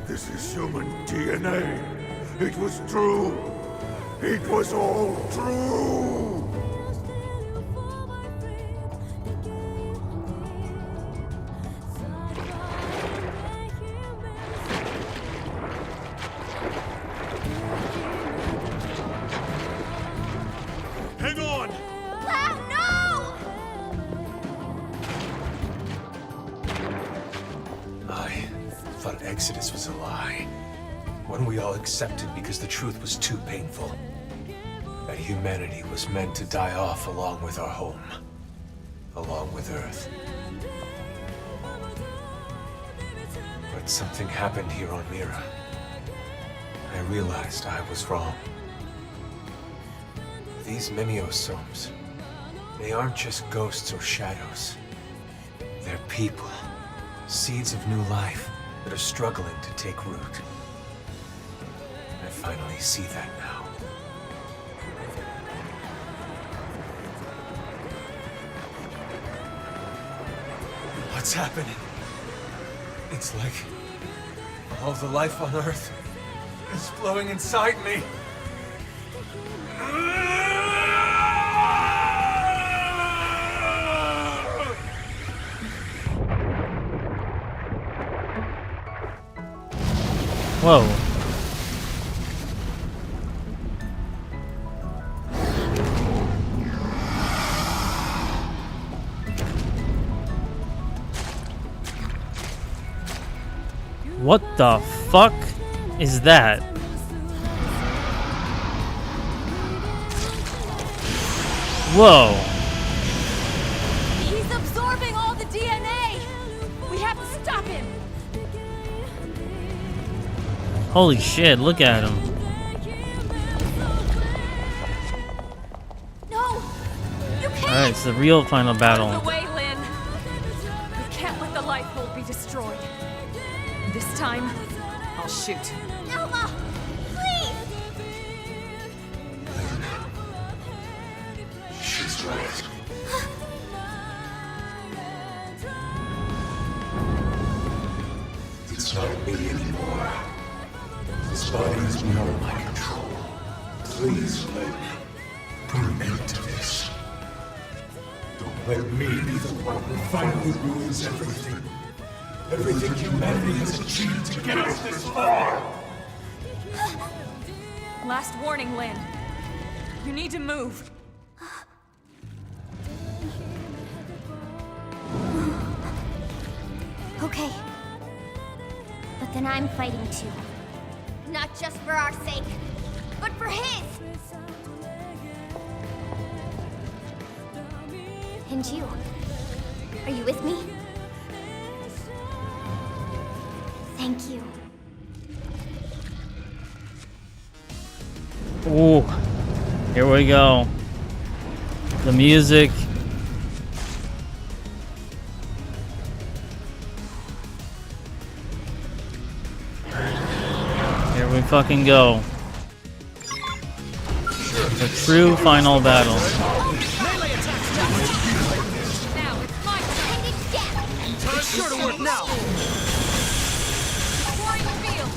This is human DNA. It was true. It was all true. Hang on! I thought Exodus was a lie. One we all accepted because the truth was too painful. That humanity was meant to die off along with our home. Along with Earth. But something happened here on Mira. I realized I was wrong. These mimeosomes, they aren't just ghosts or shadows. They're people. Seeds of new life that are struggling to take root. I finally see that now. What's happening? It's like all the life on Earth is flowing inside me. Whoa. What the fuck is that? Whoa. He's absorbing all the DNA! We have to stop him! Holy shit, look at him. No! You can't! Alright, it's the real final battle. Out of the way, Lynn! time, I'll shoot. Elma, please! She's right. It's not me anymore. This body is beyond my control. Please, Lynn, put an end to this. Don't let me be the one who finally ruins everything. Everything humanity has achieved to get us this far. Last warning, Lynn. You need to move. Okay. But then I'm fighting too. Not just for our sake, but for his! And you? Are you with me? Thank you. Ooh, here we go. The music. Here we fucking go. The true final battle. Now it's my turn. It's sure to work now. Warring field.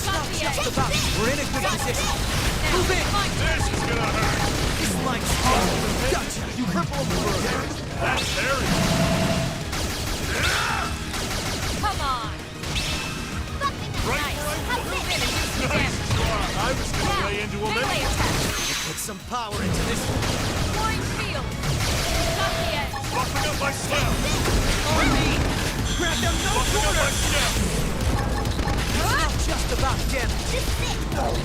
Stop the edge. Just about. We're in a good position. Move in. This is gonna hurt. This light's gotcha. You purple bird. That's very. Come on. Right, Move in and do some damage. I was gonna lay into him Melee anyway. attack. Put some power into this. Warring field. Stop the edge. Buffing up my step. On me. Grab them no Buffing up my corner. step. Not just about damage.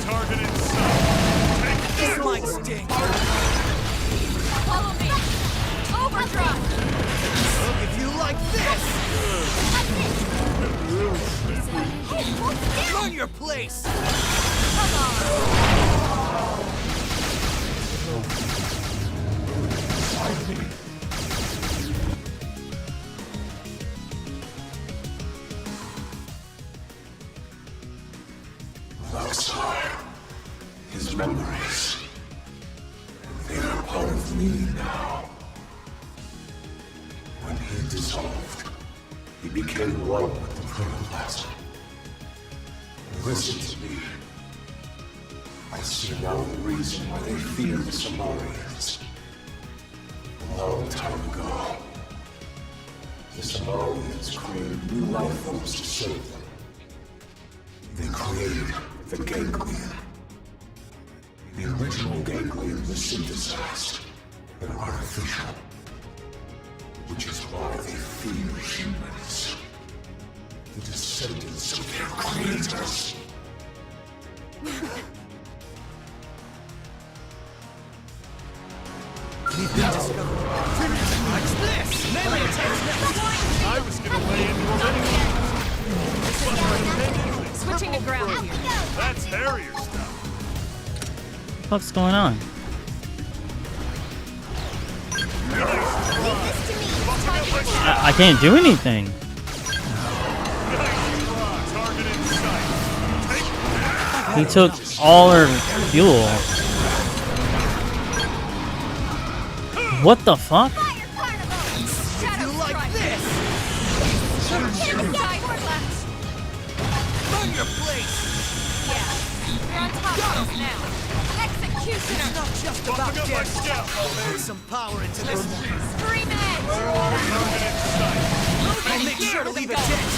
Target in sight. This might sting. Follow me. Overdrive. If you like this. Run your place. Come on. Luxor, his memories, they are part of me now. When he dissolved, he became one with the protoplasm. Listen to me. I see now the reason why they fear the Samarians. A long time ago, the Samarians created new life forms to serve them. They created the ganglion. The original ganglion was synthesized and artificial, which is why they fear humans. The descendants of their creators. We've been discovered. Watch this! Melee attacks next! I was gonna lay into him anyway. Switching to ground here. That's Harrier stuff. What the fuck's going on? I can't do anything. Target in sight. He took all her fuel. What the fuck? You like this? Run your place! Yeah. You're on top of us now. Executioner. It's not just about Buffing up my damage. step. Put some power into this. Scream edge. Target in sight. I'll make sure to leave a dent.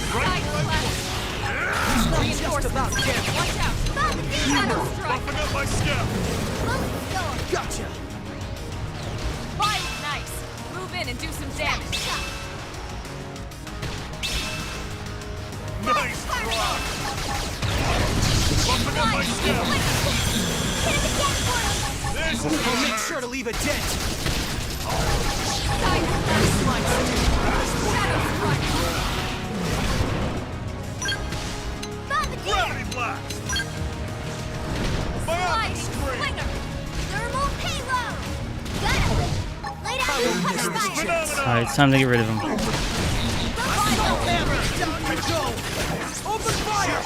Side flash. It's not just about damage. Watch out. Shadow strike. Buffing up my step. Gotcha. Body's nice. Move in and do some damage. Nice rock. Buffing up my step. This is I'll gonna make hurt. sure to leave a dent. Side flash. Shadow strike. Gravity blast. Bionic scream. Slinger. Thermal payload! Got it! Lay down! Phenomenon. Alright, it's time to get rid of him. Final Hammer, down you go! Open fire!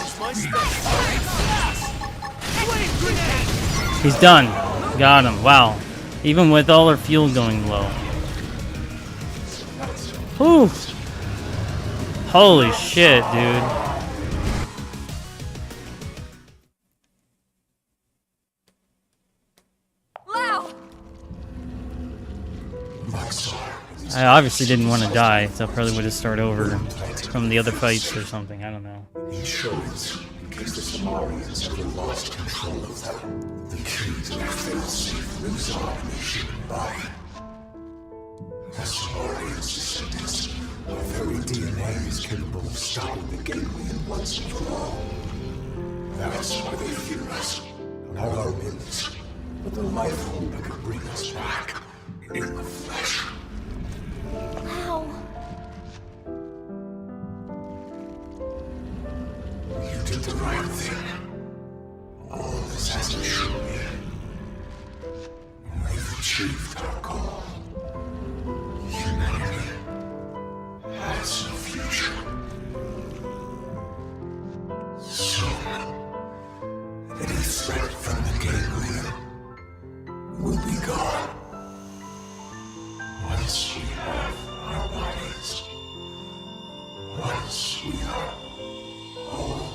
Flame grenade! He's done. Got him. Wow. Even with all our fuel going low. Whew. Holy shit, dude. I obviously didn't want to die, so I probably would have started over from the other fights or something. I don't know. Insurance, in case the Samarians ever lost control of them. The key to their failsafe lives on in the human body. The Samarians' descendants, our very DNA is capable of stopping the ganglion once and for all. That's why they fear us. Not our limbs, but the life form that could bring us back in the flesh. Wow. You did the right thing. All this hasn't shown me. We've achieved our goal. Humanity has no future. Soon, any threat from the ganglion will be gone. Once we have our bodies. Once we are whole.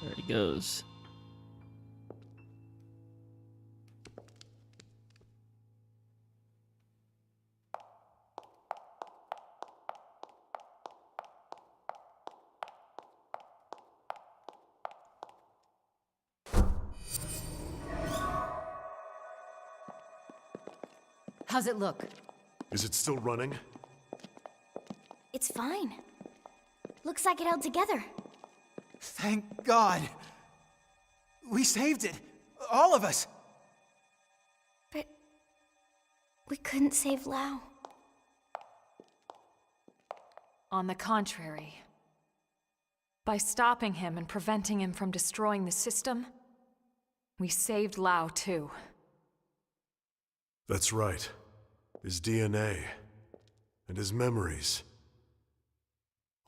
There he goes. How's it look? Is it still running? It's fine. Looks like it held together. Thank God. We saved it. All of us. But we couldn't save Lau. On the contrary. By stopping him and preventing him from destroying the system, we saved Lau too. That's right. His DNA and his memories.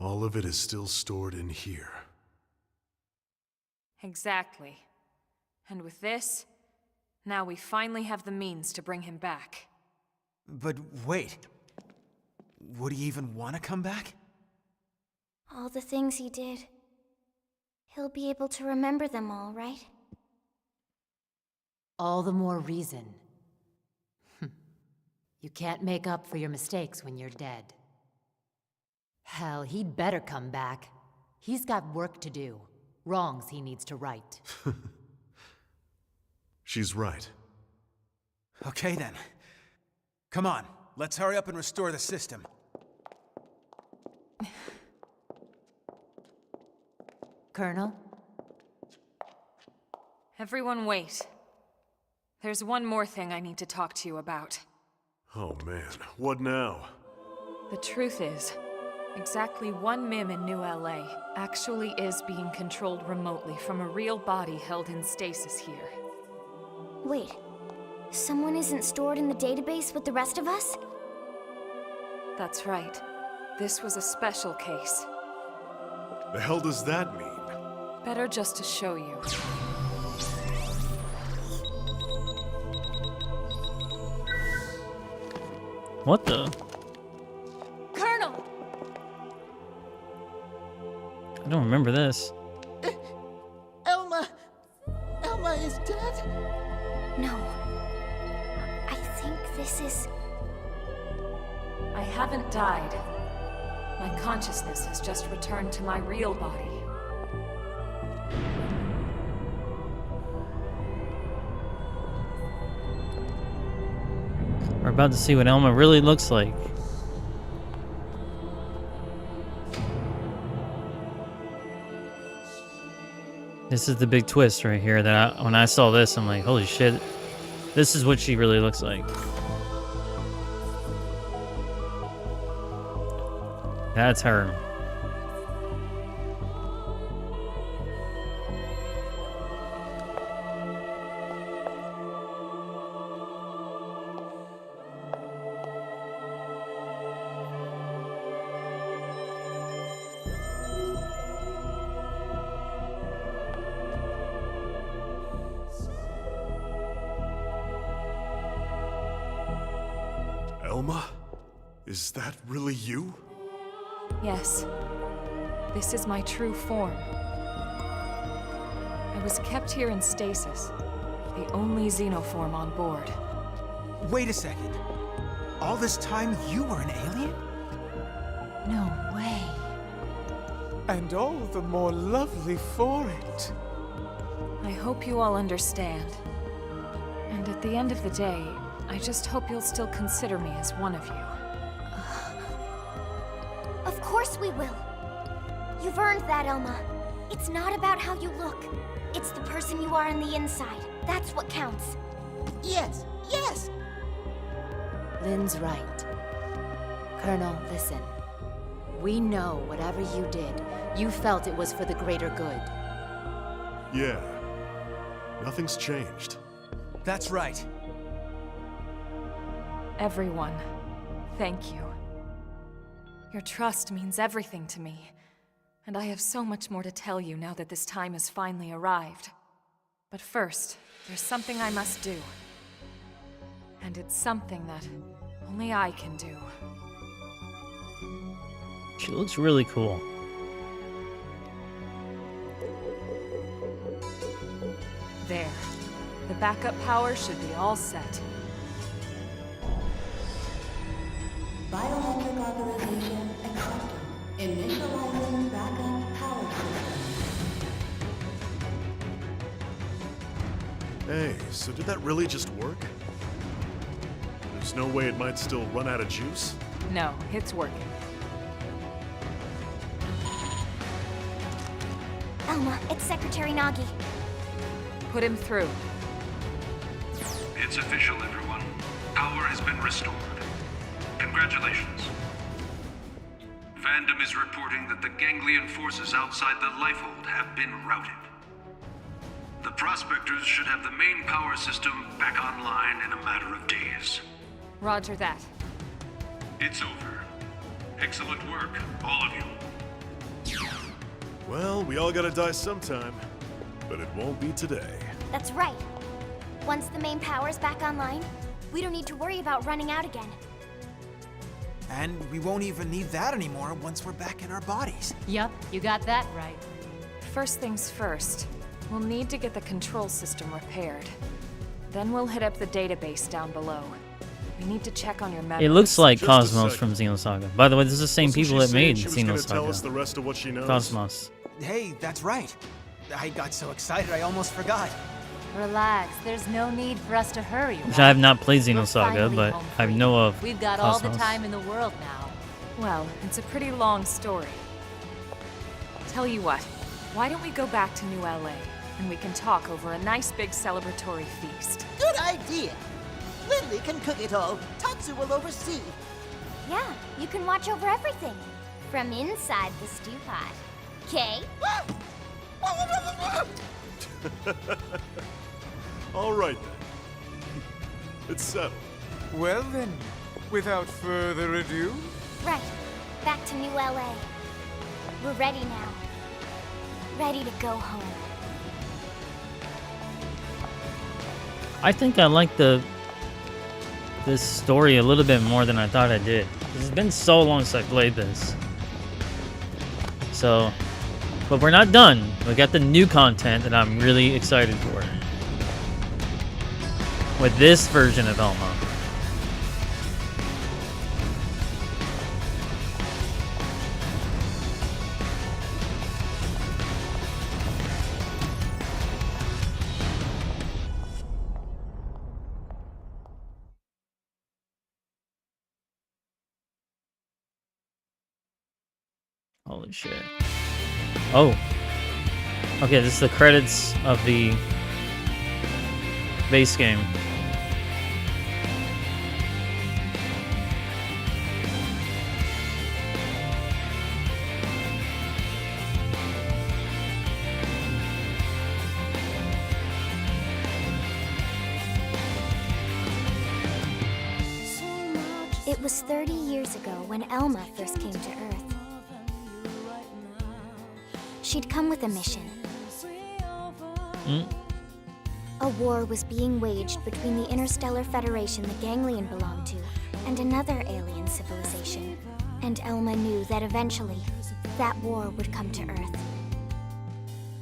All of it is still stored in here. Exactly. And with this, now we finally have the means to bring him back. But wait. Would he even want to come back? All the things he did. He'll be able to remember them all, right? All the more reason. You can't make up for your mistakes when you're dead. Hell, he'd better come back. He's got work to do. Wrongs he needs to right. She's right. Okay then. Come on, let's hurry up and restore the system. Colonel? Everyone wait. There's one more thing I need to talk to you about. Oh man, what now? The truth is, exactly one MIM in New LA actually is being controlled remotely from a real body held in stasis here. Wait, someone isn't stored in the database with the rest of us? That's right. This was a special case. The hell does that mean? Better just to show you. What the? Colonel! I don't remember this. Elma is dead? No. I think this is... I haven't died. My consciousness has just returned to my real body. We're about to see what Elma really looks like. This is the big twist right here that when I saw this, I'm like, holy shit. This is what she really looks like. That's her. Elma? Is that really you? Yes. This is my true form. I was kept here in stasis, the only xenoform on board. Wait a second. All this time you were an alien? No way. And all the more lovely for it. I hope you all understand. And at the end of the day, I just hope you'll still consider me as one of you. Of course we will. You've earned that, Elma. It's not about how you look. It's the person you are on the inside. That's what counts. Yes, yes! Lynn's right. Colonel, listen. We know whatever you did, you felt it was for the greater good. Yeah. Nothing's changed. That's right. Everyone, thank you. Your trust means everything to me, and I have so much more to tell you now that this time has finally arrived. But first, there's something I must do. And it's something that only I can do. She looks really cool. There. The backup power should be all set. Biometric authorization accepted. Initializing backup power system. Hey, so did that really just work? There's no way it might still run out of juice? No, it's working. Elma, it's Secretary Nagi. Put him through. It's official, everyone. Power has been restored. Congratulations. Fandom is reporting that the ganglion forces outside the Lifehold have been routed. The Prospectors should have the main power system back online in a matter of days. Roger that. It's over. Excellent work, all of you. Well, we all gotta die sometime, but it won't be today. That's right. Once the main power's back online, we don't need to worry about running out again. And we won't even need that anymore once we're back in our bodies. Yup, you got that right. First things first, we'll need to get the control system repaired. Then we'll hit up the database down below. We need to check on your memories. It looks like Just a Cosmos second. from Xenosaga. By the way, this is the same Wasn't people she that made saying she was gonna tell us the Xenosaga. rest of what she knows? Cosmos. Hey, that's right. I got so excited I almost forgot. Relax, there's no need for us to hurry. Which I have not played We're Xenosaga, finally but home I free. know of We've got all Cosmos. the time in the world now. Well, it's a pretty long story. Tell you what, why don't we go back to New LA, and we can talk over a nice big celebratory feast. Good idea. Lily can cook it all. Tatsu will oversee. Yeah, you can watch over everything. From inside the stew pot. Okay? All right then. It's settled. Well then, without further ado, Right. Back to New LA. We're ready now. Ready to go home. I think I like this story a little bit more than I thought I did. It's been so long since I played this. So, but we're not done. We got the new content that I'm really excited for. With this version of Elma. Holy shit. Oh. Okay, this is the credits of the base game. It was 30 years ago when Elma first came to Earth. She'd come with a mission. Mm. A war was being waged between the Interstellar Federation the Ganglion belonged to and another alien civilization. And Elma knew that eventually, that war would come to Earth.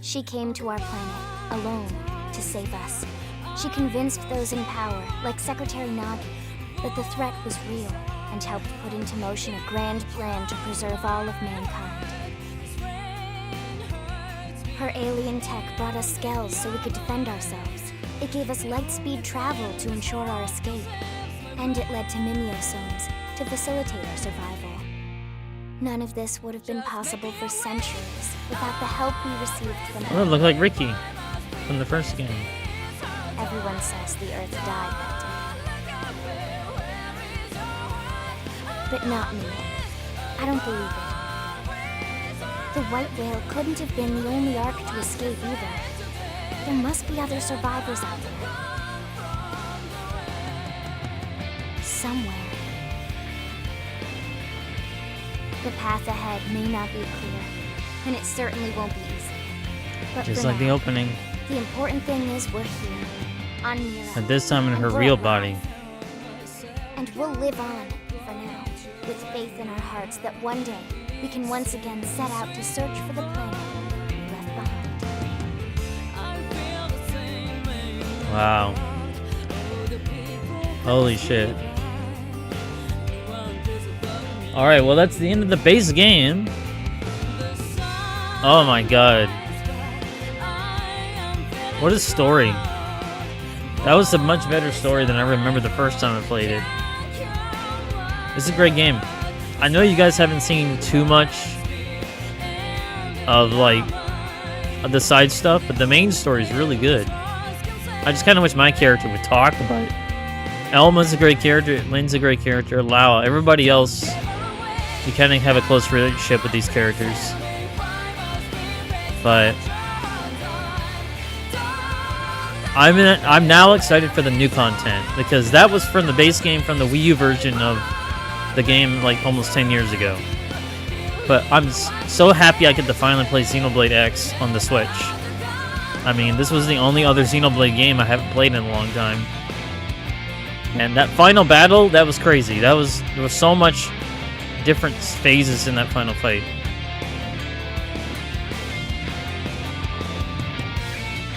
She came to our planet, alone, to save us. She convinced those in power, like Secretary Nagi, that the threat was real, and helped put into motion a grand plan to preserve all of mankind. Her alien tech brought us skells so we could defend ourselves. It gave us light-speed travel to ensure our escape. And it led to mimeosomes to facilitate our survival. None of this would have been possible for centuries without the help we received from Oh, look like Ricky from the first game. Everyone says the Earth died that day. But not me. I don't believe it. The white whale couldn't have been the only Ark to escape either. There must be other survivors out there. Somewhere. The path ahead may not be clear, and it certainly won't be easy. But Just for like the now, opening. the important thing is we're here, on Mira. And this time in and her we're real alive. body. And we'll live on, for now, with faith in our hearts that one day we can once again set out to search for the planet we left behind. Wow. Holy shit. Alright, well that's the end of the base game. Oh my god. What a story. That was a much better story than I remember the first time I played it. It's a great game. I know you guys haven't seen too much of like the side stuff, but the main story is really good. I just kind of wish my character would talk, but Elma's a great character, Lynn's a great character, Lau, everybody else, you kind of have a close relationship with these characters. But I'm now excited for the new content, because that was from the base game from the Wii U version of the game like almost 10 years ago. But I'm so happy I get to finally play Xenoblade X on the Switch. I mean, this was the only other Xenoblade game I haven't played in a long time. And that final battle, that was crazy. There was so much different phases in that final fight.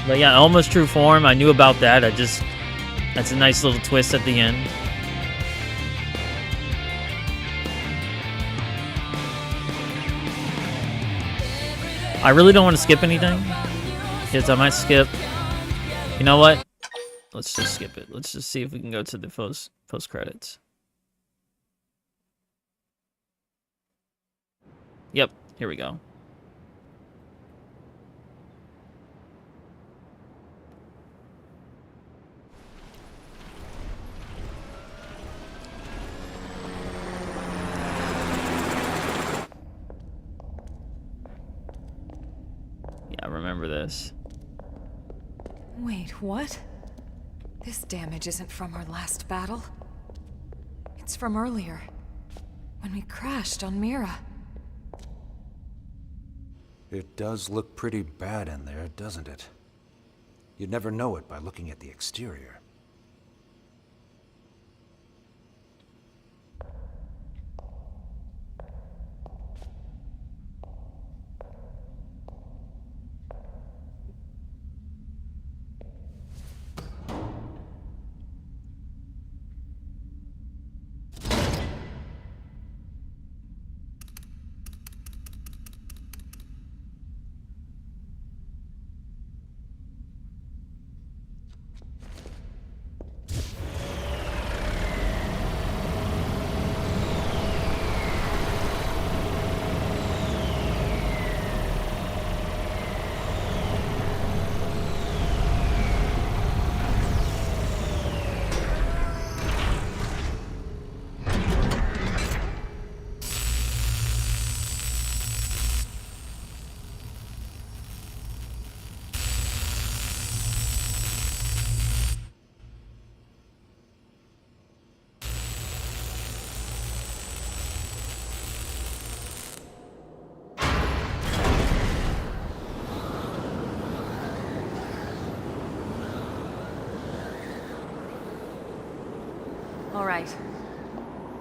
But yeah, Elma's true form, I knew about that. That's a nice little twist at the end. I really don't want to skip anything, because I might skip. You know what? Let's just skip it. Let's just see if we can go to the post credits. Yep, here we go. Yeah, I remember this. Wait, what? This damage isn't from our last battle. It's from earlier, when we crashed on Mira. It does look pretty bad in there, doesn't it? You'd never know it by looking at the exterior.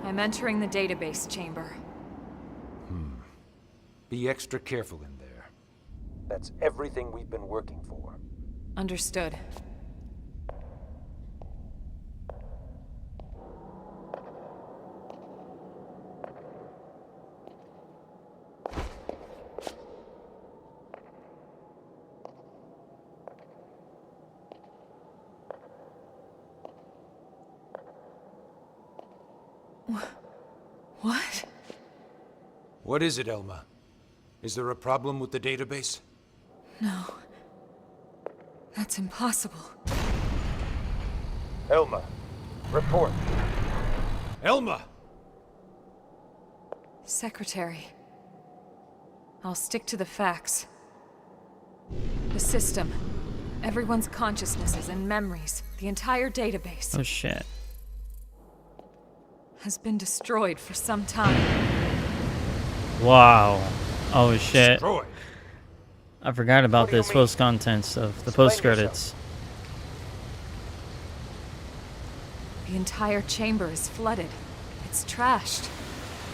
I'm entering the database chamber. Be extra careful in there. That's everything we've been working for. Understood. What? What is it, Elma? Is there a problem with the database? No. That's impossible. Elma, report. Elma! Secretary. I'll stick to the facts. The system. Everyone's consciousnesses and memories. The entire database. Oh shit. Has been destroyed for some time. Wow. Oh shit. Destroyed? I forgot about this post-content stuff. The post-credits. The entire chamber is flooded. It's trashed.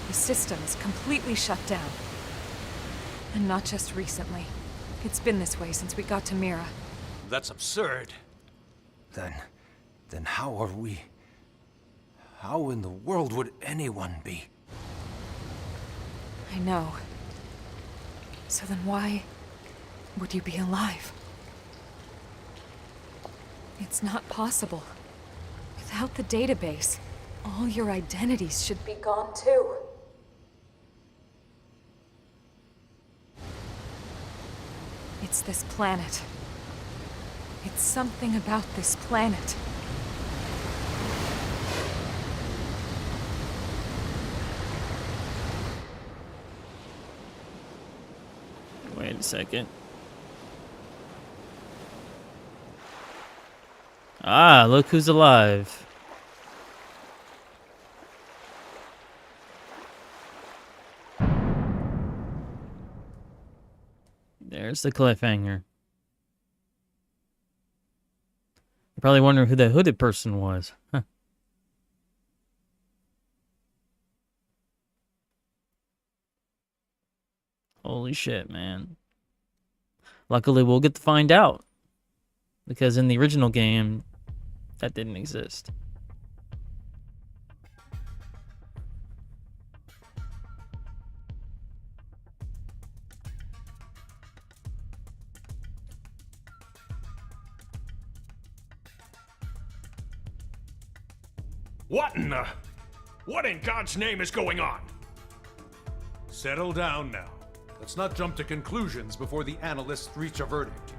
The system is completely shut down. And not just recently. It's been this way since we got to Mira. That's absurd. Then how are we... How in the world would anyone be? I know. So then why would you be alive? It's not possible. Without the database, all your identities should be gone too. It's this planet. It's something about this planet. Wait a second. Ah, look who's alive. There's the cliffhanger. You're probably wondering who the hooded person was. Huh. Holy shit, man. Luckily, we'll get to find out. Because in the original game, that didn't exist. What in God's name is going on? Settle down now. Let's not jump to conclusions before the analysts reach a verdict.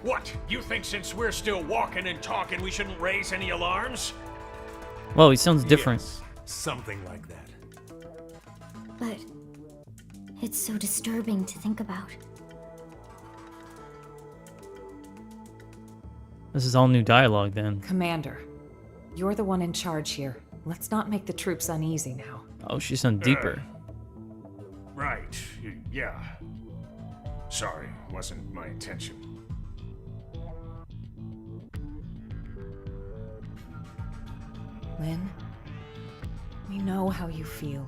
What? You think since we're still walking and talking, we shouldn't raise any alarms? Whoa, he sounds different. Yes, something like that. But it's so disturbing to think about. This is all new dialogue then. Commander, you're the one in charge here. Let's not make the troops uneasy now. Oh, she sounds deeper. Right. Yeah. Sorry, wasn't my intention. Lynn, we know how you feel.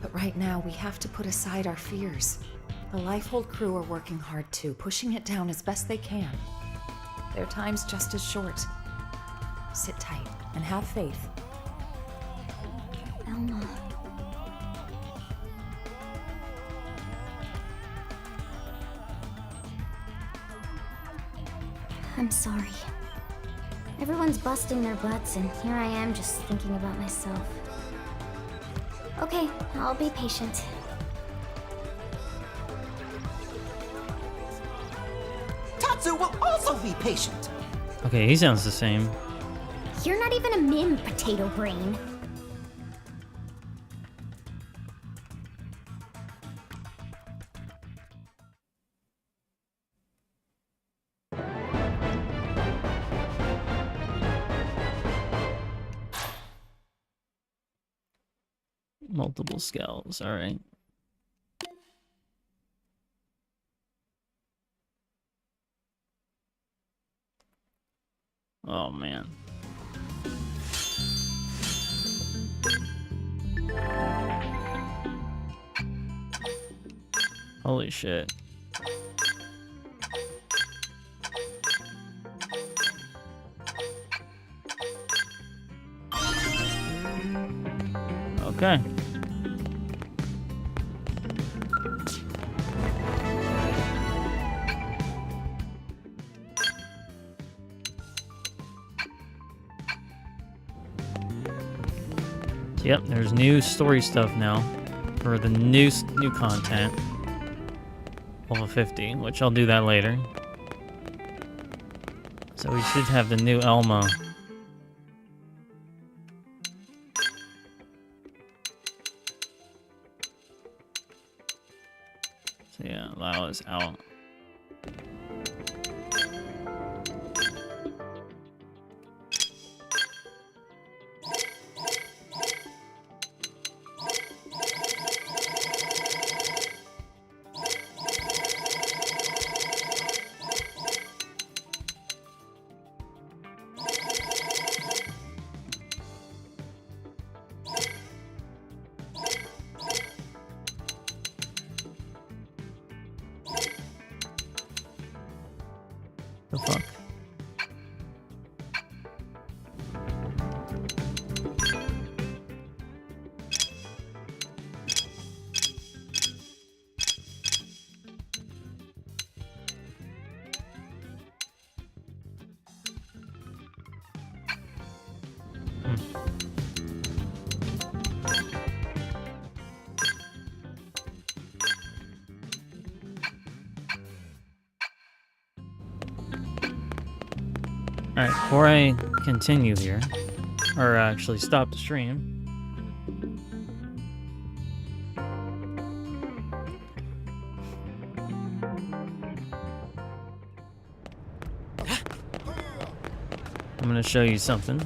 But right now, we have to put aside our fears. The Lifehold crew are working hard too, pushing it down as best they can. Their time's just as short. Sit tight and have faith. Elma. I'm sorry. Everyone's busting their butts, and here I am just thinking about myself. Okay, I'll be patient. Tatsu will also be patient. Okay, he sounds the same. You're not even a mim, potato brain. Multiple skulls, alright. Oh man. Holy shit. Okay. Yep, there's new story stuff now for the new content. Level 50, which I'll do that later. So we should have the new Elma. So yeah, Lala's out. The fuck? Alright, before I continue here, or actually stop the stream, I'm going to show you something,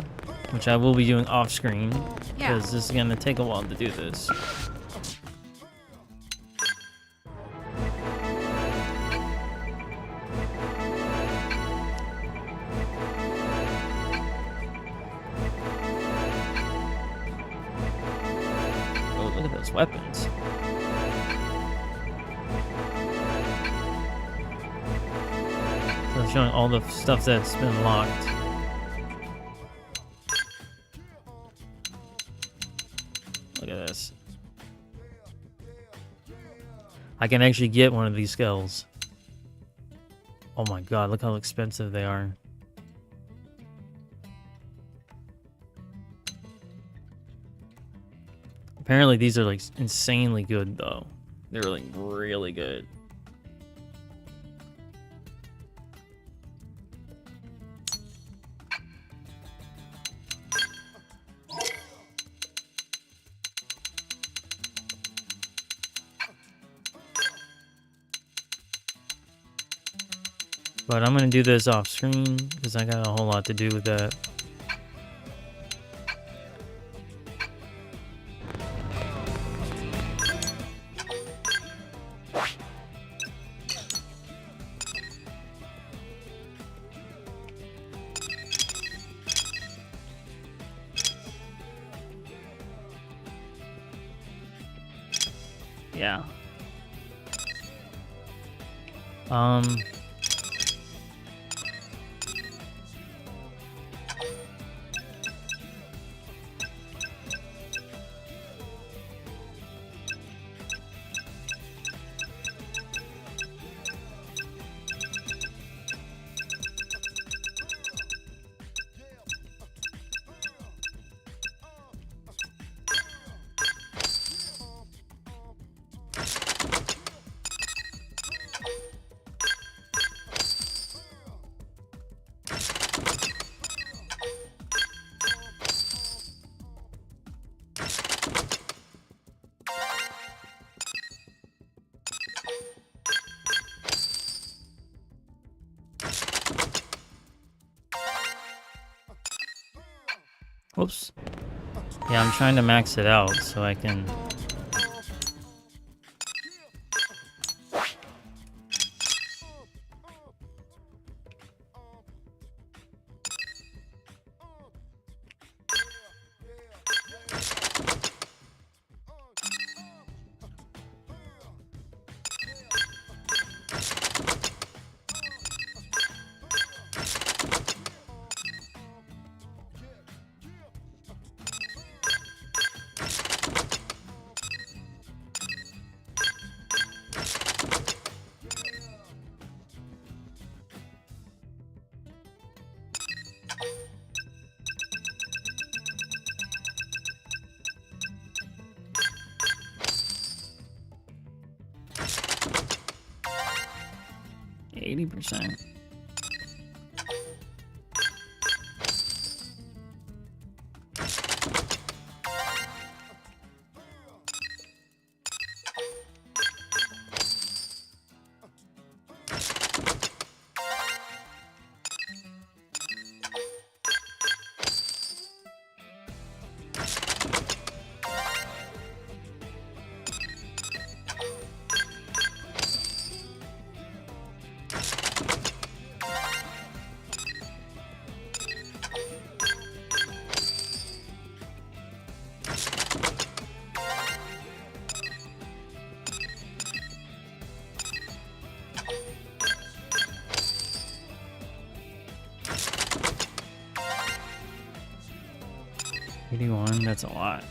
which I will be doing off screen, because this is going to take a while to do this. Look at those weapons. So it's showing all the stuff that's been locked. Look at this. I can actually get one of these skulls. Oh my god, look how expensive they are. Apparently these are like insanely good though. They're like really good. But I'm gonna do this off screen because I got a whole lot to do with that. Yeah. Whoops. Yeah, I'm trying to max it out so I can... 80%. That's a lot.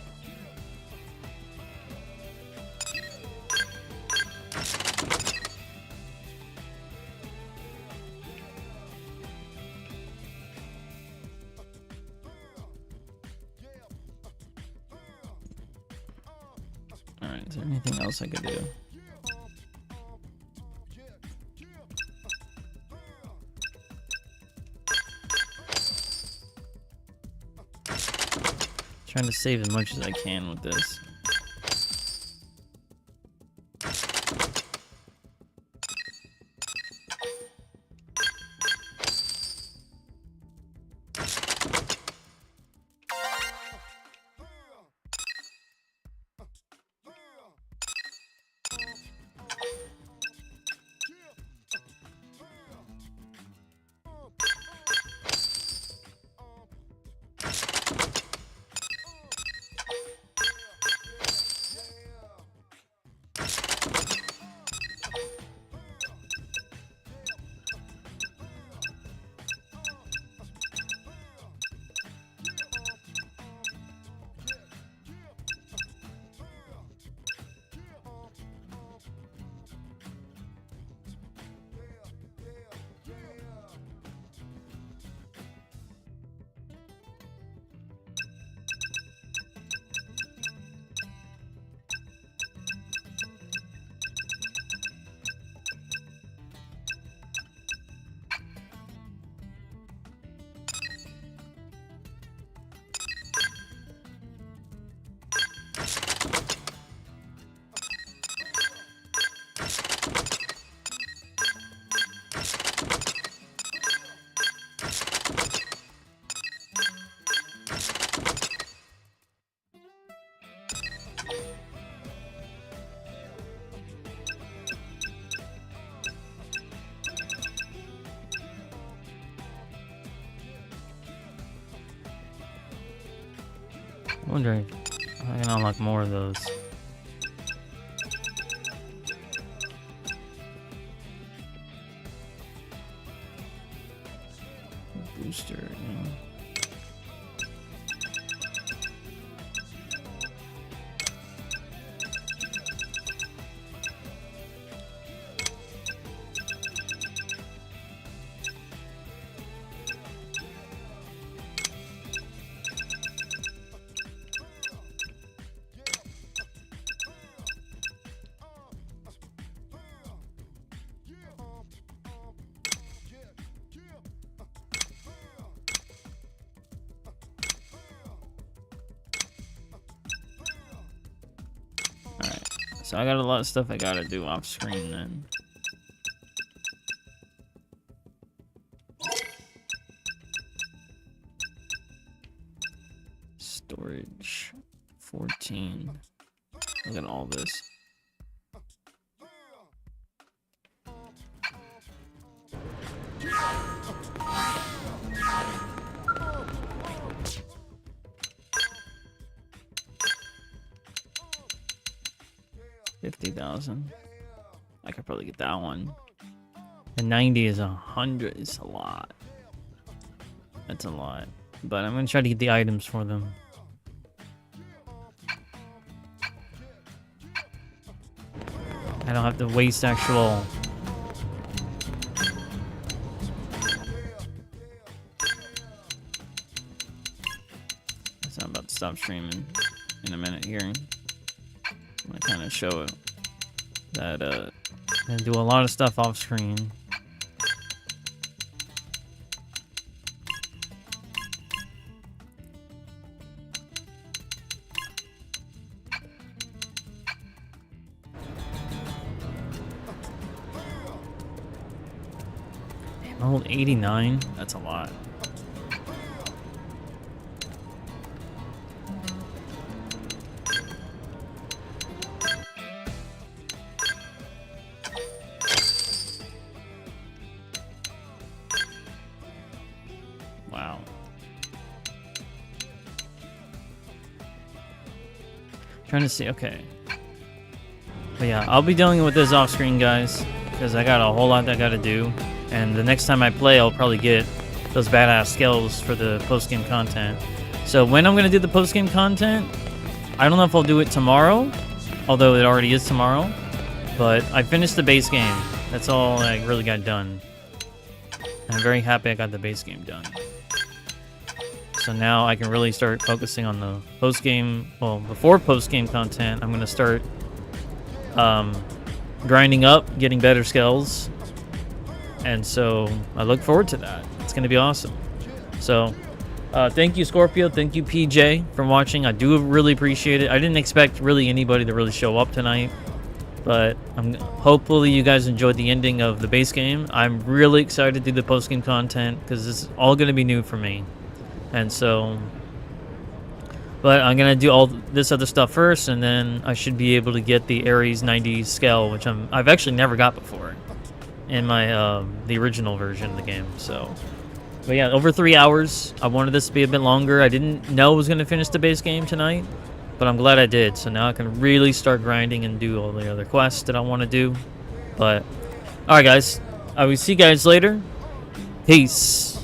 Alright, is there anything else I could do? Trying to save as much as I can with this. I wonder if I can unlock more of those. Booster, you know. So I got a lot of stuff I gotta do off screen then. Storage 14. Look at all this. $50,000. I could probably get that one. And 90 is 100. It's a lot. That's a lot. But I'm gonna try to get the items for them. I don't have to waste actual. So I'm about to stop streaming in a minute here. I'm gonna kind of show it that I do a lot of stuff off screen. Oh, 89? That's a lot. Wow. Trying to see, okay. But yeah, I'll be dealing with this off screen, guys, because I got a whole lot that I gotta do. And the next time I play, I'll probably get those badass skills for the post-game content. So when I'm gonna do the post-game content, I don't know if I'll do it tomorrow, although it already is tomorrow. But I finished the base game. That's all I really got done. And I'm very happy I got the base game done. So now I can really start focusing on the post-game, well, before post-game content, I'm going to start grinding up, getting better skills. And so I look forward to that. It's going to be awesome. So thank you, Scorpio. Thank you, PJ, for watching. I do really appreciate it. I didn't expect really anybody to really show up tonight. But hopefully you guys enjoyed the ending of the base game. I'm really excited to do the post-game content because this is all going to be new for me. And so, but I'm going to do all this other stuff first, and then I should be able to get the Ares 90 scale, which I've actually never got before in my the original version of the game. So, but yeah, over 3 hours. I wanted this to be a bit longer. I didn't know I was going to finish the base game tonight, but I'm glad I did. So now I can really start grinding and do all the other quests that I want to do. But, alright guys, I will see you guys later. Peace.